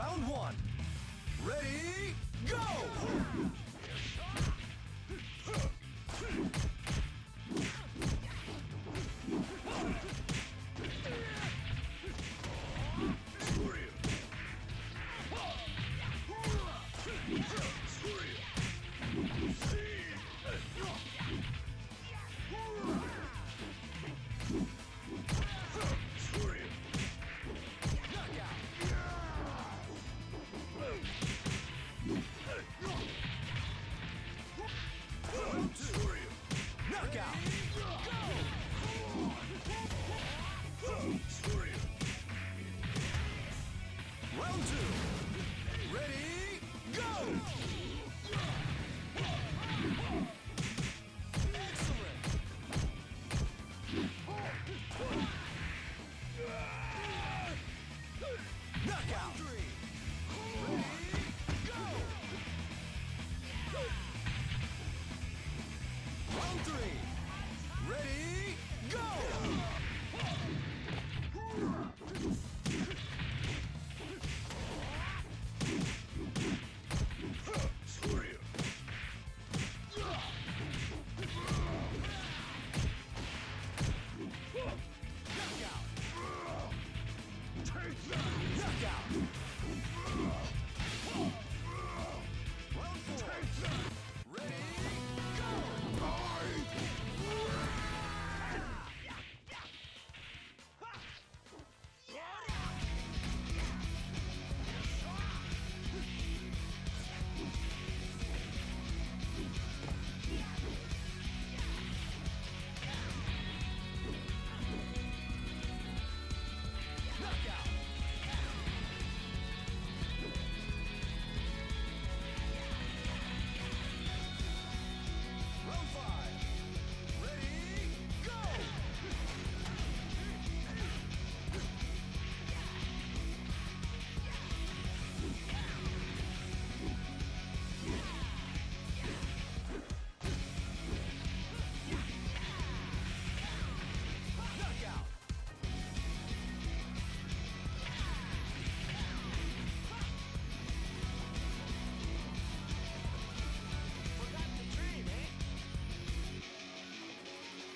Round one. Ready, go! Round two. Ready, go! Excellent. Knockout. Ready, go! Round three. Ready, go! Round five. Ready, go! Knockout.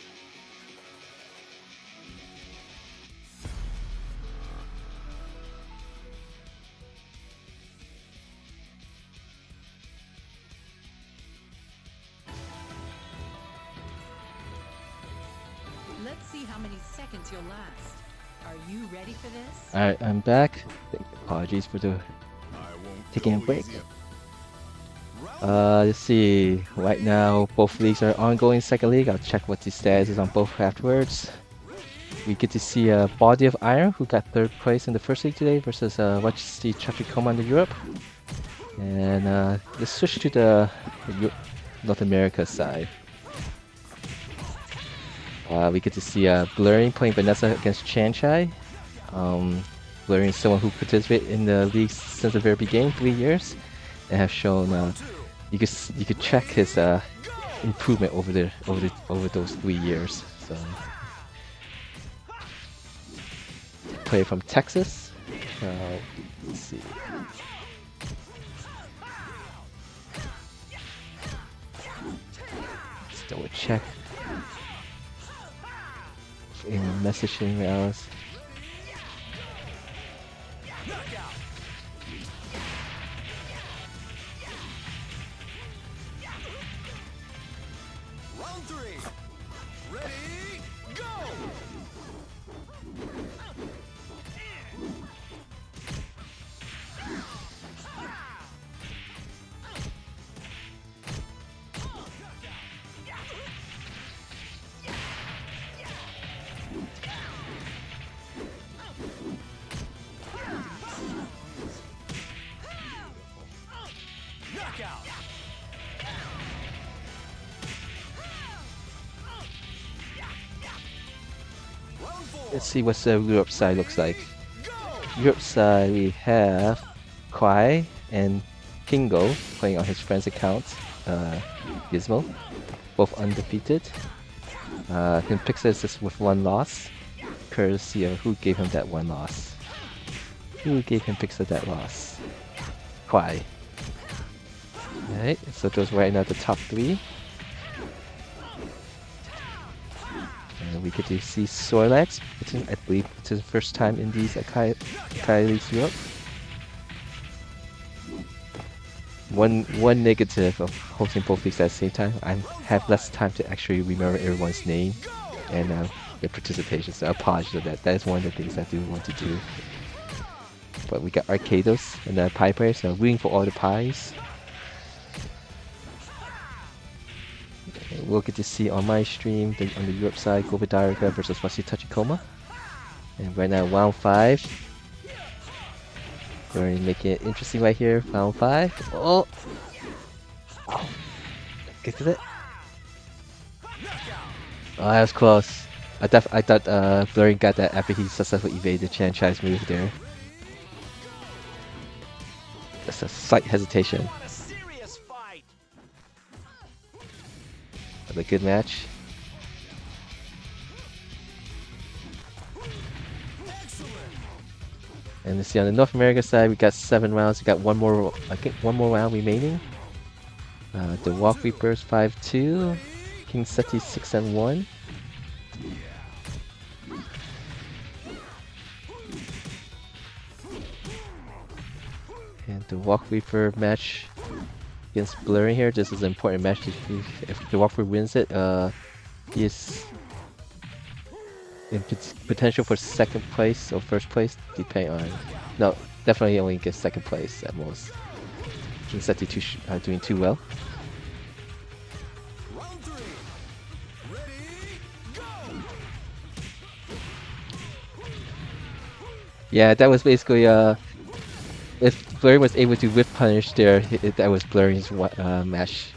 Let's see how many seconds you'll last. Are you ready for this? Alright, I'm back. Apologies for the I won't taking a go break. easy. Round Let's see. Right now, both leagues are ongoing. Second league, I'll check what the status is on both afterwards. We get to see Body of Iron, who got third place in the first league today, versus Watch Traffic Commando Europe. And let's switch to the North America side. We get to see Blurring playing Vanessa against Chanchai. Blurring is someone who participated in the league since the very beginning, 3 years, and have shown you could check his improvement over those 3 years. So, player from Texas. Let's see. Let's double check. In messaging else. Round three. Ready, go! Knockout. Round four. Let's see what the Europe side looks like. Go! Europe side we have Kwai and Kingo playing on his friend's account, Gizmo, both undefeated. Pixis is with one loss, courtesy of who gave him that one loss. Who gave him picks of that loss? Kwai. Alright, so those right now the top 3. And we get to see Sorlax. I believe it's his first time in these Akai Leagues Europe. One negative of hosting both leagues at the same time, I have less time to actually remember everyone's name and their participation, so I apologize for that. That is one of the things I do want to do. But we got Arcados and the Pie Player, so rooting for all the pies. And we'll get to see on my stream, on the Europe side, Gobidarica versus Wasi Tachikoma. And right now, round 5. We're going to make it interesting right here. Round 5. Oh! Get to it. Oh, that was close. I thought Blurring got that after he successfully evaded Chan Chai's move there. That's a slight hesitation. Want a serious fight? But a good match. And let's see on the North America side, we got 7 rounds. We got one more, I think, one more round remaining. The Walk Reapers 5-2, King Seti 6-1. And the Walk Reaper match against Blurring here. This is an important match. If the Walk Reaper wins it, he is in potential for 2nd place or 1st place, depending on. No, definitely only gets 2nd place at most. King Seti doing too well. Round 3. Ready, go! Yeah, that was basically if Blurring was able to whip punish there, that was Blurring's match.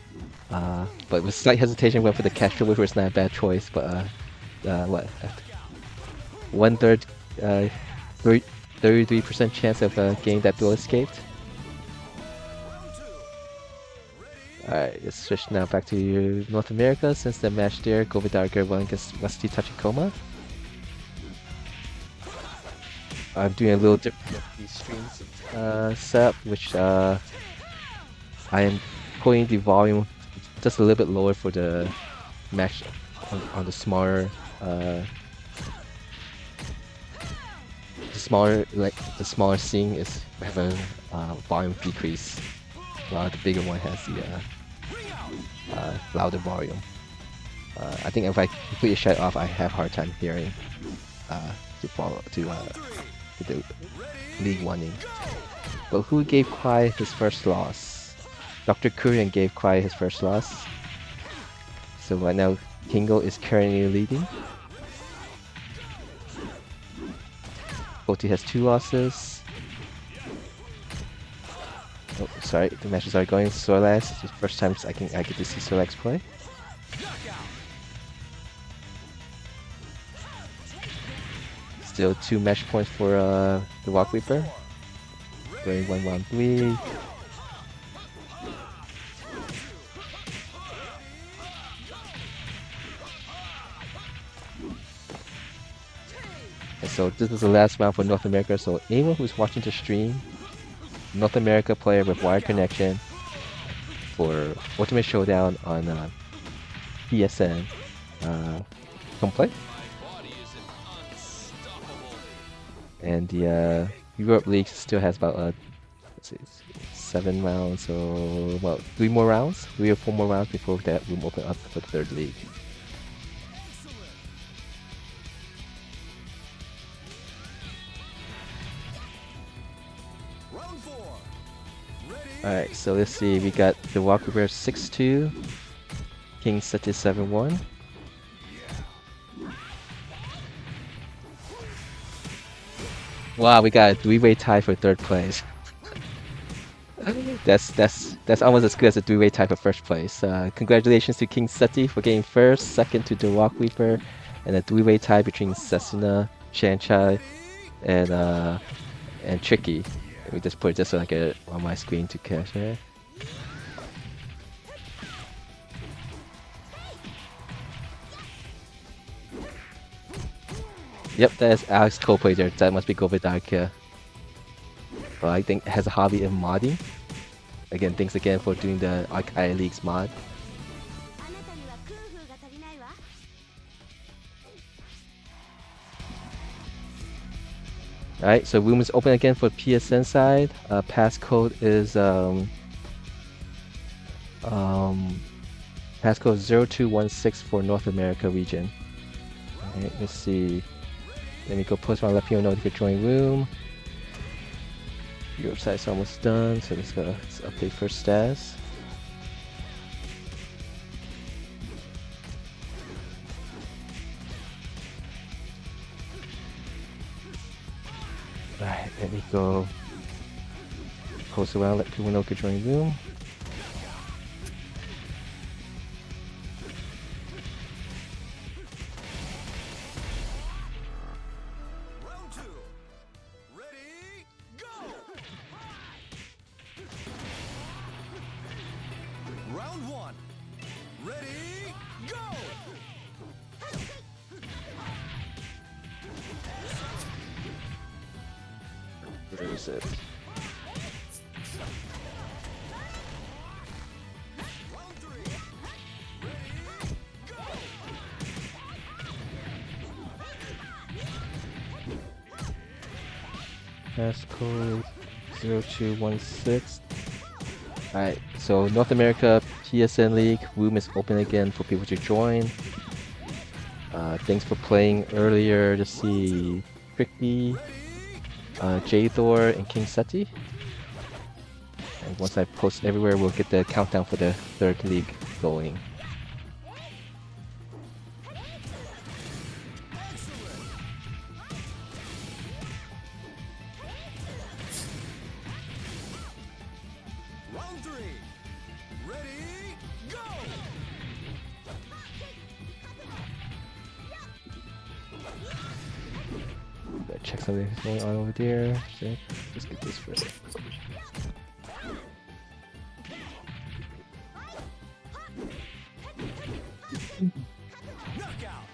But with slight hesitation, went for the catch which was not a bad choice. But what? 1/3, 33% chance of getting that duel escaped. Alright, let's switch now back to North America since the match there, Govidarger won against Rusty Tachikoma. I'm doing a little different with these streams setup, which I am putting the volume just a little bit lower for the match on the smaller the smaller scene is have a volume decrease, while the bigger one has the louder volume. I think if I completely shut it off, I have a hard time hearing the league winning. But who gave Kwai his first loss? Dr. Kurian gave Kwai his first loss. So right now, Kingo is currently leading. Oti has 2 losses. Oh, sorry, the matches are going. Sorlax, it's the first time I get to see Sorlax play. Still 2 match points for the Walk Reaper. Going 1-1-3. And so this is the last round for North America. So anyone who's watching the stream, North America player with wired connection for Ultimate Showdown on PSN, come play. And the Europe League still has about let's see, 7 rounds, so about 3 more rounds, 3 or 4 more rounds before that room open up for the 3rd league. Round 4. Ready, Alright, so let's see, we got the Walker Bear 6-2, King Seti 7-1. Wow, we got a 3-way tie for 3rd place. That's almost as good as a 3-way tie for 1st place. Congratulations to King Seti for getting 1st, 2nd to the Walk Reaper, and a 3-way tie between Sesuna, Chanchai, and Tricky. Let me just put it just so I get it on my screen to catch there. Yep, that is Alex Coldplay there. That must be Govidarkia. but I think has a hobby of modding. Again, thanks again for doing the Akai Leagues mod. Alright, so room is open again for PSN side. Passcode is passcode 0216 for North America region. Alright, let's see. Let me go post my let people know to get join room. Your website's almost done, so let's update first stats. Alright, let me go post around, let people know to join room. Round 2. Ready, go! Round 1. Ready, go! Where is it? Round 3. Ready, go! Passcode 0216. Alright, so North America PSN League room is open again for people to join. Thanks for playing earlier to see Tricky, J Thor, and King Seti. And once I post everywhere, we'll get the countdown for the third league going. Round 3. Ready, go! Gotta check something going on over there. So let's get this first. Knockout.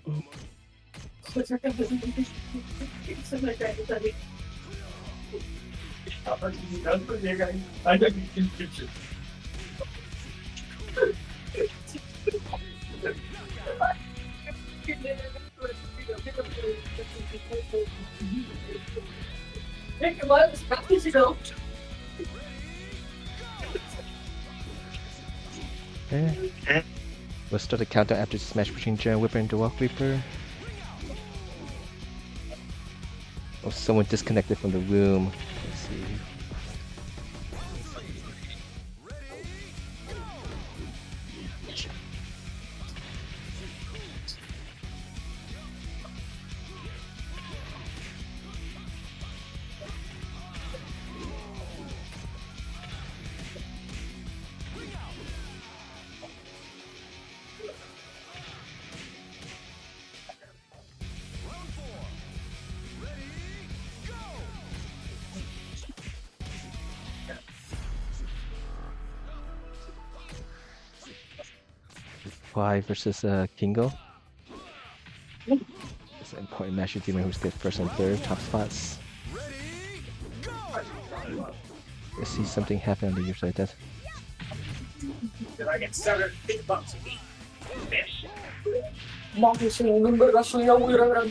Round 1. Ready, go! Okay. We'll start the countdown after the smash between Giant Whipper and Dwarf Reaper. Oh, someone disconnected from the room. Let's see. Round 4. Ready, go! 5 versus Kingo. It's an important match to determine who's good first and third top spots. Ready, go! Let's see something happen on the user side. That's Mogę się nie wyrażają i robią.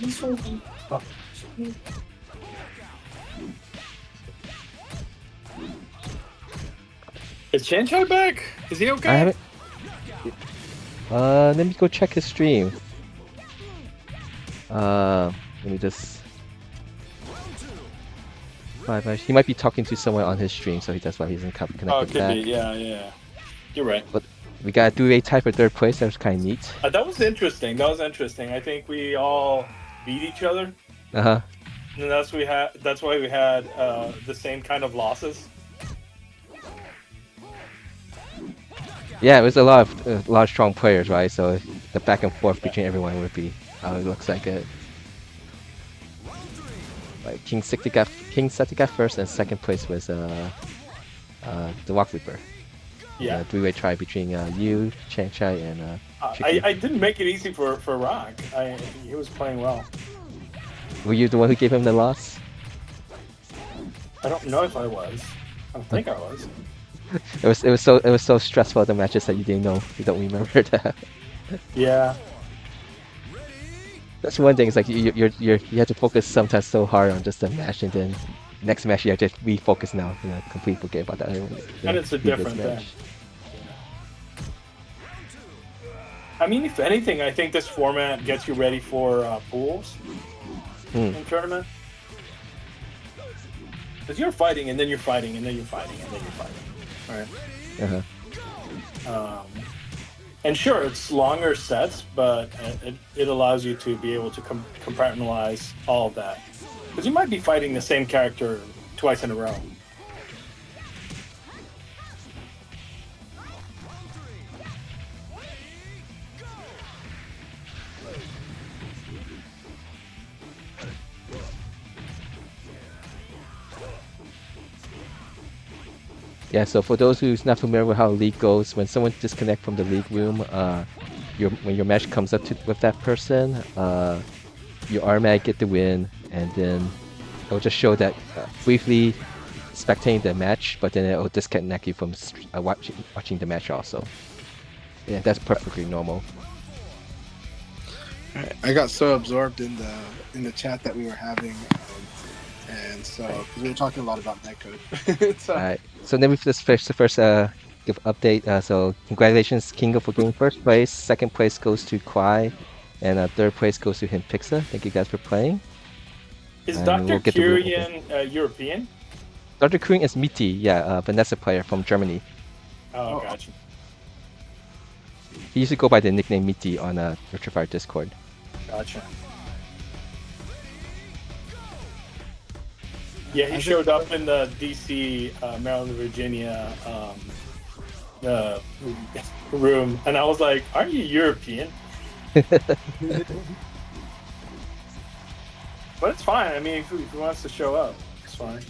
Is Chanchai back? Is he okay? I haven't. Let me go check his stream. Let me just. He might be talking to someone on his stream, so that's why he isn't connected Oh, it could back. be. Yeah. You're right. But we got a 3-way tie for third place. That was kind of neat. That was interesting. I think we all beat each other, And and that's why we had the same kind of losses. yeah, it was a lot of strong players, right? So the back and forth between everyone would be how it looks like it. Like King Seti got first, and second place was the Rock Reaper. Yeah. A three-way tie between you, Chang Chai, and Chicken. I didn't make it easy for Rock. He was playing well. Were you the one who gave him the loss? I don't know if I was. I don't think I was. It was so stressful the matches that you didn't know, you don't remember that. Yeah. That's one thing. It's like you have to focus sometimes so hard on just the match, and then next match you have to refocus now. Completely forget about that. And it's a different thing. I mean, if anything, I think this format gets you ready for pools in tournament. Because you're fighting, and then you're fighting, and then you're fighting, and then you're fighting. Right? And sure, it's longer sets, but it allows you to be able to compartmentalize all of that. Because you might be fighting the same character twice in a row. Yeah, so for those who's not familiar with how League goes, when someone disconnects from the League room, when your match comes up with that person, you automatically get the win, and then it'll just show that briefly spectating the match, but then it'll disconnect you from watching the match also. Yeah, that's perfectly normal. I got so absorbed in the chat that we were having, and so because we were talking a lot about netcode. So. Alright, so then we just first give update. So congratulations, Kingo, for getting first place. Second place goes to Kwai, and third place goes to Himpixa. Thank you guys for playing. Is Dr. Kurian European? Dr. Kurian is Miti, yeah, Vanessa player from Germany. Oh, gotcha. He used to go by the nickname Miti on Virtual Discord. Gotcha. Yeah, he showed up in the DC, Maryland, Virginia room, and I was like, "Aren't you European?" But it's fine. I mean, if he wants to show up, it's fine.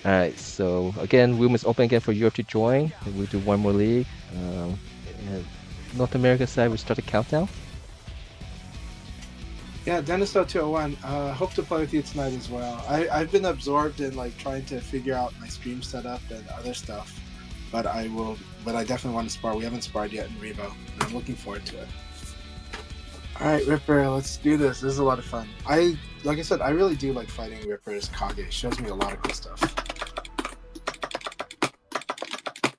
Alright, so again, room is open again for Europe to join. We'll do one more league. North America side, we start a countdown. Yeah, Dennis201, hope to play with you tonight as well. I've been absorbed in like trying to figure out my stream setup and other stuff, but I definitely want to spar. We haven't sparred yet in Revo, and I'm looking forward to it. All right, Ripper, let's do this. This is a lot of fun. Like I said, I really do like fighting Ripper's Kage. It shows me a lot of cool stuff.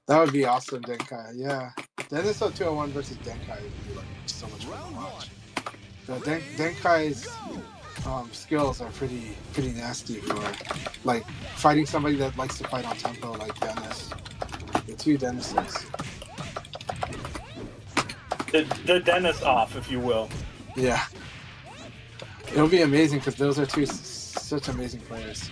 That would be awesome, Denkai. Yeah, Dennis201 versus Denkai would be like so much fun to watch. Denkai's skills are pretty nasty for like fighting somebody that likes to fight on tempo like Dennis. The two Dennises. The Dennis off, if you will. Yeah. It'll be amazing because those are two such amazing players.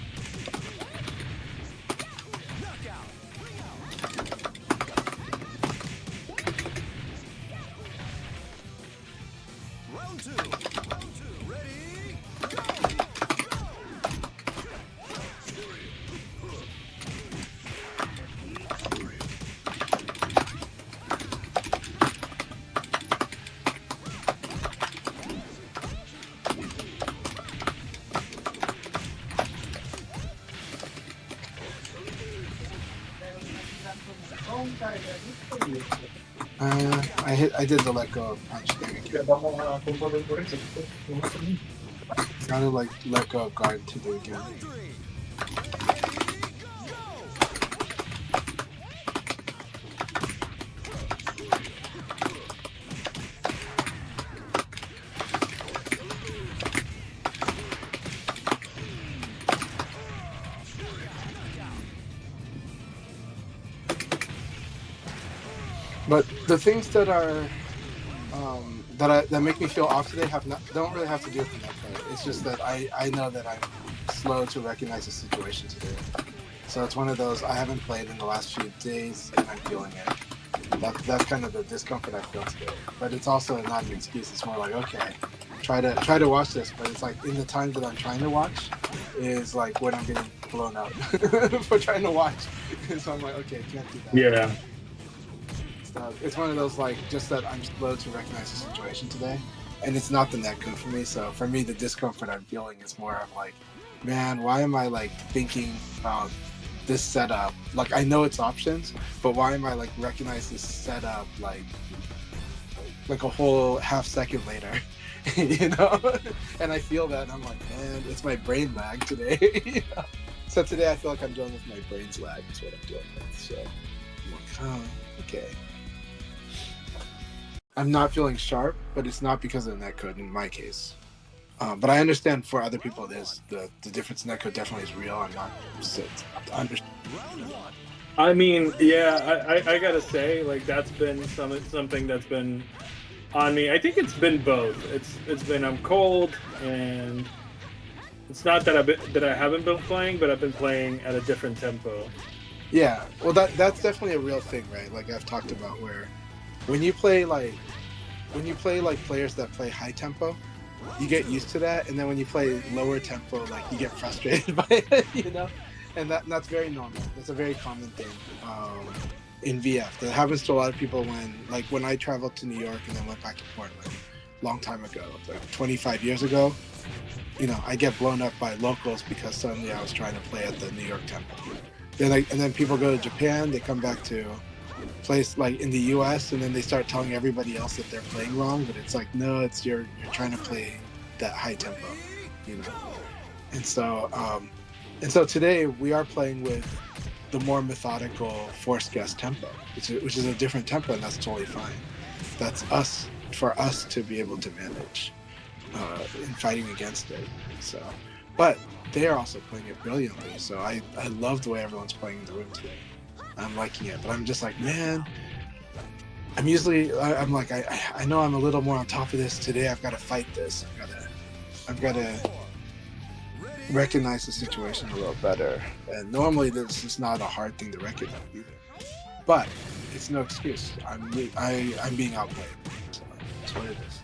I did the let go of punch thing again. Kind of like let go of guard to do again. But the things that are that make me feel off today don't really have to do with the netcode. It's just that I know that I'm slow to recognize the situation today. So it's one of those I haven't played in the last few days and I'm feeling it. That's kind of the discomfort I feel today. But it's also not an excuse. It's more like, okay, try to watch this, but it's like in the time that I'm trying to watch is like when I'm getting blown up for trying to watch. And so I'm like, okay, I can't do that. Yeah. So it's one of those like just that I'm slow to recognize the situation today, and it's not the netcode for me. So for me, the discomfort I'm feeling is more of like, man, why am I like thinking about this setup? Like I know it's options, but why am I like recognize this setup like a whole half second later? You know? And I feel that and I'm like, man, it's my brain lag today. You know? So today I feel like I'm dealing with my brain's lag is what I'm dealing with. So I'm like, oh, okay. I'm not feeling sharp, but it's not because of the netcode in my case. But I understand for other people, there's the difference in netcode definitely is real. I'm not understand. I mean, yeah, I gotta say, like that's been something that's been on me. I think it's been both. It's been I'm cold, and it's not that I haven't been playing, but I've been playing at a different tempo. Yeah, well, that's definitely a real thing, right? Like I've talked about, where when you play like players that play high tempo, you get used to that, and then when you play lower tempo, like you get frustrated by it, you know. And that's very normal. That's a very common thing in VF. That happens to a lot of people when I traveled to New York and then went back to Portland a long time ago, like 25 years ago. You know, I get blown up by locals because suddenly I was trying to play at the New York tempo. And then people go to Japan, they come back to place like in the US, and then they start telling everybody else that they're playing wrong, but it's like, no, it's you're trying to play that high tempo, you know. And so today we are playing with the more methodical force guess tempo, which is a different tempo, and that's totally fine. That's for us to be able to manage in fighting against it. So, but they are also playing it brilliantly. So I love the way everyone's playing in the room today. I'm liking it, but I'm just like, man, I'm like, I know I'm a little more on top of this today. I've got to fight this. I've got to recognize the situation a little better. And normally this is not a hard thing to recognize either. But it's no excuse. I'm being outplayed. So that's what it is.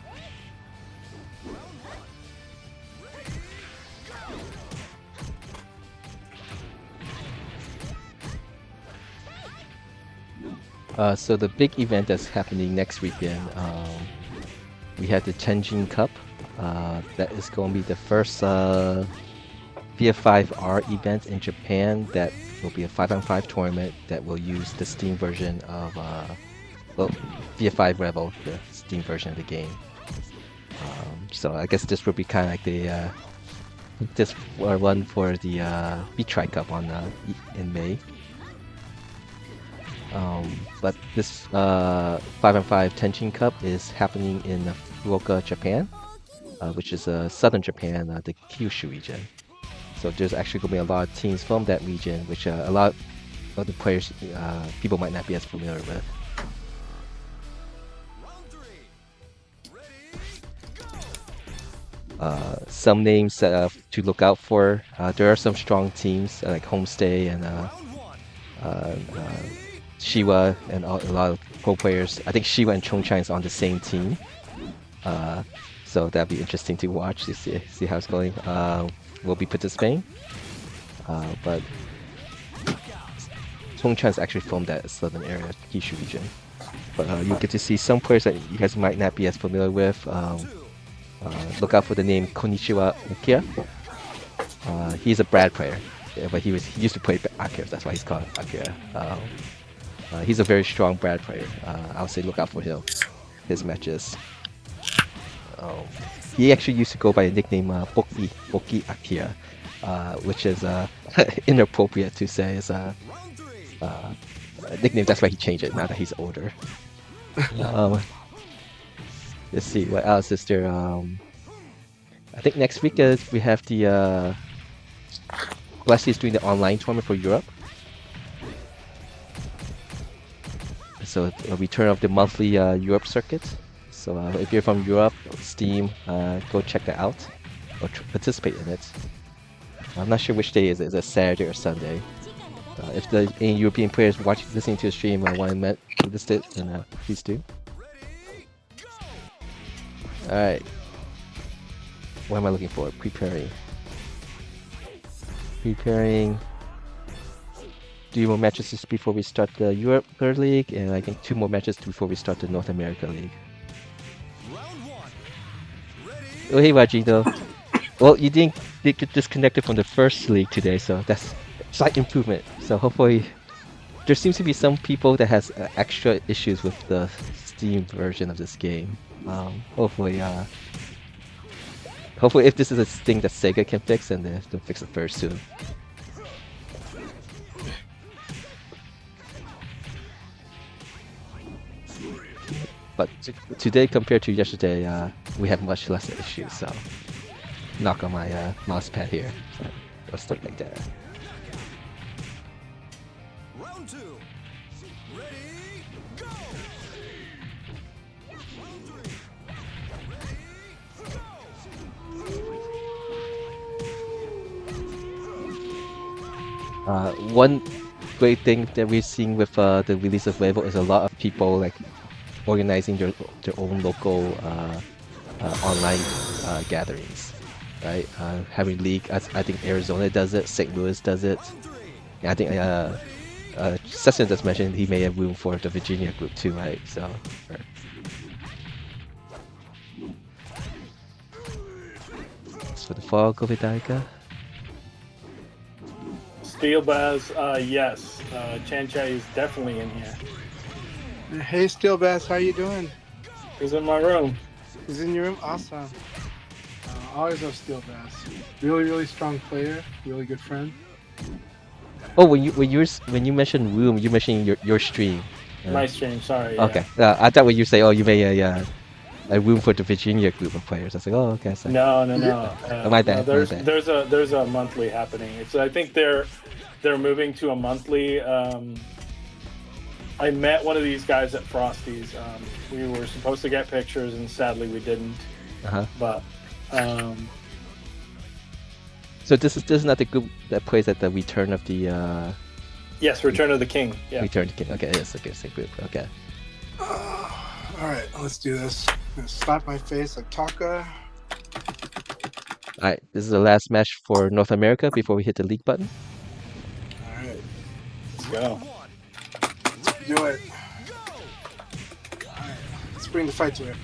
So the big event that's happening next weekend, we have the Tenjin Cup. That is going to be the first VF5R event in Japan. That will be a 5-on-5 tournament that will use the Steam version of VF5 Rebel, the Steam version of the game. So I guess this will be kind of like the this one for the B-Tri Cup in May. But this 5-on-5 Tenjin Cup is happening in Fukuoka, Japan, which is southern Japan, the Kyushu region. So there's actually going to be a lot of teams from that region, which a lot of the players, people might not be as familiar with. Some names to look out for. There are some strong teams like Homestay and Shiwa and a lot of pro players. I think Shiwa and Chongchang is on the same team, so that'd be interesting to watch to see how it's going. We'll be participating, but Chongchang is actually from that southern area, Kyushu region. But you get to see some players that you guys might not be as familiar with. Look out for the name Konnichiwa Akira. He's a Brad player, but he used to play Akira. That's why he's called Akira. He's a very strong Brad player. I would say look out for his matches. He actually used to go by the nickname Boki Akira, which is inappropriate to say. Is a nickname. That's why he changed it now that he's older. Let's see what else is there. I think next week we have the Leslie is doing the online tournament for Europe. So a return of the monthly Europe circuit. So if you're from Europe, Steam, go check that out or participate in it. I'm not sure which day is it. Is it Saturday or Sunday? If any European players listening to the stream want to visit it, then please do. All right. what am I looking for? Preparing 3 more matches just before we start the Europe Third League, and I think 2 more matches before we start the North America League. Round one. Ready? Oh, hey, Vajito. Well, you didn't get disconnected from the first league today, so that's slight improvement. So hopefully, there seems to be some people that has extra issues with the Steam version of this game. Hopefully, if this is a thing that Sega can fix, then they'll fix it first soon. But today compared to yesterday, we have much less issues, so knock on my mouse pad here. So it'll start like that. Round two. Ready? Go! Round three. Ready? Go! One great thing that we're seeing with the release of Weibo is a lot of people like organizing their own local online gatherings, right? Having league, I think Arizona does it, St. Louis does it. And I think Session just mentioned he may have room for the Virginia group too, right? So. As for the fall, Kovidaika. Steel Baz, yes. Chan Chai is definitely in here. Hey, Steel Bass, how you doing? He's in my room. He's in your room? Awesome. Always love Steel Bass. Really, really strong player. Really good friend. Oh, when you mentioned room, you mentioned your stream. My stream, sorry. Okay. I thought when you say, oh, you may a room for the Virginia group of players. I was like, oh, okay. So. No. My bad. There's a monthly happening. I think they're moving to a monthly. I met one of these guys at Frosty's. We were supposed to get pictures, and sadly we didn't. But so this is not the group that plays at the Return of the. Yes, Return of the King. Yeah. Return of the King. Okay, yes, okay, same group. Okay. All right, let's do this. I'm gonna slap my face like Taka. All right, this is the last match for North America before we hit the league button. All right, Let's go. do it. All right, let's bring the fight to effort.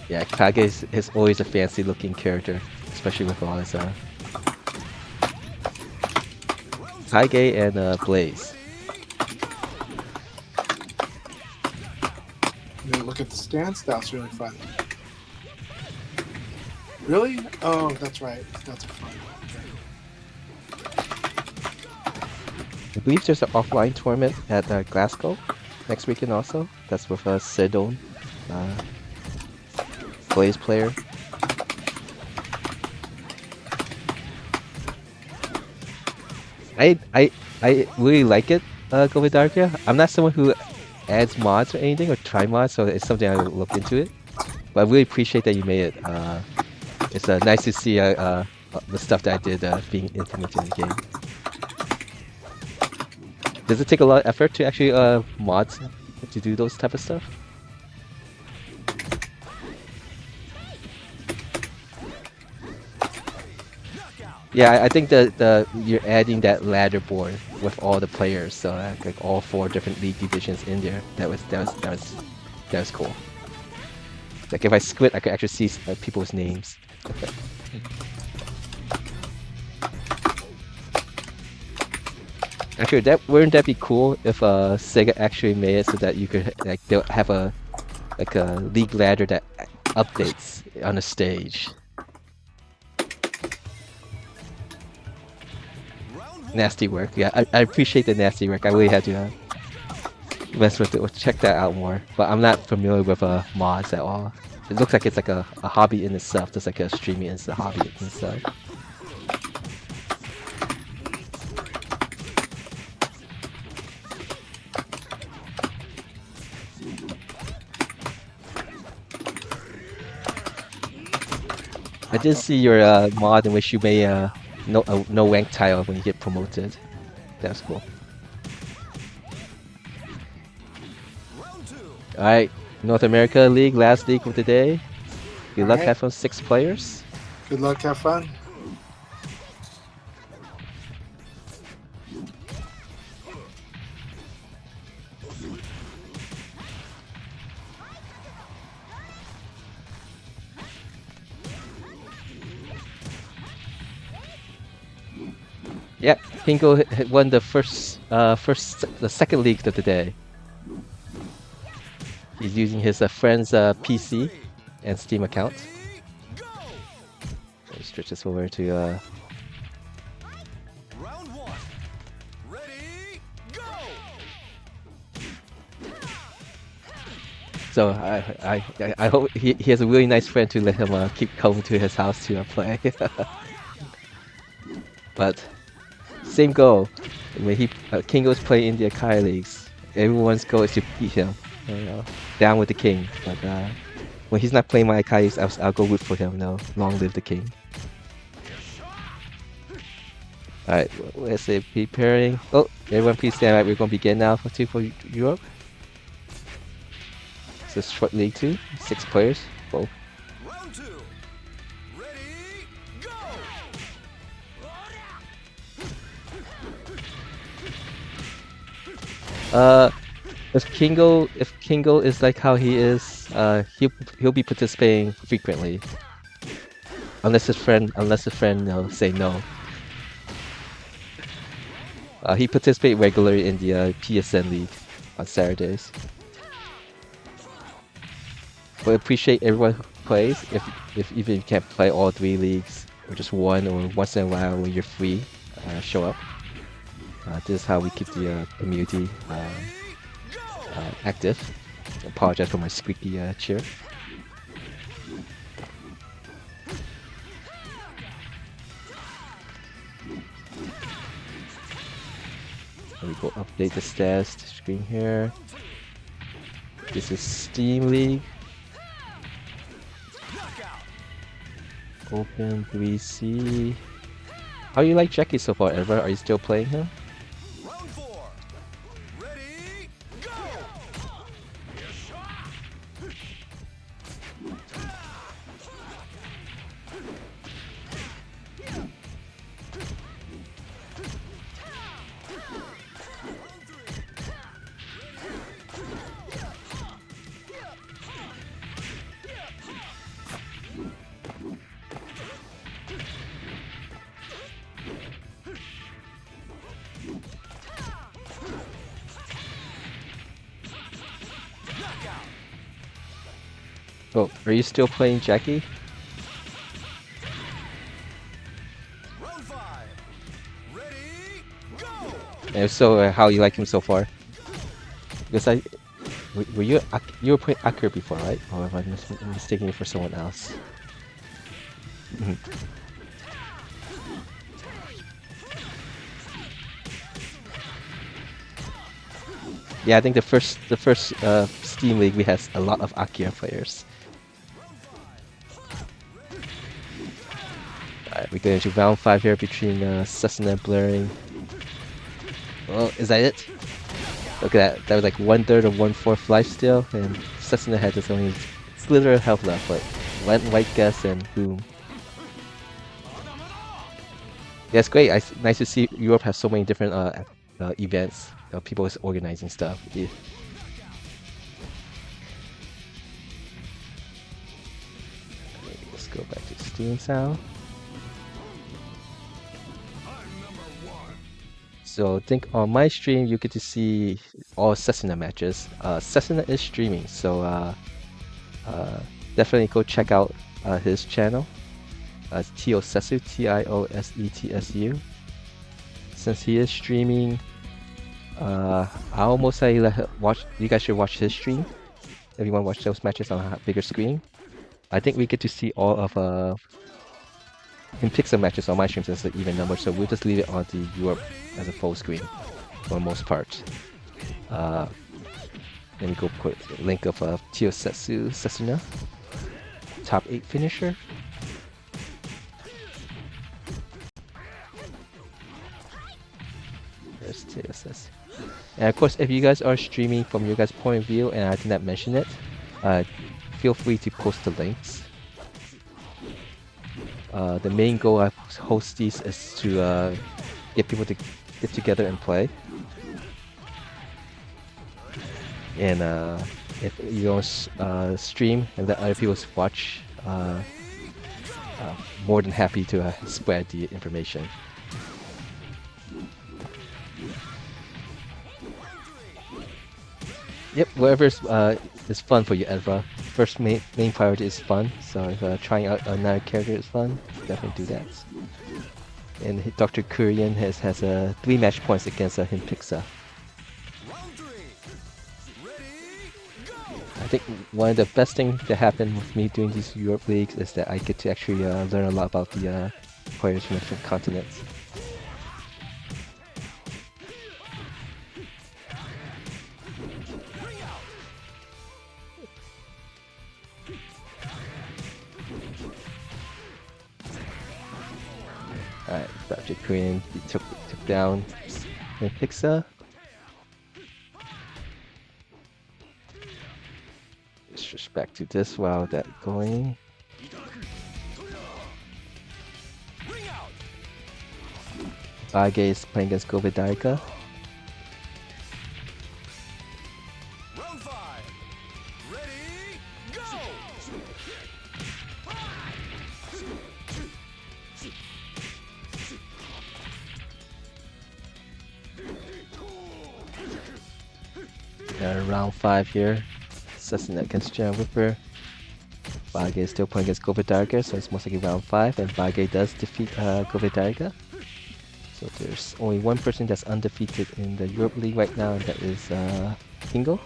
Yeah, Kage is always a fancy looking character, especially with all his Kage and Blaze. Look at the stance. That's really fun. Really? Oh, that's right. That's fun. I believe there's an offline tournament at Glasgow next weekend also. That's with Sedon, Blaze player. I really like it, Govidarkia. I'm not someone who adds mods or anything or try mods, so it's something I will look into it. But I really appreciate that you made it. It's nice to see the stuff that I did being implemented in the game. Does it take a lot of effort to actually mods to do those type of stuff? Yeah, I think the you're adding that ladder board with all the players, so like all 4 different league divisions in there. That was cool. Like if I squint, I could actually see people's names. Actually, wouldn't that be cool if Sega actually made it so that you could they'll have a league ladder that updates on the stage. Nasty work. Yeah, I appreciate the nasty work. I really had to mess with it. Check that out more. But I'm not familiar with mods at all. It looks like it's like a hobby in itself, just like a streaming is a hobby in itself. I did see your mod in which you may no rank tile when you get promoted. That's cool. Round 2. Alright, North America League, last league of the day. Good luck, Alright. have fun, 6 players. Good luck, have fun. Yeah, Pingo won the the second league of the day. He's using his friend's PC and Steam account. Go. Let me switch this over to Round 1. Ready, go. so I hope he has a really nice friend to let him keep coming to his house to play. But same goal. When Kingo's playing in the Akai leagues, everyone's goal is to beat him. You know, down with the king. But when he's not playing my Akai leagues, I'll go root for him. No, long live the king. Alright, let's say preparing. Oh, everyone please stand by. We're gonna begin now for Europe. It's a short league too. 6 players. Whoa. Round 2. Ready, go. If Kingo is like how he is, he'll be participating frequently. Unless his friend say no. He participates regularly in the PSN league on Saturdays. But appreciate everyone who plays. If even if you can't play all 3 leagues or just one, or once in a while when you're free, show up. This is how we keep the community active. I apologize for my squeaky chair. Let me go update the stats screen here. This is Steam League. Open 3C. How you like Jackie so far, Ever? Are you still playing him? Round 4. Ready, go. Oh, are you still playing Jackie? Round 5. Ready, go. And if so, how you like him so far? Because were you were playing Akai before, right? Or am I mistaking you for someone else? Yeah, I think the first Steam League we had a lot of Akira players. Alright, we go into round 5 here between Sussin and Blurring. Well, is that it? Look at that. That was like 1/3 of 1/4 life still, and Sussin had just only slither of health left, but went White Guess and boom. Yeah, it's great. Nice to see Europe has so many different events. People is organizing stuff. Yeah. Let's go back to Steam Sound. So I think on my stream you get to see all Cessna matches. Cessna is streaming, so definitely go check out his channel. It's Tiosetsu, Tiosetsu. Since he is streaming, I almost say you guys should watch his stream if you want to watch those matches on a bigger screen. I think we get to see all of him pick some matches on my stream since it's an even number, so we'll just leave it on the Europe as a full screen for the most part. Let me go put a link of Tiosetsu Sesuna, top 8 finisher. And of course, if you guys are streaming from your guys' point of view and I did not mention it, feel free to post the links. The main goal of host these is to get people to get together and play. And if you don't stream and let other people watch, more than happy to spread the information. Yep, whatever is fun for you, Edra. First main priority is fun, so if trying out another character is fun, definitely do that. And Dr. Kurian has 3 match points against him Pixa. I think one of the best things that happened with me doing these Europe leagues is that I get to actually learn a lot about the players from different continents. Alright, Dr. Korean took down Pixa. Let's just back to this while that's going. Bage is playing against Gobe Daika. Round 5. Ready, go! Round 5 here. Assassin against Giant Whipper. Bage is still playing against Gobe Daika, so it's most likely round 5, and Bage does defeat Gobe Daika. So there's only one person that's undefeated in the Europe League right now, and that is Kingo.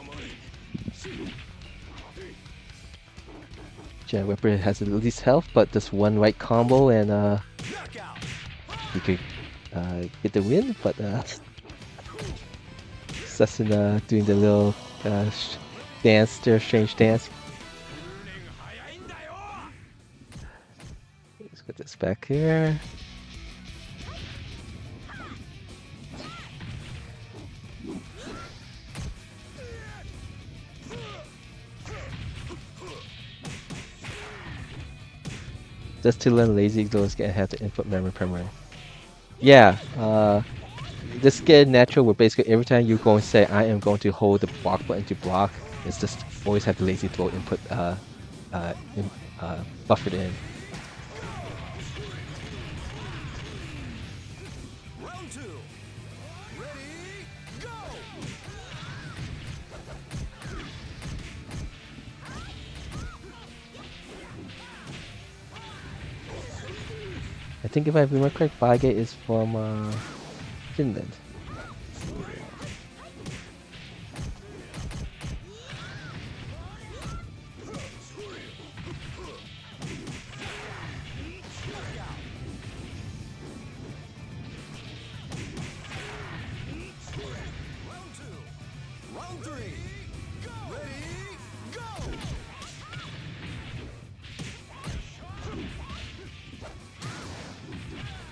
Giant Whipper has the least health, but just one right combo and he could get the win, but Assassin doing the little dance there, strange dance. Let's get this back here. Just to learn lazy, those gonna have to input memory primary. Yeah, this get natural where basically every time you go and say I am going to hold the block button to block, it's just always have the lazy throw input buffered in. Round 2. Ready, go! I think if I remember correct, Bage is from Finland. Round 2. Round 3. Ready, go!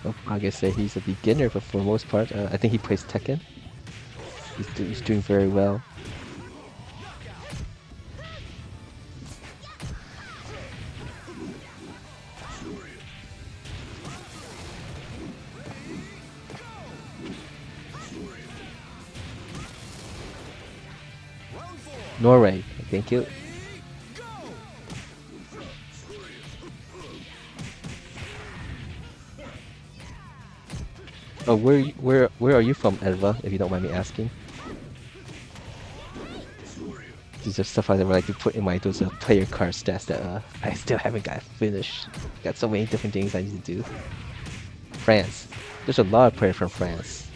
Well, Bage say he's a beginner, but for the most part, I think he plays Tekken. He's doing very well. Round 4. Norway, thank you. Oh, where are you from, Elva? If you don't mind me asking. These are stuff I would like to put in my those player card stats that I still haven't got finished. Got so many different things I need to do. France. There's a lot of players from France.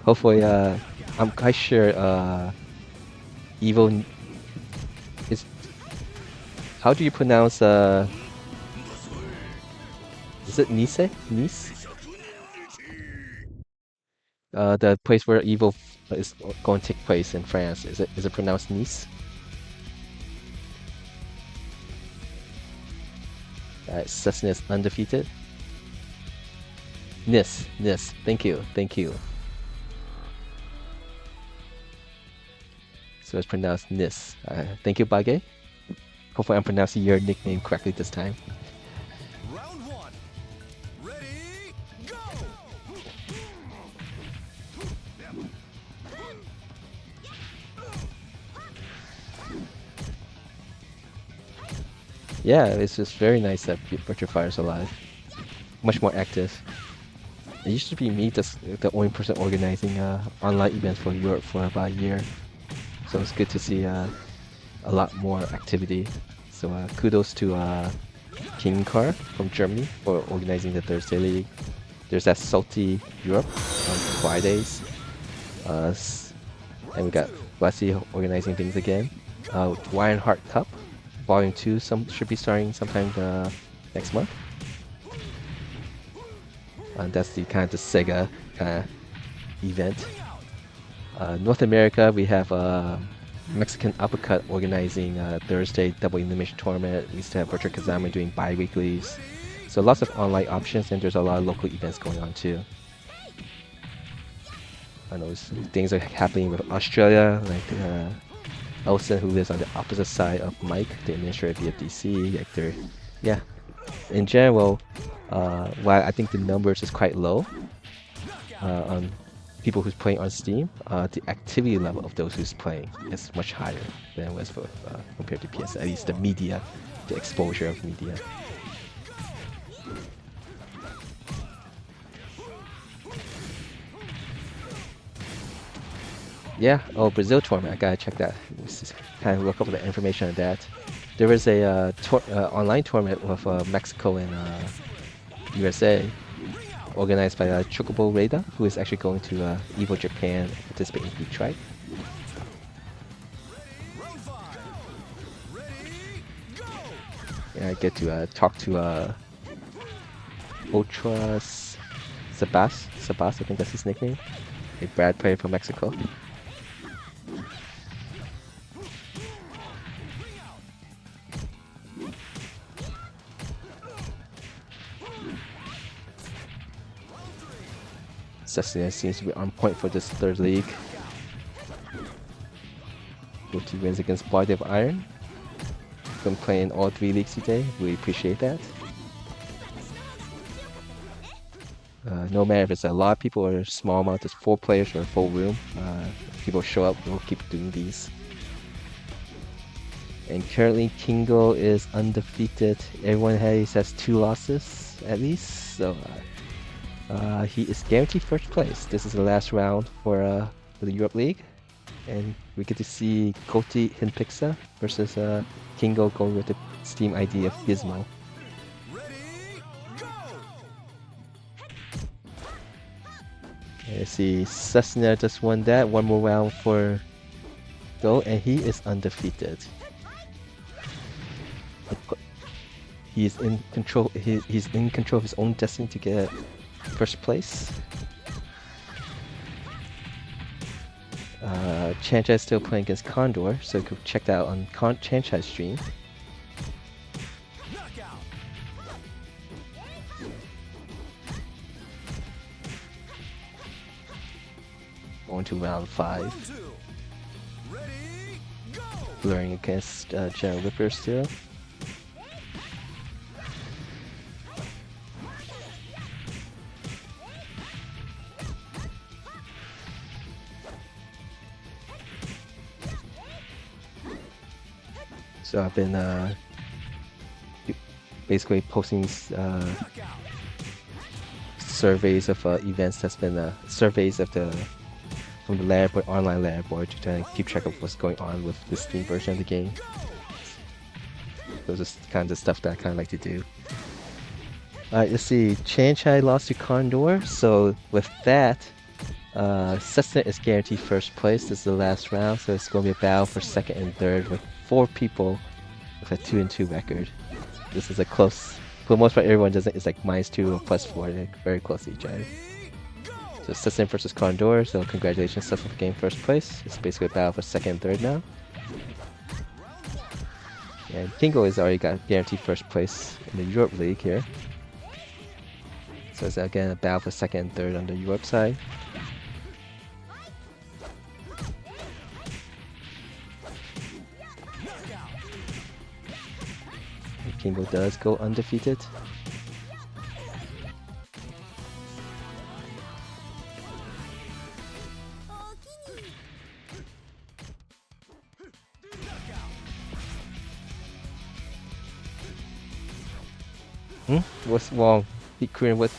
Hopefully, I'm quite sure Evo is. How do you pronounce is it Nice? Nice? The place where Evo is going to take place in France. Is it pronounced Nice? Assassin is undefeated. Nis. Thank you. So it's pronounced Nis. Thank you, Bage. Hopefully I'm pronouncing your nickname correctly this time. Round one. Ready, go! Yeah, it's just very nice that Virtua Fire's alive. Much more active. It used to be me, just the only person organizing online events for Europe for about a year. So it's good to see a lot more activity. So kudos to King Car from Germany for organizing the Thursday League. There's that Salty Europe on Fridays. And we got Wesley organizing things again. Lion Heart Cup Volume 2 should be starting sometime next month. That's the kind of the Sega kind of event. North America, we have Mexican Uppercut organizing Thursday double elimination tournament. We used to have Virtual Kazama doing bi-weeklies. So lots of online options, and there's a lot of local events going on too. I know things are happening with Australia, like Elson, who lives on the opposite side of Mike, the administrator of VFDC. Like they're, yeah. In general, while I think the numbers is quite low on people who's playing on Steam, the activity level of those who's playing is much higher than it was for compared to PSN. At least the media, the exposure of media. Yeah, oh, Brazil tournament, I gotta check that. Kind of look up the information on that. There was a online tournament with Mexico and USA, organized by Chocobo Reda, who is actually going to Evo Japan and participate in Detroit. And I get to talk to Ultra Sabas, I think that's his nickname, a Brad player from Mexico. Cessna seems to be on point for this third league. 40 wins against Body of Iron. Been playing all 3 leagues today. We appreciate that. No matter if it's a lot of people or a small amount, there's 4 players or a full room. If people show up, we'll keep doing these. And currently Kingo is undefeated. Everyone has 2 losses at least. So he is guaranteed first place. This is the last round for the Europe League. And we get to see Koti Hinpixa versus Kingo going with the Steam ID of Gizmo. Let's see, Cessna just won that. One more round for Go, and he is undefeated. He's in control. He's in control of his own destiny to get first place. Chanchai is still playing against Condor, so you can check that out on Chanchai's stream. Going to round 5. Blurring against General Ripper still. So I've been basically posting surveys of events. That's been surveys of from the leaderboard, online leaderboard, to try and keep track of what's going on with the Steam version of the game. Those are kinds of stuff that I kind of like to do. Alright, let's see. Chanchai lost to Condor, so with that, Cessna is guaranteed first place. This is the last round, so it's going to be a battle for second and third with 4 people with a 2-2 record. This is a close. For the most part, everyone does it. It's like -2 or +4. They're very close to each other. So Cessna versus Condor. So congratulations, Cessna for getting first place. It's basically a battle for second and third now. And Kingo has already got guaranteed first place in the Europe League here. So it's again a battle for second and third on the Europe side. Kimbo does go undefeated. What's wrong? Big Korean, what?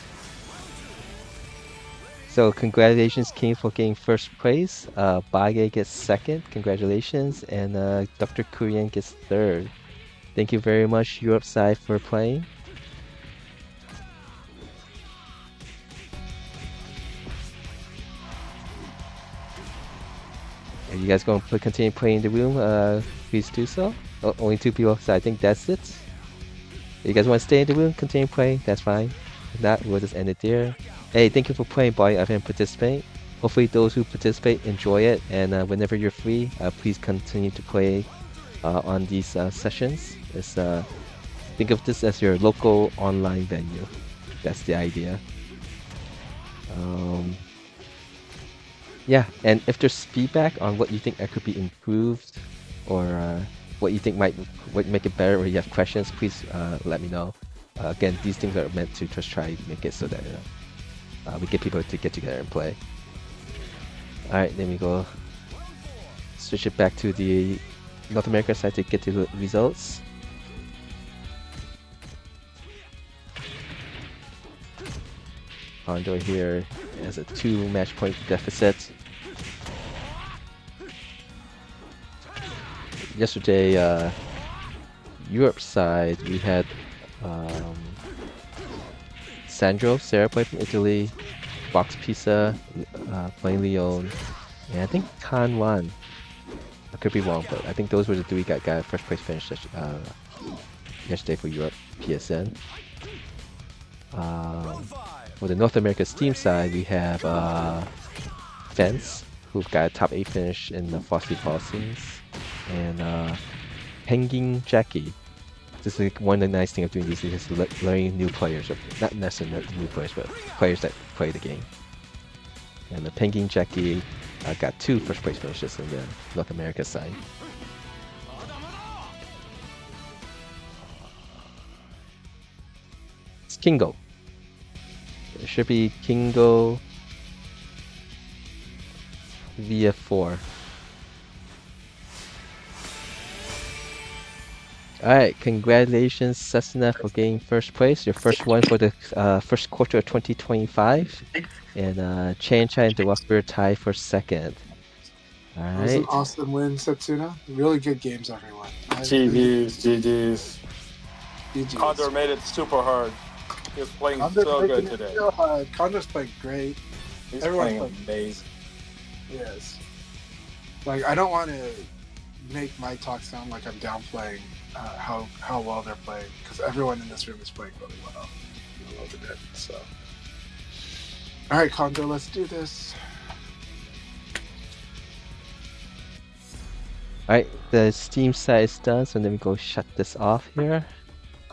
So congratulations, King, for getting first place. Bage gets second. Congratulations, and Dr. Korean gets third. Thank you very much, Europe side, for playing. Are you guys going to continue playing in the room? Please do so. Oh, only 2 people, so I think that's it. If you guys want to stay in the room, continue playing, that's fine. If not, we'll just end it there. Hey, thank you for playing, boy. I've been participate. Hopefully those who participate enjoy it, and whenever you're free, please continue to play on these sessions. Think of this as your local online venue. That's the idea. Yeah, and if there's feedback on what you think that could be improved, or what you think might make it better, or you have questions, please let me know. Again, these things are meant to just try to make it so that we get people to get together and play. Alright, then we go switch it back to the North America side to get to the results. Condor here has a 2 match point deficit. Yesterday, Europe side, we had Sandro, Sarah played from Italy, Box Pizza playing Leon, and I think Khan won. I could be wrong, but I think those were the 3 got first place finish yesterday for Europe PSN. For the North America Steam side, we have Fence, who've got a top 8 finish in the Frosty Policies, and Penguin Jackie. This is one of the nice things of doing these is learning new players, or not necessarily new players, but players that play the game. And the Penguin Jackie got 2 first place finishes in the North America side. It's Kingo. It should be Kingo VF4. Alright, congratulations Cessna for getting first place. Your first one for the first quarter of 2025. And Chan and the Rockbeard tie for second. It was an Alright. awesome win, Setsuna. Really good games, everyone. GG's. GG's. Condor made it super hard. He was playing Condor's so making good it today. real hard. Condor's playing great. He's Everyone's playing amazing. Yes. Like, I don't want to make my talk sound like I'm downplaying how well they're playing, because everyone in this room is playing really well. I love it. So, all right, Condor, let's do this. Alright, the Steam side is done, so let me go shut this off here.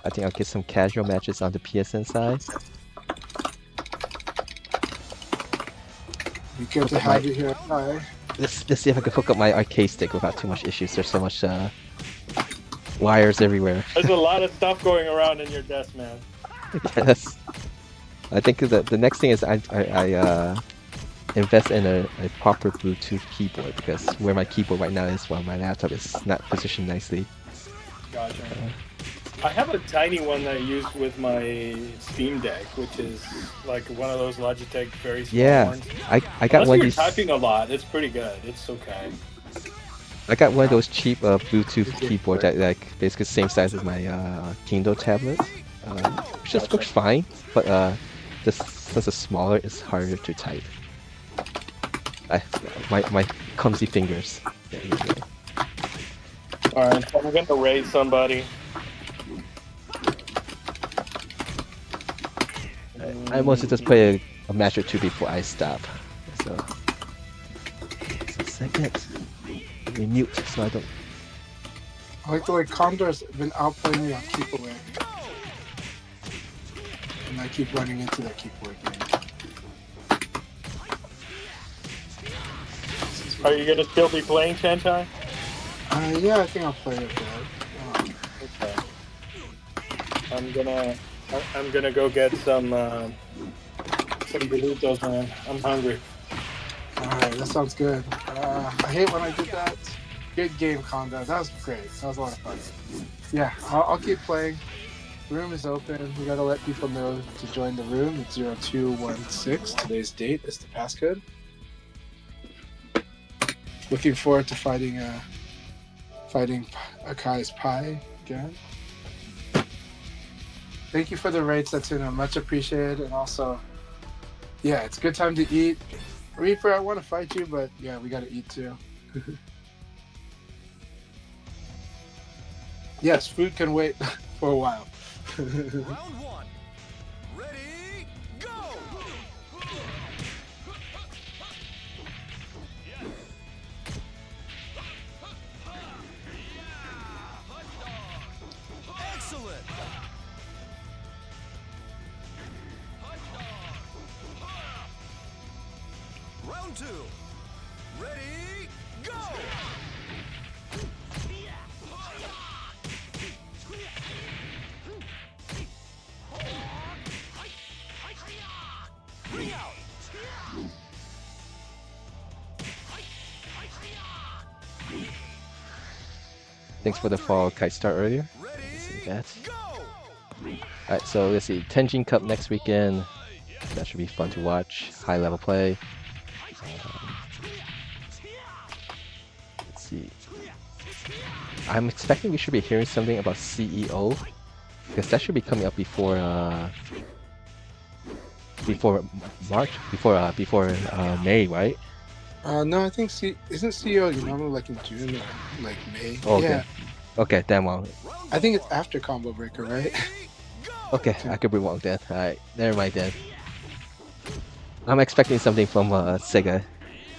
I think I'll get some casual matches on the PSN side. Be good to have you here. Hi. Let's see if I can hook up my arcade stick without too much issues. There's so much wires everywhere. There's a lot of stuff going around in your desk, man. Yes. I think the next thing is I invest in a proper Bluetooth keyboard, because where my keyboard right now is, while my laptop is not positioned nicely. Gotcha. I have a tiny one that I use with my Steam Deck, which is like one of those Logitech very small ones. I got Unless one of you're these. typing a lot, it's pretty good. It's okay. I got one of those cheap Bluetooth keyboards that like basically same size as my Kindle tablet, which just works fine. But this since it's smaller, it's harder to type. My clumsy fingers. All right, I'm gonna raid somebody. I mostly just play a match or 2 before I stop. So, just a second. Let me mute so I don't. I like the way Condor's been outplaying me on Keep Away. And I keep running into that Keep Away game. Are you gonna still be playing Shantai? Yeah, I think I'll play it there. Okay. I'm gonna go get some burritos, man. I'm hungry. All right, that sounds good. I hate when I did that. Good game, Conda. That was great. That was a lot of fun. Yeah, I'll keep playing. The room is open. We gotta let people know to join the room. It's 0216. Today's date is the passcode. Looking forward to fighting Akai's Pie again. Thank you for the rates, Satsuna. Much appreciated. And also, yeah, it's a good time to eat. Reaper, I want to fight you, but yeah, we gotta eat too. Yes, food can wait for a while. Round one. Ready, go! Excellent! Round two. Ready, go! Bring out! Thanks for the follow, Kite Start earlier. See Ready, that. go! Alright, so let's see. Tenjin Cup next weekend. That should be fun to watch. High level play. Let's see. I'm expecting we should be hearing something about CEO, because that should be coming up before March, before May, right? No, I think isn't CEO normally like in June or like May? Oh, okay. Yeah, Okay, damn well. I think it's after Combo Breaker, right? Okay, I could be wrong then. Alright, never mind then. I'm expecting something from Sega,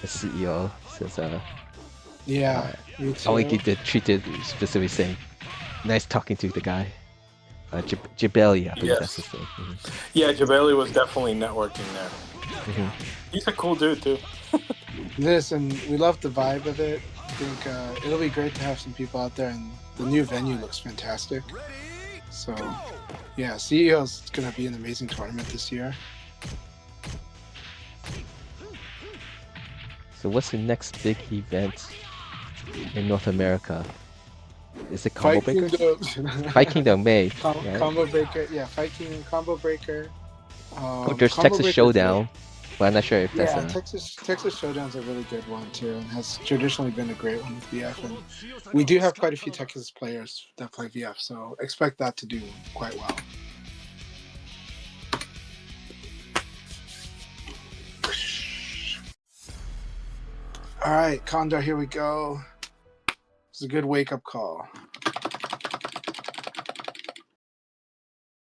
the CEO, since Yeah, me Aoiki too. did tweeted specifically saying, nice talking to the guy. Jibeli, I believe that's his Yes. name. Yeah, Jabali was definitely networking there. Mhm. He's a cool dude too. Listen, we love the vibe of it. I think it'll be great to have some people out there, and the new venue looks fantastic. Ready, So, yeah, CEO's gonna be an amazing tournament this year. So what's the next big event in North America? Is it Combo Fight Breakers? Kingdom. Fight Kingdom May, right? Combo Breaker, yeah, Fight Kingdom, Combo Breaker. Oh, there's Combo Texas Breaker's Showdown, but I'm not sure if that's Yeah, a... Texas Showdown's a really good one too, and has traditionally been a great one with VF. And we do have quite a few Texas players that play VF, so expect that to do quite well. All right, Condor, here we go. It's a good wake-up call.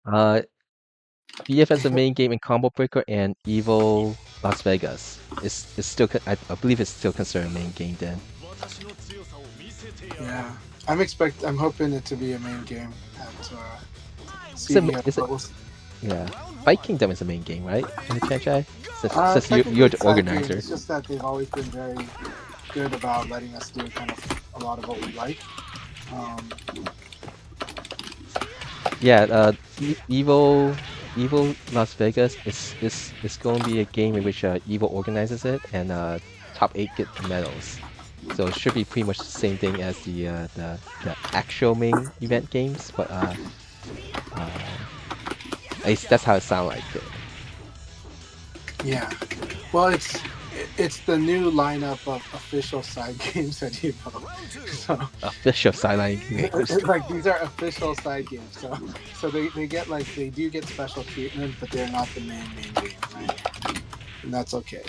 VF as the main game in Combo Breaker and Evo Las Vegas. It's still, I believe it's still considered a main game then. Yeah, I'm hoping it to be a main game at Is CEO. it, but we'll see. yeah. Fight Kingdom is the main game, right? In the franchise? Since Technically you're the it's side game, organizer. It's just that they've always been very good about letting us do kind of a lot of what we like. Yeah, Evo Las Vegas is going to be a game in which Evo organizes it, and top 8 get medals. So it should be pretty much the same thing as the actual main event games, but at least that's how it sounds like. Yeah, well, it's the new lineup of official side games at Evo. So Official sideline games. it's like these are official side games. So they get they do get special treatment, but they're not the main game, right? And that's okay.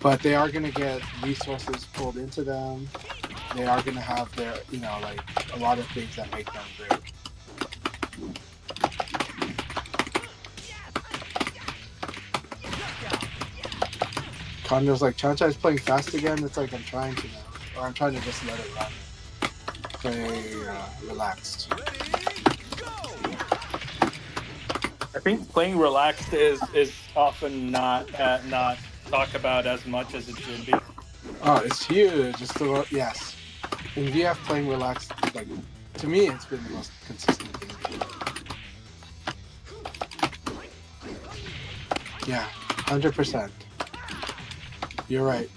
But they are gonna get resources pulled into them. They are gonna have their a lot of things that make them great. Condo's like, Chanchai's playing fast again. It's like I'm trying to now, or I'm trying to just let it run. Play relaxed. I think playing relaxed is often not talked about as much as it should be. Oh, it's huge. Yes. In VF, playing relaxed To me, it's been the most consistent thing. Yeah, 100%. You're right.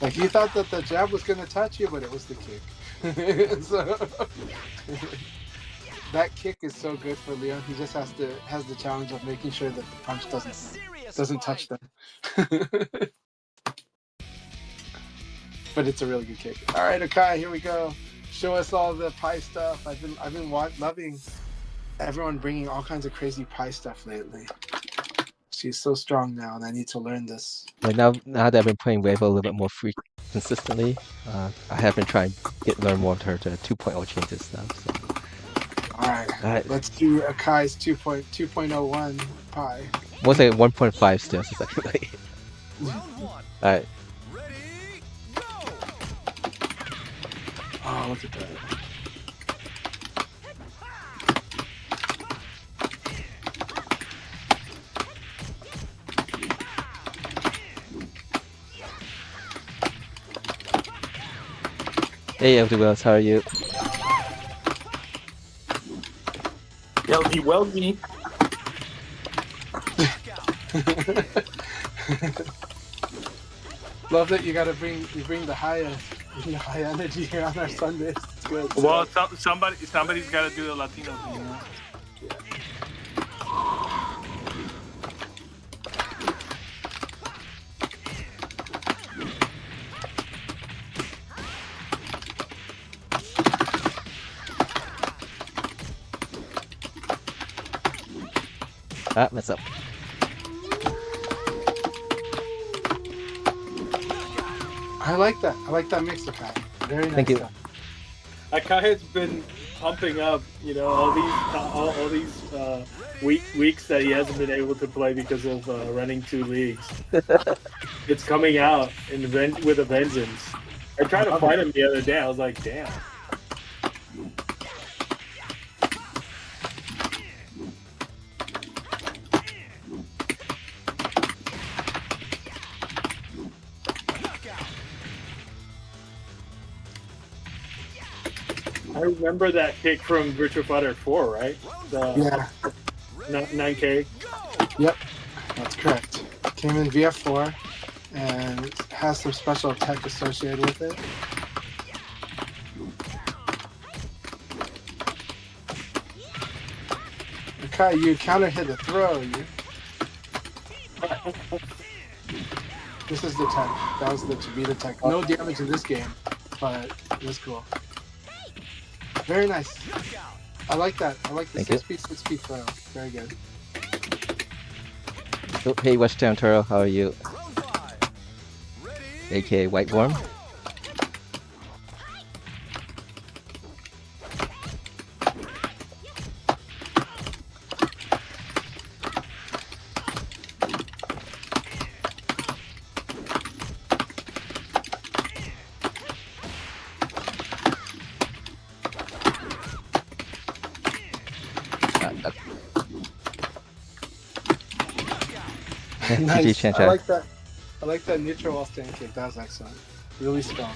Like you thought that the jab was gonna touch you, but it was the kick. So that kick is so good for Leon. He just has the challenge of making sure that the punch doesn't touch them. But it's a really good kick. All right, Akai, here we go. Show us all the pie stuff. I've been loving everyone bringing all kinds of crazy pie stuff lately. She's so strong now, and I need to learn this. Like now that I've been playing Wave a little bit more consistently, I have been trying to learn more of her 2.0 changes stuff. So. All right, let's do Akai's 2.01 pie. What's like 1.5 still, so it's like Round one. all right. Ready, go! Oh, look at that. Hey, everyone, how are you? Weldy. Love that you bring the high energy here on our Sundays. It's good. Well, somebody's got to do the Latino thing. You know? Ah, mess up. I like that. I like that mix, Akai. Very nice. Thank you. Stuff. Akai has been pumping up, you know, all these weeks that he hasn't been able to play because of running 2 leagues. It's coming out with a vengeance. I tried to fight him the other day. I was like, damn. I remember that kick from Virtua Fighter 4, right? Yeah. 9K. Yep. That's correct. Came in VF4 and has some special tech associated with it. Okay, you counter hit a throw. This is the tech. That was the Chibita tech. No damage in this game, but it was cool. Very nice. I like that. I like the 6-speed throw. Very good. Oh, hey, Westtown Turo, how are you? AKA White Worm. Nice. I like that. I like that neutral wall stand kick. That was excellent. Really strong.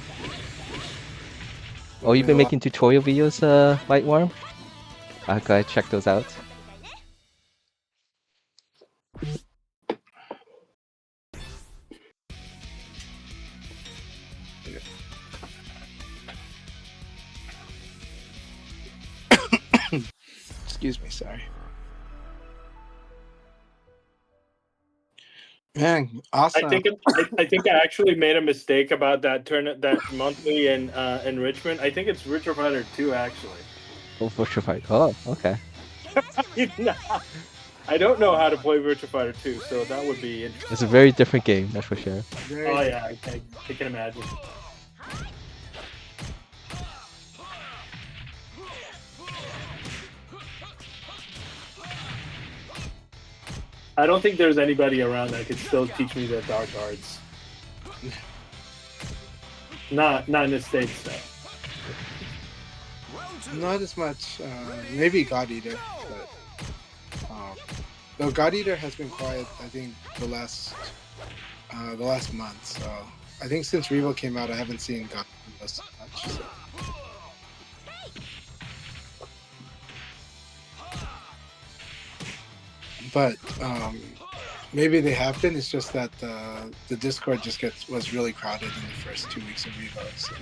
Oh, you've been making tutorial videos, White Worm? I gotta check those out. Excuse me, sorry. Man, awesome. I think I actually made a mistake about that monthly and enrichment. I think it's Virtua Fighter 2 actually. Oh, Virtua Fighter. Oh, okay. I don't know how to play Virtua Fighter 2, so that would be interesting. It's a very different game, that's for sure. Oh yeah, I can imagine. I don't think there's anybody around that could still teach me the dark arts. Not in the States though. Not as much. Maybe God Eater, but though God Eater has been quiet. I think the last month. So I think since Revo came out, I haven't seen God Eater so much. So. but maybe they have been. It's just that the Discord just was really crowded in the first 2 weeks of Revo, so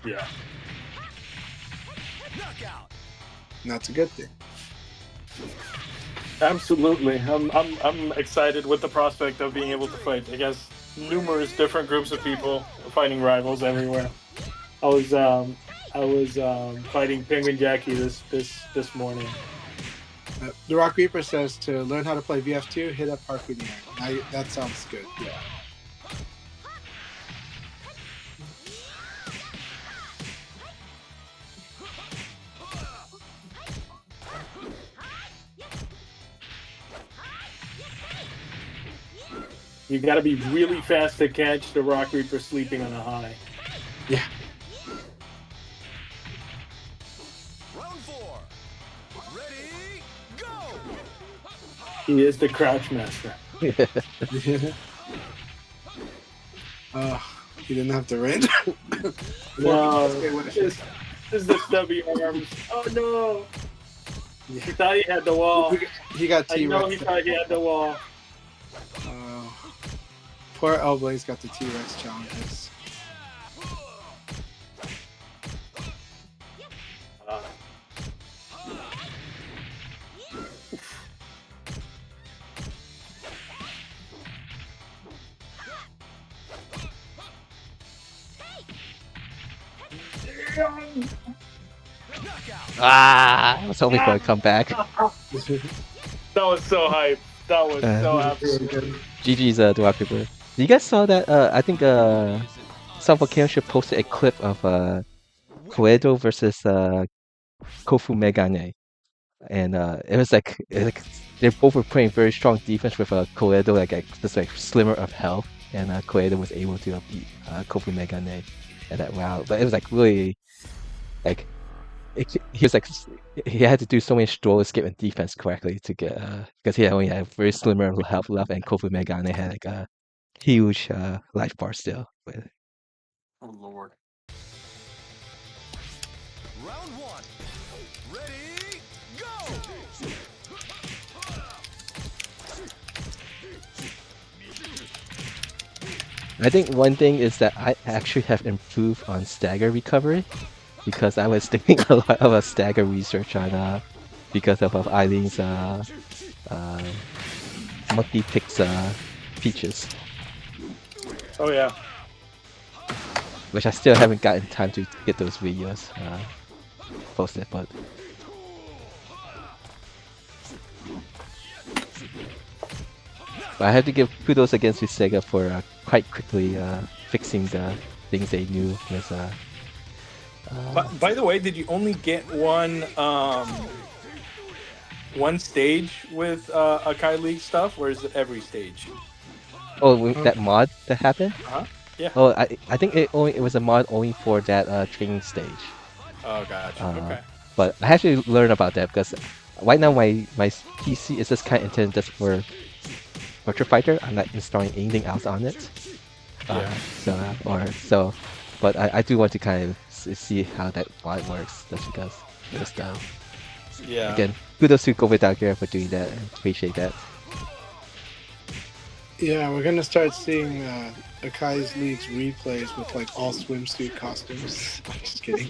Yeah. Knockout. that's a good thing. Absolutely. I'm excited with the prospect of being able to fight against numerous different groups of people, fighting rivals everywhere. I was fighting Penguin Jackie this morning. The Rock Reaper says to learn how to play VF2, hit up Harpoonier. That sounds good. Yeah. You got to be really fast to catch the Rock Reaper sleeping on a high. Yeah. Round 4. Ready, go. He is the crouch master. He didn't have to range. No, Okay, this is the stubby arms. Oh no! Yeah. He thought he had the wall. He got I know he T-Rex. thought he had the wall. Poor Elblaze got the T-Rex challenges. I was hoping for a comeback. That was so hype. That was so absolutely. GG's the Rock Reaper. You guys saw that? I think some volcano posted a clip of Coedo versus Kofu Megane, and it was like they both were playing very strong defense with Coedo like just like slimmer of health, and Coedo was able to beat Kofu Megane at that round. But it was like really like he was like he had to do so many stroll escape and defense correctly to get because he only had very slimmer of health left, and Kofu Megane had like a huge life bar still. But Oh lord. Round 1. Ready, go. I think one thing is that I actually have improved on stagger recovery because I was doing a lot of stagger research on because of Eileen's monkey picks features, Oh yeah. which I still haven't gotten time to get those videos posted, but I have to give kudos against Sega for quite quickly fixing the things they knew was By the way, did you only get one stage with Akai League stuff, or is it every stage? that mod that happened. Yeah. Oh, I think it was a mod only for that training stage. Oh, gotcha. Okay. But I actually learned about that because right now my PC is just kind of intended just for Virtua Fighter. I'm not installing anything else on it. Yeah. But I do want to kind of see how that mod works. Just because just Yeah. again, kudos to Go Without Gear for doing that. I appreciate that. Yeah, we're gonna start seeing Akai's League's replays with like all swimsuit costumes. I'm just kidding.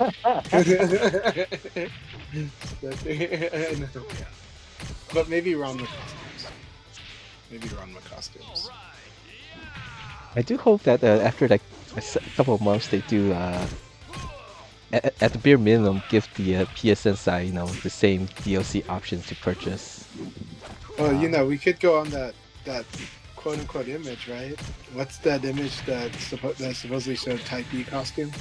But maybe Ranma costumes. I do hope that after like a couple of months they do at the bare minimum give the PSN side the same DLC options to purchase. Oh, we could go on that quote unquote image, right? What's that image that supposedly showed Type E costume?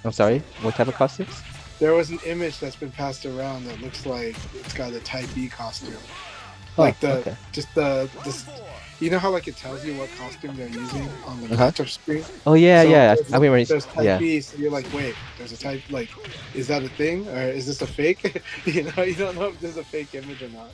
I'm sorry, what type of costumes? There was an image that's been passed around that looks like it's got a Type E costume. Oh, Like okay. you know how like it tells you what costume they're using on the matchup screen? Oh yeah, So yeah. there's- I mean, There's Type yeah. B, so you're like, wait, there's a Type, like, is that a thing or is this a fake? You don't know if there's a fake image or not.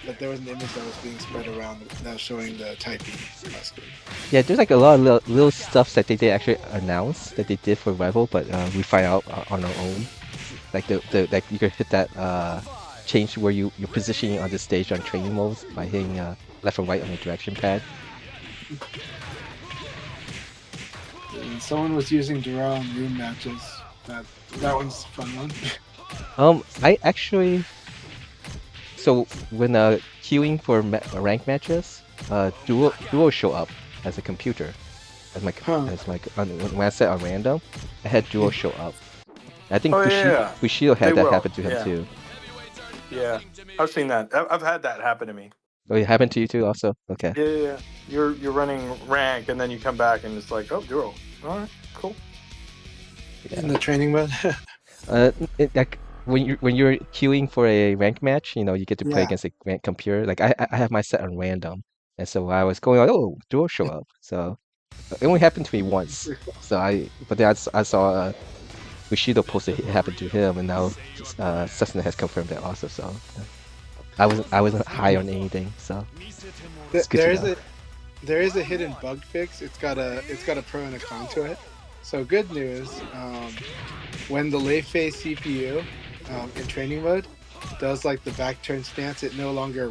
But there was an image that was being spread around that was showing the Type B costume. Yeah, there's like a lot of little stuff that they did actually announce that they did for Rival, but we find out on our own. Like like you could hit that change where you're positioning on the stage on training modes by hitting left or right on the direction pad. And someone was using Durrell in room matches. That one's a fun one. I actually so when queuing for rank matches, duo show up as a computer, as my Huh. when I set on random, I had duo show up. I think Oh, yeah. Bushido They had that will, happen to him yeah. too. Yeah, I've seen that. I've had that happen to me. Oh, it happened to you too, also. Okay. Yeah. You're running rank, and then you come back, and it's like, oh, duo. All right, cool. Yeah. In the training mode. Like when you're queuing for a rank match, you know, you get to play Yeah. against a rank computer. Like I have my set on random, and so I was going on, oh, duo show up. So it only happened to me once. But then I saw Bushido posted it happened to him, and now Cessna has confirmed that also. So I wasn't high on anything. So it's good to know. There is a hidden bug fix. It's got a pro and a con to it. So good news. When the lay phase CPU in training mode does like the back turn stance, it no longer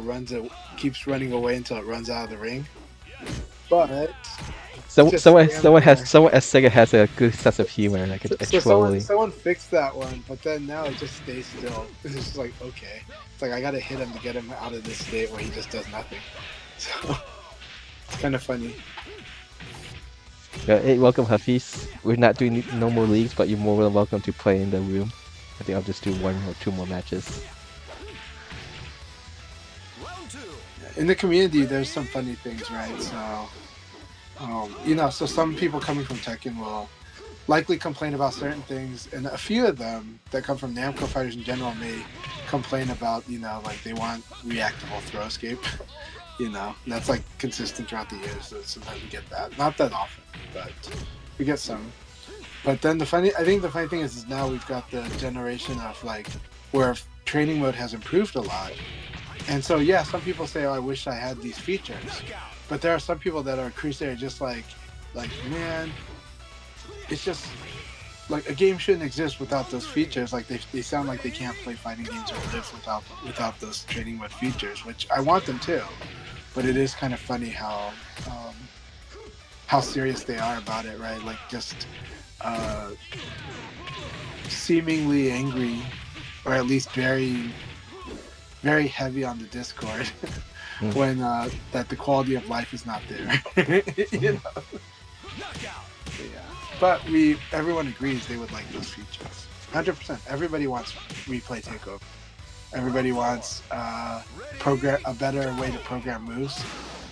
keeps running away until it runs out of the ring. But Someone at Sega has a good sense of humor, like a trolling. someone fixed that one, but then now it just stays still. It's just like, okay, it's like I gotta hit him to get him out of this state where he just does nothing. So it's kind of funny. Hey, welcome Hafiz. We're not doing no more leagues, but you're more than welcome to play in the room. I think I'll just do 1 or 2 more matches. In the community, there's some funny things, right? So, so some people coming from Tekken will likely complain about certain things, and a few of them that come from Namco fighters in general may complain about, like they want reactable throw escape. And that's like consistent throughout the years. So sometimes we get that, not that often, but we get some. But then I think the funny thing is now we've got the generation of like where training mode has improved a lot. And so, yeah, some people say, oh, I wish I had these features. But there are some people that are crusader just like, man, it's just like a game shouldn't exist without those features. Like they sound like they can't play fighting games or live without those training mode features, which I want them to. But it is kind of funny how serious they are about it, right? Like just seemingly angry, or at least very, very heavy on the Discord when that the quality of life is not there. Yeah. But everyone agrees they would like those features. 100%. Everybody wants replay takeover. Everybody wants a better way to program moves.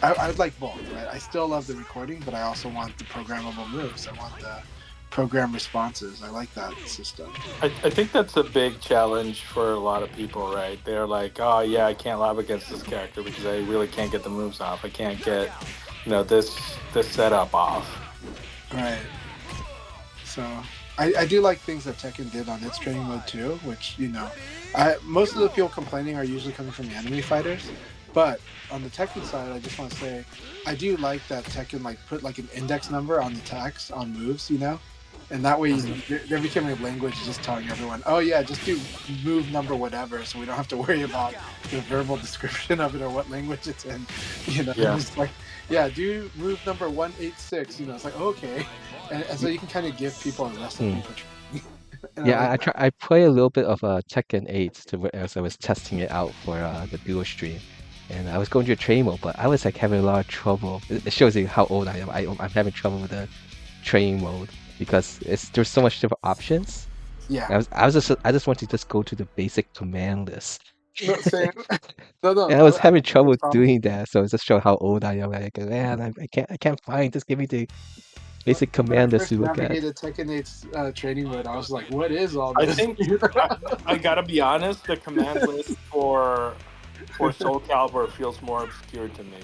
I would like both, right? I still love the recording, but I also want the programmable moves. I want the program responses. I like that system. I think that's a big challenge for a lot of people, right? They're like, oh yeah, I can't lab against this character because I really can't get the moves off. I can't get, this setup off. Right. So I do like things that Tekken did on its training mode too, which most of the people complaining are usually coming from anime fighters. But on the Tekken side, I just want to say I do like that Tekken put an index number on the attacks on moves, and that way they're becoming a language just telling everyone, oh yeah, just do move number whatever, so we don't have to worry about the verbal description of it or what language it's in. Yeah. Just like, yeah, do move number 186. It's like, okay, and so you can kind of give people a recipe for training. Yeah, I play a little bit of Tekken 8 as I was testing it out for the duo stream, and I was going to a training mode, but I was having a lot of trouble. It shows you how old I am. I'm having trouble with the training mode because there's so much different options. Yeah. I just want to just go to the basic command list. No, same. No. And I was having trouble doing that, so it just shows how old I am. Like, man, I can't find. Just give me the basic command list to look at. When I first navigated Tekken 8's training mode, I was like, what is all this? I think I gotta be honest. The command list for Soul Calibur feels more obscure to me.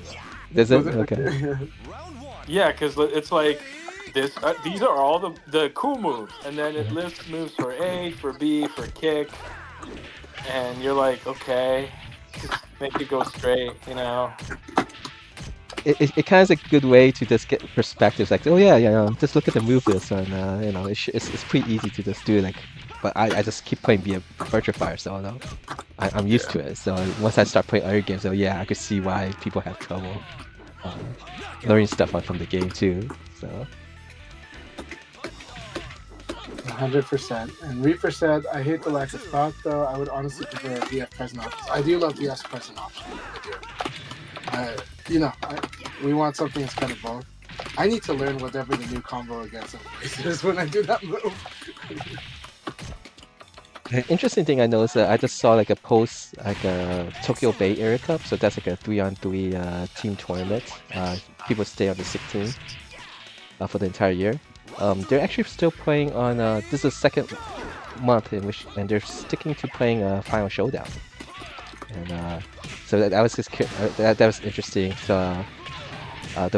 Does it? Okay. Yeah, because it's like this. These are all the cool moves, and then it lists moves for A, for B, for kick, and you're like, okay, just make it go straight, It kind of is a good way to just get perspectives. Like, oh yeah, just look at the move list, and it's pretty easy to just do. But I just keep playing via Virtua Fire, so I'm used to it. So once I start playing other games, so yeah, I could see why people have trouble learning stuff from the game too. So 100%. And Reaper said, I hate the lack of thought, though. I would honestly prefer VF present options. I do love VF present option. I do. We want something that's kind of both. I need to learn whatever the new combo against is when I do that move. an interesting thing I noticed that I just saw like a post like a Tokyo Bay Area Cup, so that's like a 3-on-3 team tournament. People stay on the 16 for the entire year. They're actually still playing on. This is the second month in which, and they're sticking to playing Final Showdown. And so that was just that was interesting. So I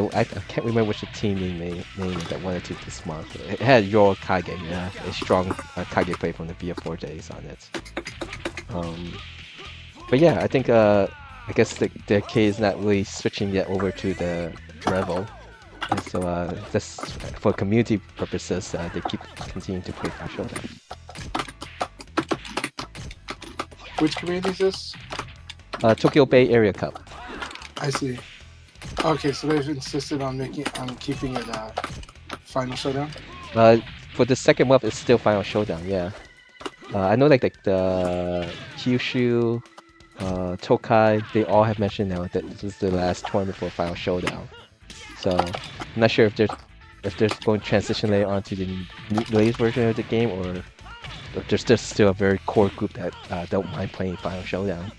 can't remember which team they named that wanted to this month. It had your Kage, yeah, a strong Kage play from the VF4 days on it. But yeah, I think I guess the K is not really switching yet over to the Revel. And so just for community purposes, they keep continuing to play Final Showdown. Which community is this? Tokyo Bay Area Cup. I see. Okay, so they've insisted on keeping it Final Showdown? For the second month, it's still Final Showdown, yeah. I know like the Kyushu, Tokai, they all have mentioned now that this is the last tournament for Final Showdown. So I'm not sure if they're going to transition later on to the latest version of the game, or if there's just still a very core group that don't mind playing Final Showdown.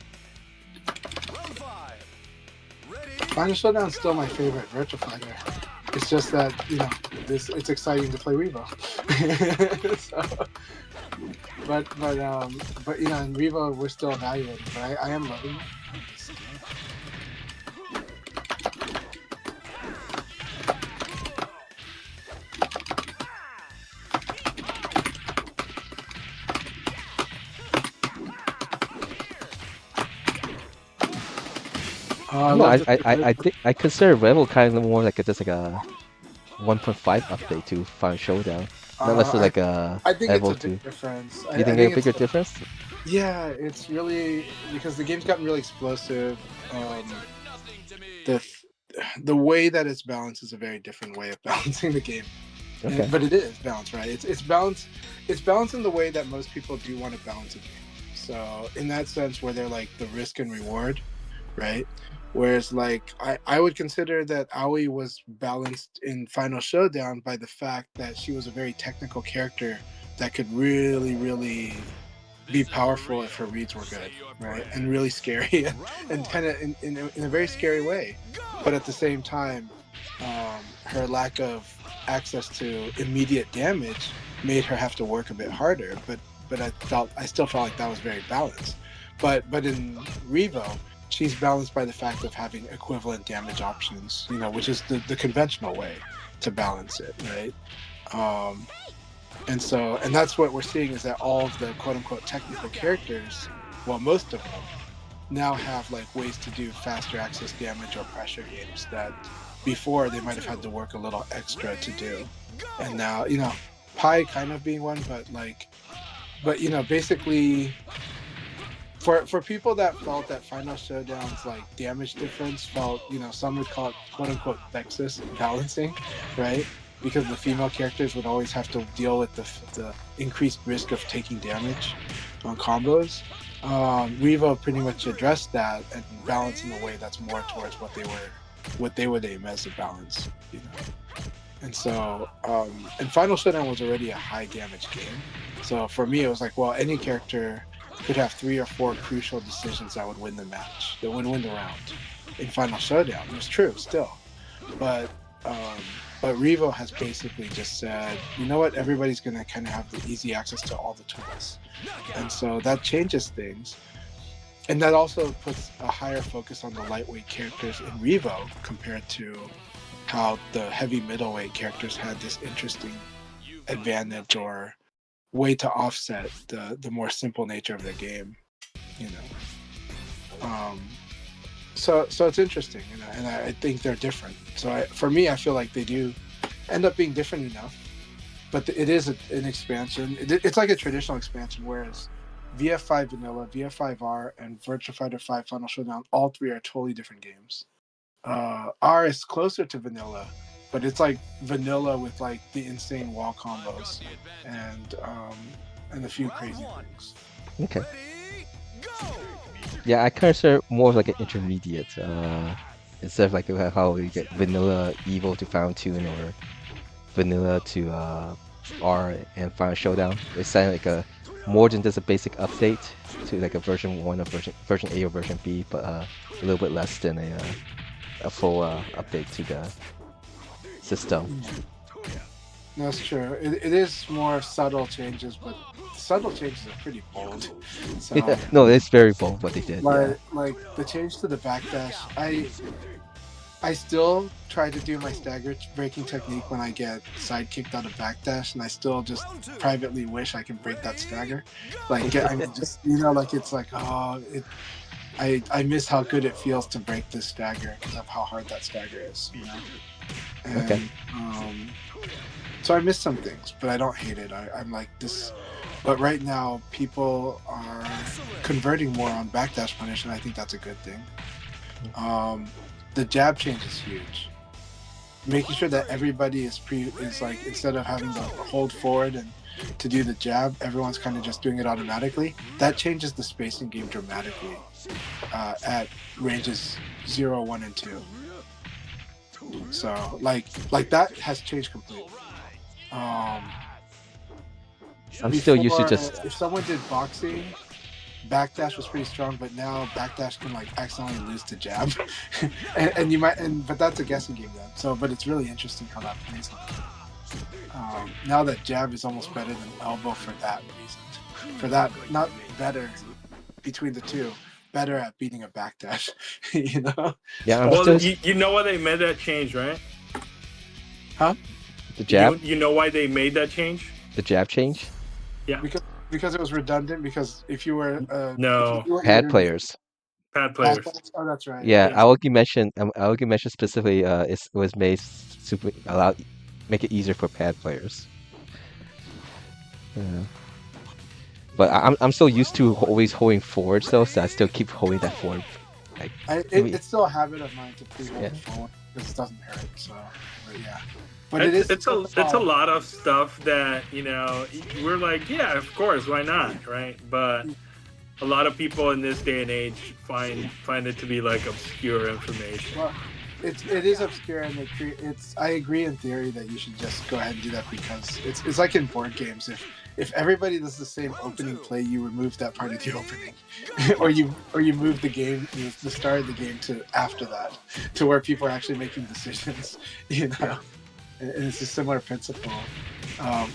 Final Showdown is still my favorite Virtua Fighter. It's just that it's exciting to play Revo. So, but in Revo we're still evaluating. But I am loving it. I think I consider Rebel kind of more like just like a 1.5 update to Final Showdown, not necessarily like a I think Evo it's a big 2. difference. You think a bigger difference? Yeah, it's really because the game's gotten really explosive. The way that it's balanced is a very different way of balancing the game. Okay. But it is balanced, right? It's balanced. It's balanced in the way that most people do want to balance a game. So in that sense, where they're like the risk and reward, right? Whereas like I would consider that Aoi was balanced in Final Showdown by the fact that she was a very technical character that could really be powerful if her reads were good, right? And really scary and kind of in a very scary way. But at the same time, her lack of access to immediate damage made her have to work a bit harder. But I still felt like that was very balanced. But in Revo, she's balanced by the fact of having equivalent damage options, which is the conventional way to balance it, right? And that's what we're seeing is that all of the quote unquote technical characters, well, most of them now have like ways to do faster access damage or pressure games that before they might have had to work a little extra to do. And now, Pi kind of being one, but basically for people that felt that Final Showdown's like damage difference felt, some would call it quote unquote Texas balancing, right? Because the female characters would always have to deal with the increased risk of taking damage on combos. Revo pretty much addressed that and balanced in a way that's more towards what they would aim as a balance, And so, and Final Showdown was already a high damage game. So for me, it was like, well, any character could have 3 or 4 crucial decisions that would win the match, that would win the round. In Final Showdown, it was true still, but Revo has basically just said, you know what, everybody's going to kind of have the easy access to all the tools, and so that changes things, and that also puts a higher focus on the lightweight characters in Revo compared to how the heavy middleweight characters had this interesting advantage or way to offset the more simple nature of the game, So it's interesting, and I think they're different. So for me, I feel like they do end up being different enough, but it is an expansion. It's like a traditional expansion, whereas VF5 Vanilla, VF5R, and Virtua Fighter 5 Final Showdown, all three are totally different games. R is closer to vanilla, but it's like vanilla with like the insane wall combos and a few crazy things. Okay. Ready, go! Yeah, I consider more of like an intermediate. Instead of like how you get vanilla evil to Final Tune or vanilla to R and Final Showdown. It's kind of like a more than just a basic update to like a version 1 or version A or version B, but a little bit less than a full update to the system. That's true. It is more subtle changes, but the subtle changes are pretty bold. So Yeah, no, it's very bold what they did. Yeah. like the change to the backdash, I still try to do my stagger breaking technique when I get side kicked out of backdash, and I still just privately wish I can break that stagger. Like, I mean, just like it's like, I miss how good it feels to break this stagger because of how hard that stagger is. And, Okay. So I miss some things, but I don't hate it. I'm like this. But right now, people are converting more on backdash punish, and I think that's a good thing. The jab change is huge. Making sure that everybody is like, instead of having to hold forward and to do the jab, everyone's kind of just doing it automatically. That changes the spacing game dramatically at ranges 0, 1, and 2. So like that has changed completely. I'm still used to Before, just if someone did boxing, backdash was pretty strong, but now backdash can like accidentally lose to jab, and you might, but that's a guessing game then. So, but it's really interesting how that plays out. Now that jab is almost better than elbow for that reason. For that, not better between the two, better at beating a backdash. yeah. I'm Well, still you know why they made that change, right? Huh? the jab, You know why they made that change? the jab change. Yeah. Because it was redundant. Because if you were No. if you were Pad players. Pad players. Oh, that's right. Yeah, Yeah. Aoki mentioned specifically. It was made super make it easier for pad players. Yeah. But I'm so used to always holding forward, so I still keep holding that forward. Like, It's still a habit of mine to pre-hold Yeah. forward because it doesn't hurt. So, but yeah. But It's a lot of stuff that we're like, yeah, of course, why not, right? But a lot of people in this day and age find it to be like obscure information. Well, it is obscure, and I agree in theory that you should just go ahead and do that because it's like in board games. If everybody does the same opening play, you remove that part of the opening, or you move the game, the start of the game to after that, to where people are actually making decisions. And it's a similar principle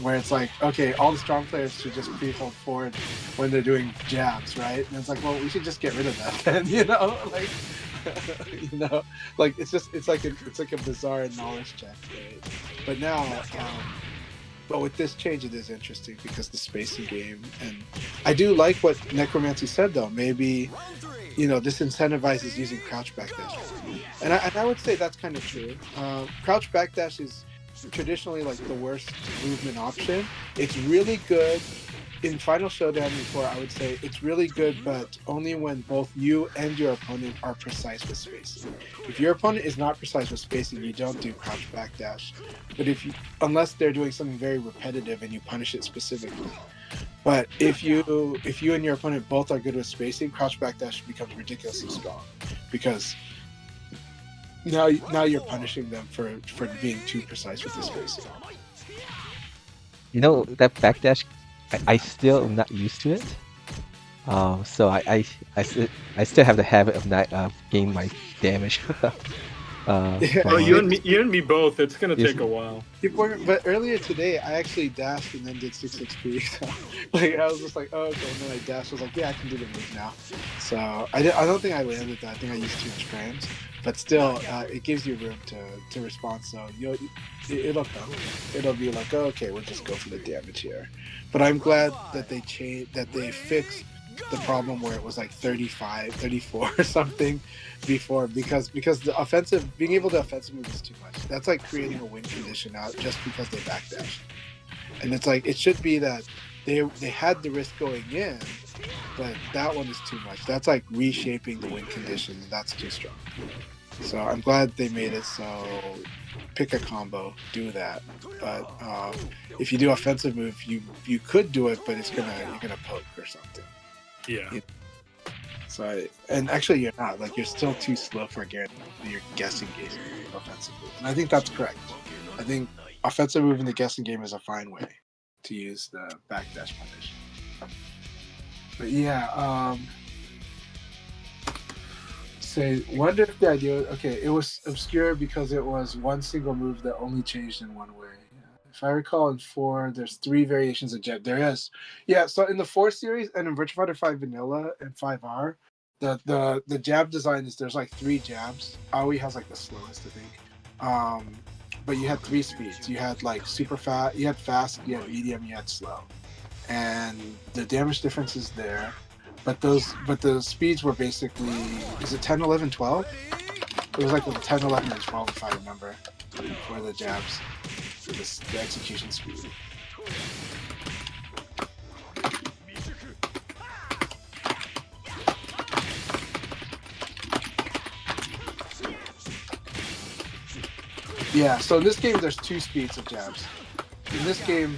where it's like, okay, all the strong players should just pre-hold forward when they're doing jabs, right? And it's like, well, we should just get rid of that then, like it's like a bizarre knowledge check, right? But now, but with this change, it is interesting because the spacing game, and I do like what Necromancy said though. Maybe this incentivizes using crouch backdash, and I would say that's kind of true. Crouch backdash is traditionally like the worst movement option. It's really good in Final Showdown before. I would say it's really good, but only when both you and your opponent are precise with spacing. If your opponent is not precise with spacing, you don't do crouch backdash. But unless they're doing something very repetitive and you punish it specifically. But if you and your opponent both are good with spacing, crouch backdash becomes ridiculously strong because now you're punishing them for being too precise with the spacing. That backdash, I still am not used to it. So I still have the habit of not gaining my damage. Yeah. Well, you and me both. It's gonna Yes. take a while. But earlier today, I actually dashed and then did 6 XP. So, like, I was just like, oh, okay. And then I dashed. I was like, yeah, I can do the move now. So I don't think I landed that. I think I used too much frames. But still, it gives you room to respond. So it'll come. It'll be like, oh, okay, we'll just go for the damage here. But I'm glad that they fixed the problem where it was like 35, 34 or something before, because the being able to offensive move is too much. That's like creating a win condition out just because they backdash. And it's like, it should be that they had the risk going in, but that one is too much. That's like reshaping the win condition, and that's too strong. So I'm glad they made it so pick a combo, do that. But if you do offensive move, you could do it, but you're gonna poke or something. Yeah. So and actually you're not, like, you're still too slow for your guessing game offensive move, and I think that's correct. I think offensive move in the guessing game is a fine way to use the backdash punish. But yeah, say wonder if the idea, okay, it was obscure because it was one single move that only changed in one way. If I recall, in 4 there's 3 variations of jab. There is, yeah. So in the 4 series and in Virtua Fighter 5 Vanilla and 5R, the jab design is there's like 3 jabs. Aoi has like the slowest, I think. But you had 3 speeds. You had like super fast, you had fast, you had medium, you had slow, and the damage difference is there. But the speeds were basically, is it 10, 11, 12? It was like 10, 11, and 12 if I remember for the jabs, for the execution speed. Yeah, so in this game there's 2 speeds of jabs. In this game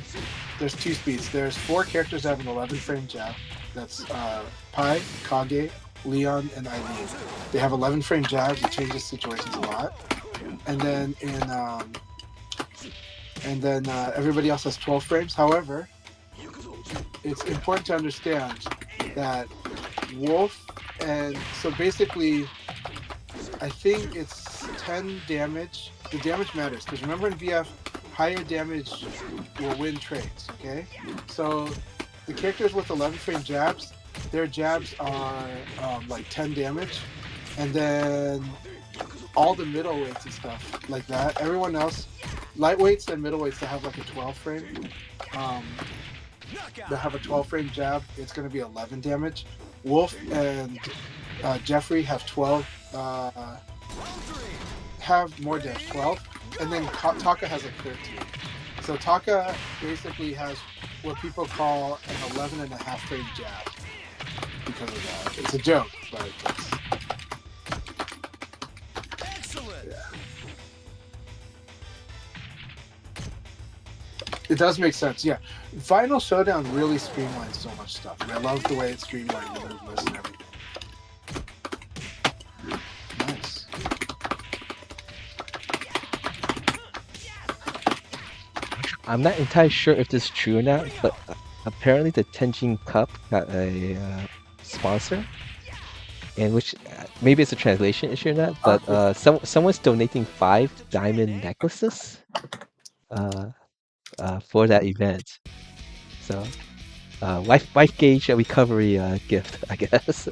there's 2 speeds. There's 4 characters that have an 11 frame jab. That's Pai, Kage, Leon, and Eileen. They have 11 frame jabs. It changes situations a lot. And then everybody else has 12 frames. However, it's important to understand that Wolf, and so basically I think it's 10 damage. The damage matters because remember in VF, higher damage will win trades. Okay, so the characters with 11 frame jabs, their jabs are like 10 damage, and then all the middleweights and stuff like that. Everyone else, lightweights and middleweights that have like a 12 frame, that have a 12 frame jab, it's going to be 11 damage. Wolf and Jeffrey have 12. Have more damage, 12, and then Taka has like 13. So Taka basically has what people call an 11 and a half frame jab because of that. It's a joke, but it's, Excellent. yeah. It does make sense, yeah. Final Showdown really streamlines so much stuff, and I love the way it streamlines the move list and everything. Nice. I'm not entirely sure if this is true or not, but apparently the Tenjin Cup got a sponsor, and which maybe it's a translation issue or not, but someone's donating 5 diamond necklaces for that event. So wife gauge a recovery gift, I guess.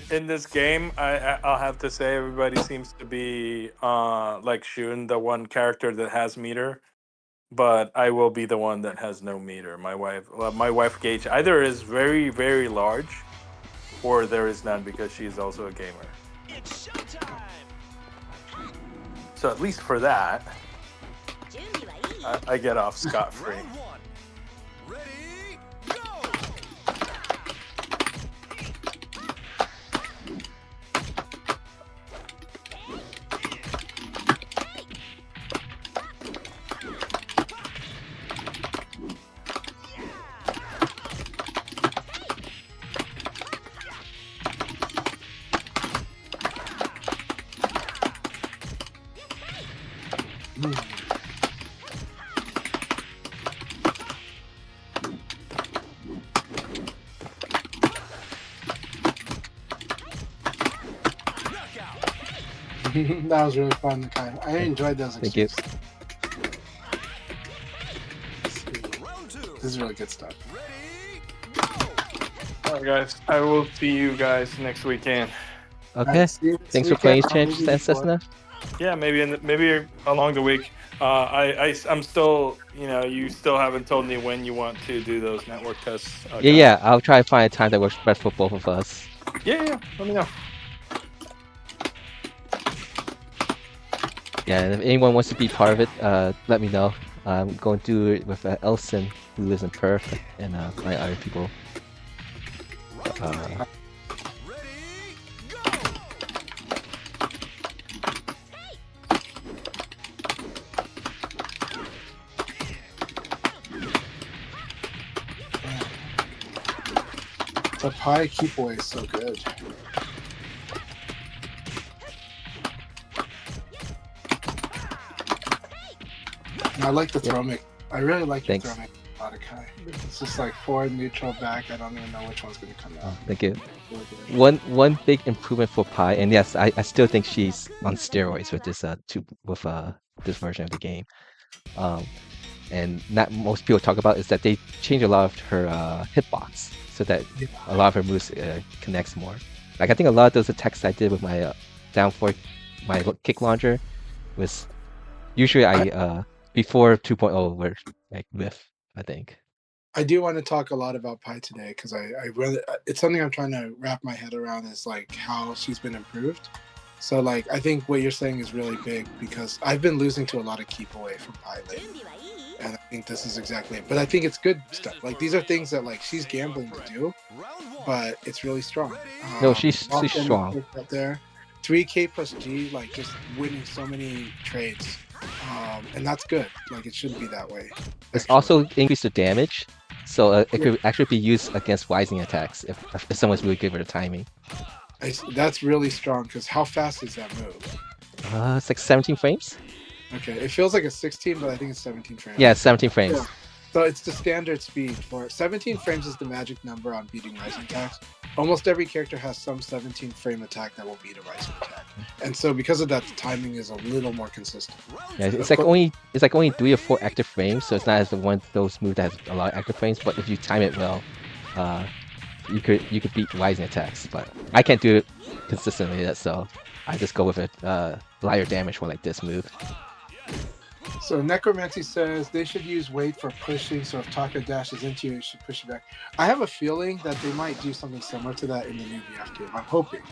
In this game, I'll have to say everybody seems to be like Shun, the one character that has meter, but I will be the one that has no meter. My wife gauge either is very very large, or there is none because she's also a gamer. It's showtime. So at least for that, I get off scot free. Round 1. Ready, go. That was really fun, Kai. I enjoyed those Thank you. exchanges. Round 2. This is really good stuff. Ready, go. All right, guys. I will see you guys next weekend. Okay. Alright, see you this Thanks for weekend. playing, Maybe before. Cessna. Yeah, maybe along the week. I'm still, you still haven't told me when you want to do those network tests. Yeah, I'll try to find a time that works best for both of us. Yeah. Let me know. Yeah, and if anyone wants to be part of it, let me know. I'm going to do it with Elson, who lives in Perth, and my other people. Ready, go! The pie keep away is so good. And I like the throw mix. I really like your Thanks. throw mix, Akai. It's just like forward, neutral, back. I don't even know which one's going to come out. Thank you. Really good. One big improvement for Pi, and yes, I still think she's on steroids with this this version of the game. And not most people talk about is that they change a lot of her hitbox so that a lot of her moves connects more. Like I think a lot of those attacks I did with my down fork, my kick launcher, was usually I before 2.0 were like whiff, I think. I do want to talk a lot about Pi today because I really it's something I'm trying to wrap my head around is like how she's been improved. So like I think what you're saying is really big because I've been losing to a lot of keep away from Pi lately, and I think this is exactly it. But I think it's good stuff. Like these are things that like she's gambling to do, but it's really strong. No, she's Often strong. out there. 3K plus G, like just winning so many trades, and that's good. Like it shouldn't be that way. It's actually. also increased the damage, so it could actually be used against Wising attacks if someone's really good with the timing. That's really strong because how fast is that move? It's like 17 frames. Okay, it feels like a 16, but I think it's 17 frames. Yeah, 17 frames. Yeah. So it's the standard speed for 17 frames is the magic number on beating rising attacks. Almost every character has some 17 frame attack that will beat a rising attack, and so because of that, the timing is a little more consistent. Yeah, it's like only 3 or 4 active frames, so it's not as one of those moves that has a lot of active frames. But if you time it well, you could beat rising attacks. But I can't do it consistently, so I just go with a lighter damage for like this move. So Necromancy says they should use weight for pushing, so if Taka dashes into you, you should push it back. I have a feeling that they might do something similar to that in the new VF game. I'm hoping.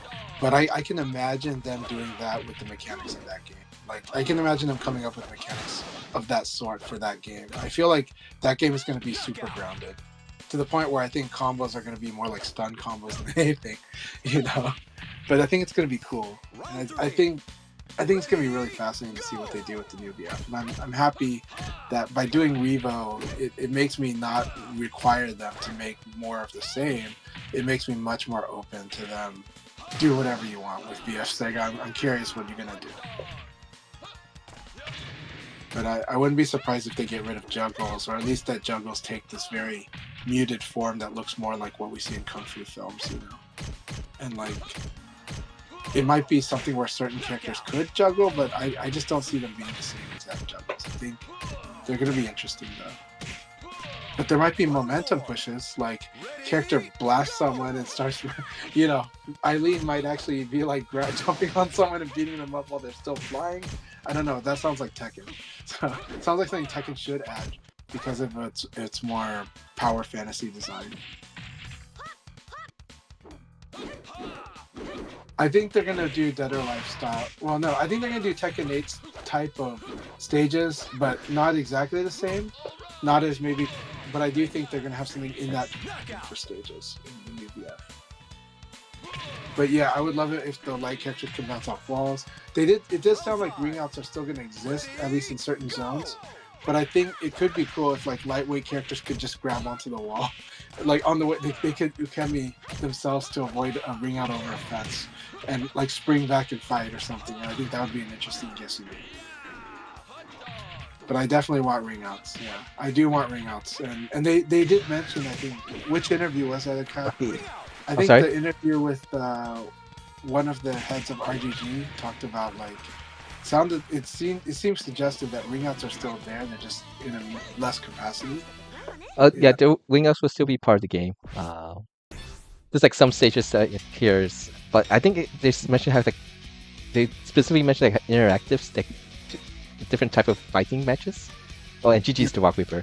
But I can imagine them doing that with the mechanics of that game. Like, I can imagine them coming up with mechanics of that sort for that game. I feel like that game is going to be super grounded. To the point where I think combos are going to be more like stun combos than anything, you know? But I think it's going to be cool. And I think it's going to be really fascinating to see what they do with the new VF. And I'm happy that by doing Revo, it makes me not require them to make more of the same. It makes me much more open to them. Do whatever you want with VF Sega. I'm curious what you're going to do. But I wouldn't be surprised if they get rid of juggles, or at least that juggles take this very muted form that looks more like what we see in Kung Fu films, you know? And like, it might be something where certain characters could juggle, but I just don't see them being the same exact juggles. I think they're going to be interesting though. But there might be momentum pushes, like character blasts someone and starts, you know, Eileen might actually be like jumping on someone and beating them up while they're still flying. I don't know, that sounds like Tekken. So it sounds like something Tekken should add because of its more power fantasy design. I think they're gonna do Dead or Alive style. Well, no, I think they're gonna do Tekken 8's type of stages, but not exactly the same. Not as maybe, but I do think they're gonna have something in that for stages in the new VF. But yeah, I would love it if the light characters could bounce off walls. It does sound like ring outs are still gonna exist, at least in certain zones. But I think it could be cool if like lightweight characters could just grab onto the wall, like on the way they could ukemi themselves to avoid a ring out over a fence, and like spring back and fight or something. And I think that would be an interesting guessing. But I definitely want ring outs. Yeah, I do want ring outs, and they did mention, I think, which interview was that? I think the interview with one of the heads of RGG talked about like. It seems suggestive that ring outs are still there, they're just in a less capacity. Yeah, the wing outs will still be part of the game. There's like some stages that it appears, but I think they mentioned how like they specifically mentioned like interactives, like different type of fighting matches. Oh, and GG's the Rock Reaper.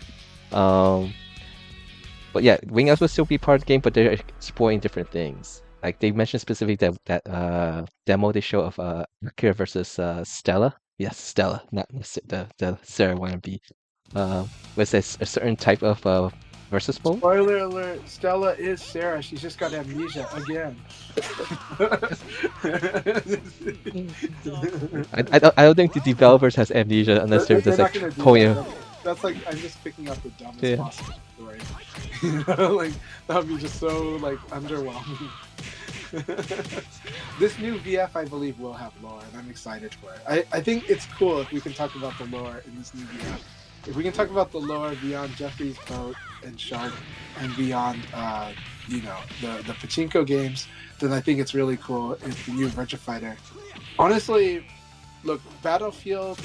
But yeah, wing outs will still be part of the game, but they're exploring different things. Like they mentioned specifically that demo they show of Akira versus Stella Yes, Stella, not the Sarah wannabe. Was this a certain type of versus mode? Spoiler alert: Stella is Sarah. She's just got amnesia again. I don't think the developers has amnesia unless they're just They're not like gonna do pulling that. That's like I'm just picking up the dumbest Yeah. possible story. Like that would be just so like underwhelming. This new VF, I believe, will have lore, and I'm excited for it. I think it's cool if we can talk about the lore in this new VF. If we can talk about the lore beyond Jeffrey's boat and Shark, and beyond, the pachinko games, then I think it's really cool. It's the new Virtua Fighter. Honestly, look, Battlefield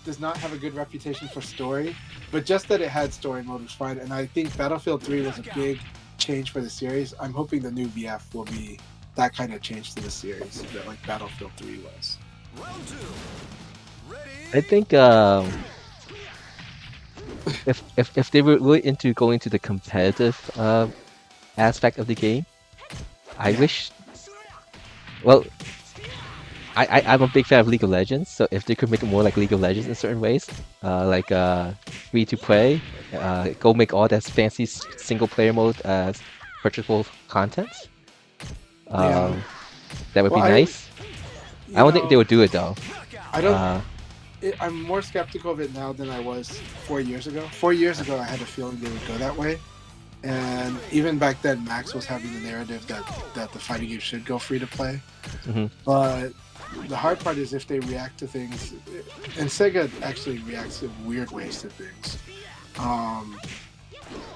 does not have a good reputation for story, but just that it had story mode was fine. And I think Battlefield 3 was a big change for the series. I'm hoping the new VF will be that kind of change to the series that like Battlefield 3 was. Round 2. Ready? I think if they were really into going to the competitive aspect of the game, I Yeah. wish. Well, I'm a big fan of League of Legends, so if they could make it more like League of Legends in certain ways, like free to play, go make all that fancy single player mode as purchasable content. Yeah. That would Well, be nice. I don't think they know, would do it though. I don't. Uh, I'm more skeptical of it now than I was 4 years ago. 4 years ago, I had a feeling they would go that way. And even back then, Max was having the narrative that the fighting game should go free to play. mhm. But the hard part is if they react to things, and Sega actually reacts in weird ways to things.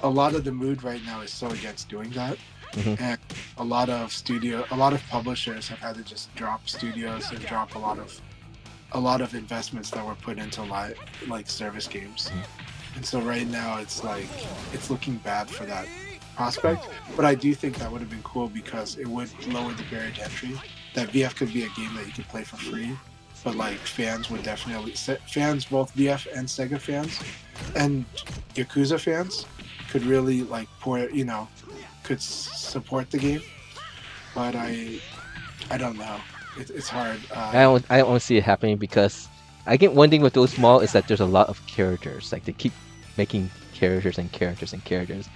A lot of the mood right now is so against doing that, Mhm. and a lot of publishers have had to just drop studios and drop a lot of investments that were put into like service games. And so right now it's looking bad for that prospect. But I do think that would have been cool because it would lower the barrier to entry. That VF could be a game that you could play for free, but like fans would definitely fans, both VF and Sega fans, and Yakuza fans, could really like could support the game. But I don't know. It's hard. I don't want to see it happening because I get one thing with those small is that there's a lot of characters. Like they keep making characters and characters and characters.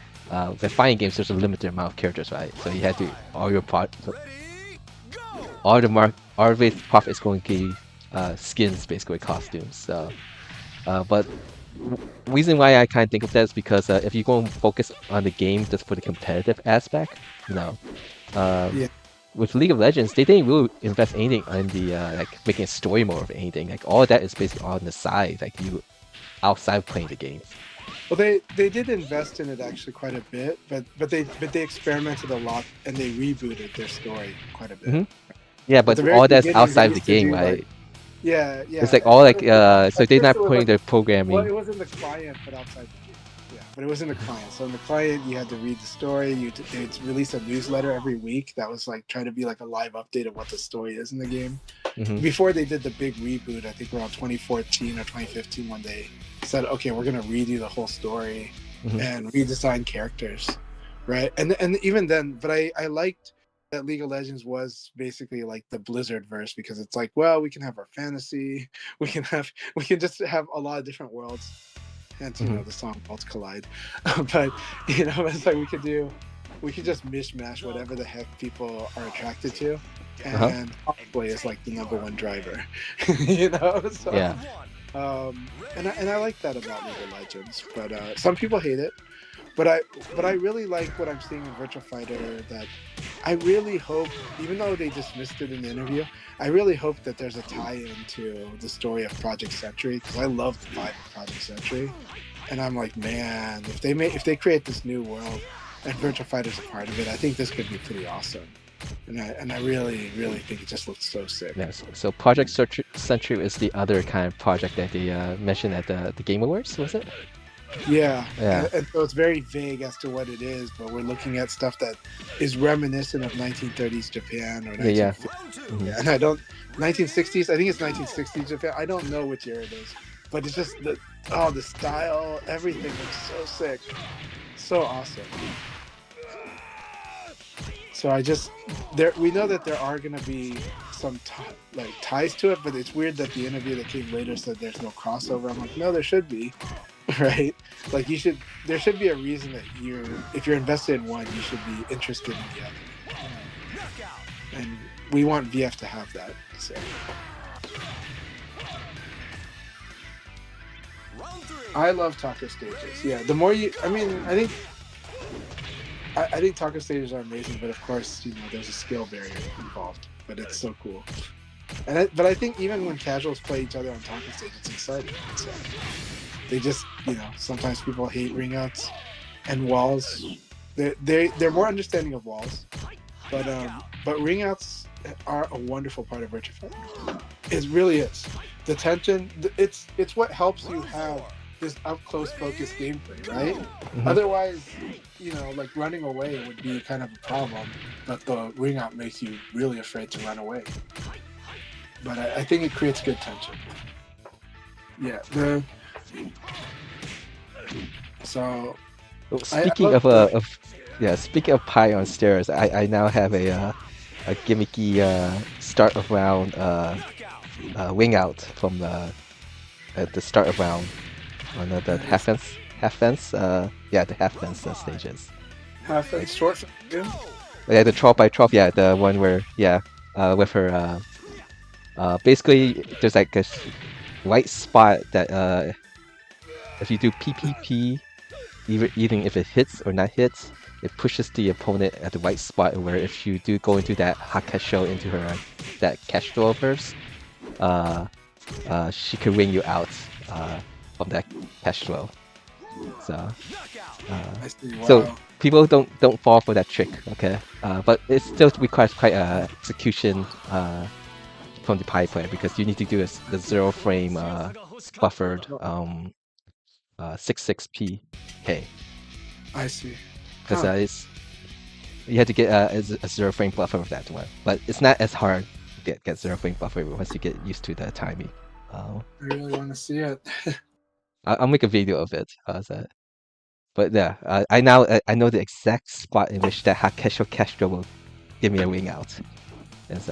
With fighting games, there's a limited amount of characters, right? So you have to all your Ready? Go! all the profit is going to be skins, basically costumes. So, but reason why I kind of think of that is because if you go and focus on the game just for the competitive aspect, Yeah. with League of Legends, they didn't really invest anything on the like making a story mode of anything. Like all of that is basically on the side, like you outside of playing the game. Well, they did invest in it actually quite a bit, but they experimented a lot and they rebooted their story quite a bit. Mhm. Yeah, At but the very all that's beginning, they outside of the used to game, do, right? like- Yeah. It's like all like so At they're first not it was putting like- their programming. Well, it was in the client, but outside the game. Yeah, but it was in the client. So in the client, you had to read the story. They'd release a newsletter every week that was like trying to be like a live update of what the story is in the game. Mhm. Before they did the big reboot, I think around 2014 or 2015, when they said, "Okay, we're gonna redo the whole story Mhm. and redesign characters," right? And even then, but I liked that League of Legends was basically like the Blizzard verse because it's like, well, we can have our fantasy, we can just have a lot of different worlds. Hence, the song "Worlds Collide," but it's like we could just mishmash whatever the heck people are attracted to, and cosplay is like the number one driver, So, Yeah. and I like that about League of Legends, but some people hate it. But I really like what I'm seeing in Virtua Fighter. That I really hope, even though they dismissed it in the interview, I really hope that there's a tie-in to the story of Project Century because I love the vibe of Project Century, and I'm like, man, if they create this new world and Virtua Fighter's a part of it, I think this could be pretty awesome. And I really think it just looks so sick. Yes. So Project Century is the other kind of project that they mentioned at the Game Awards, was it? Yeah. Yeah. And so it's very vague as to what it is, but we're looking at stuff that is reminiscent of 1930s Japan or 1950s. Yeah. Round 2. Mhm. And I don't 1960s. I think it's 1960s Japan. I don't know which year it is, but it's just the style, everything looks so sick, so awesome. So we know that there are going to be some like ties to it, but it's weird that the interview that came later said there's no crossover. I'm like, no, there should be, right? Like there should be a reason that if you're invested in one, you should be interested in the other. And we want VF to have that. So Round 3. I love taco stages. Yeah, the more I think taco stages are amazing, but of course, there's a skill barrier involved. But it's so cool. But I think even when casuals play each other on taco stage, it's exciting. So they just, sometimes people hate ring outs and walls. They're more understanding of walls, but ring outs are a wonderful part of Virtua Fighter. It really is. The tension, it's what helps you have this up close focused gameplay, right? Mhm. Otherwise, like running away would be kind of a problem, but the ring out makes you really afraid to run away. But I think it creates good tension. Yeah. So Oh, speaking speaking of pie on stairs, I now have a gimmicky start of round wing out from at the start of round on the half fence the half fence stages. half and short. Yeah, the 12 by 12, yeah, the one where with her basically there's like a white spot that if you do PPP, even if it hits or not hits, it pushes the opponent at the white spot, where if you do go into that Hakesho into her that cash throw of hers, she can wing you out from that cash throw. So I see. Wow. so people don't fall for that trick, okay? But it still requires quite execution from the pie player, because you need to do the 0 frame buffered 66p K, I see. because Huh. you have to get a 0 frame buffer of that one, but it's not as hard to get 0 frame buffer once you get used to the timing. I really want to see it. I'll make a video of it. But yeah, I know the exact spot in which that Hakesho Castro will give me a wing out. It's,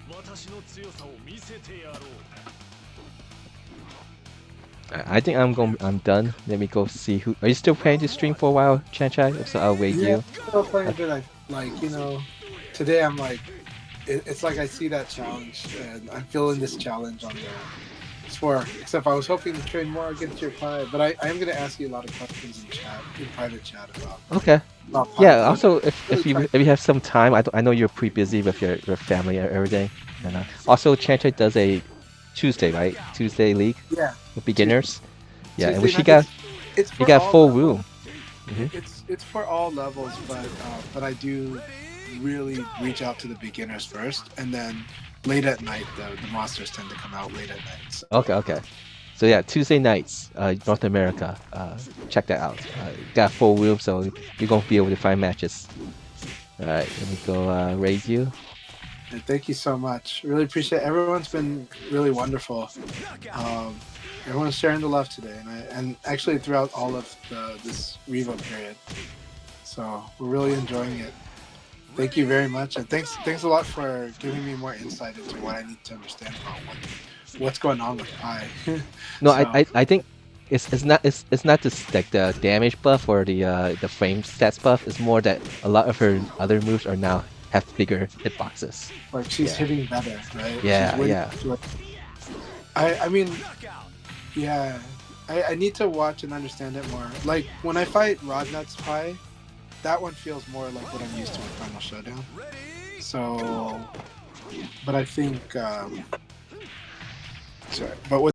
私の強さを見せてやろう I think I'm done. Let me go see who. Are you still planning to stream for a while, Chanchai? If so, I'll wait Yeah, you. I'm still playing a bit. Today I'm like, it's like I see that challenge, and I'm feeling this challenge on the sport. Except I was hoping to train more against your pie, but I am going to ask you a lot of questions in private chat about. Okay. About pie. Yeah. Also, if really you have some time, I know you're pretty busy with your family and everything. And also, Chanchai does a Tuesday, right? Tuesday league Yeah. with beginners. Yeah, and Tuesday which he night, got it's he for got all full levels. room. Mhm. It's for all levels, but I do really reach out to the beginners first, and then late at night the monsters tend to come out late at night. So. Okay. So yeah, Tuesday nights, North America. Check that out. Got full room, so you're gonna be able to find matches. All right, let me go raise you. And thank you so much. Really appreciate it. Everyone's been really wonderful. Everyone's sharing the love today, and actually throughout all of this Revo period. So we're really enjoying it. Thank you very much, and thanks a lot for giving me more insight into what I need to understand about what's going on with Pi. No, So- I think it's not just like the damage buff or the frame stats buff. It's more that a lot of her other moves are now have bigger hitboxes. Like she's Yeah. hitting better, right? Yeah, She's winning. yeah. I mean, yeah. I need to watch and understand it more. Like when I fight Rodnut's Pie, that one feels more like what I'm used to in Final Showdown. So, but I think, sorry, but with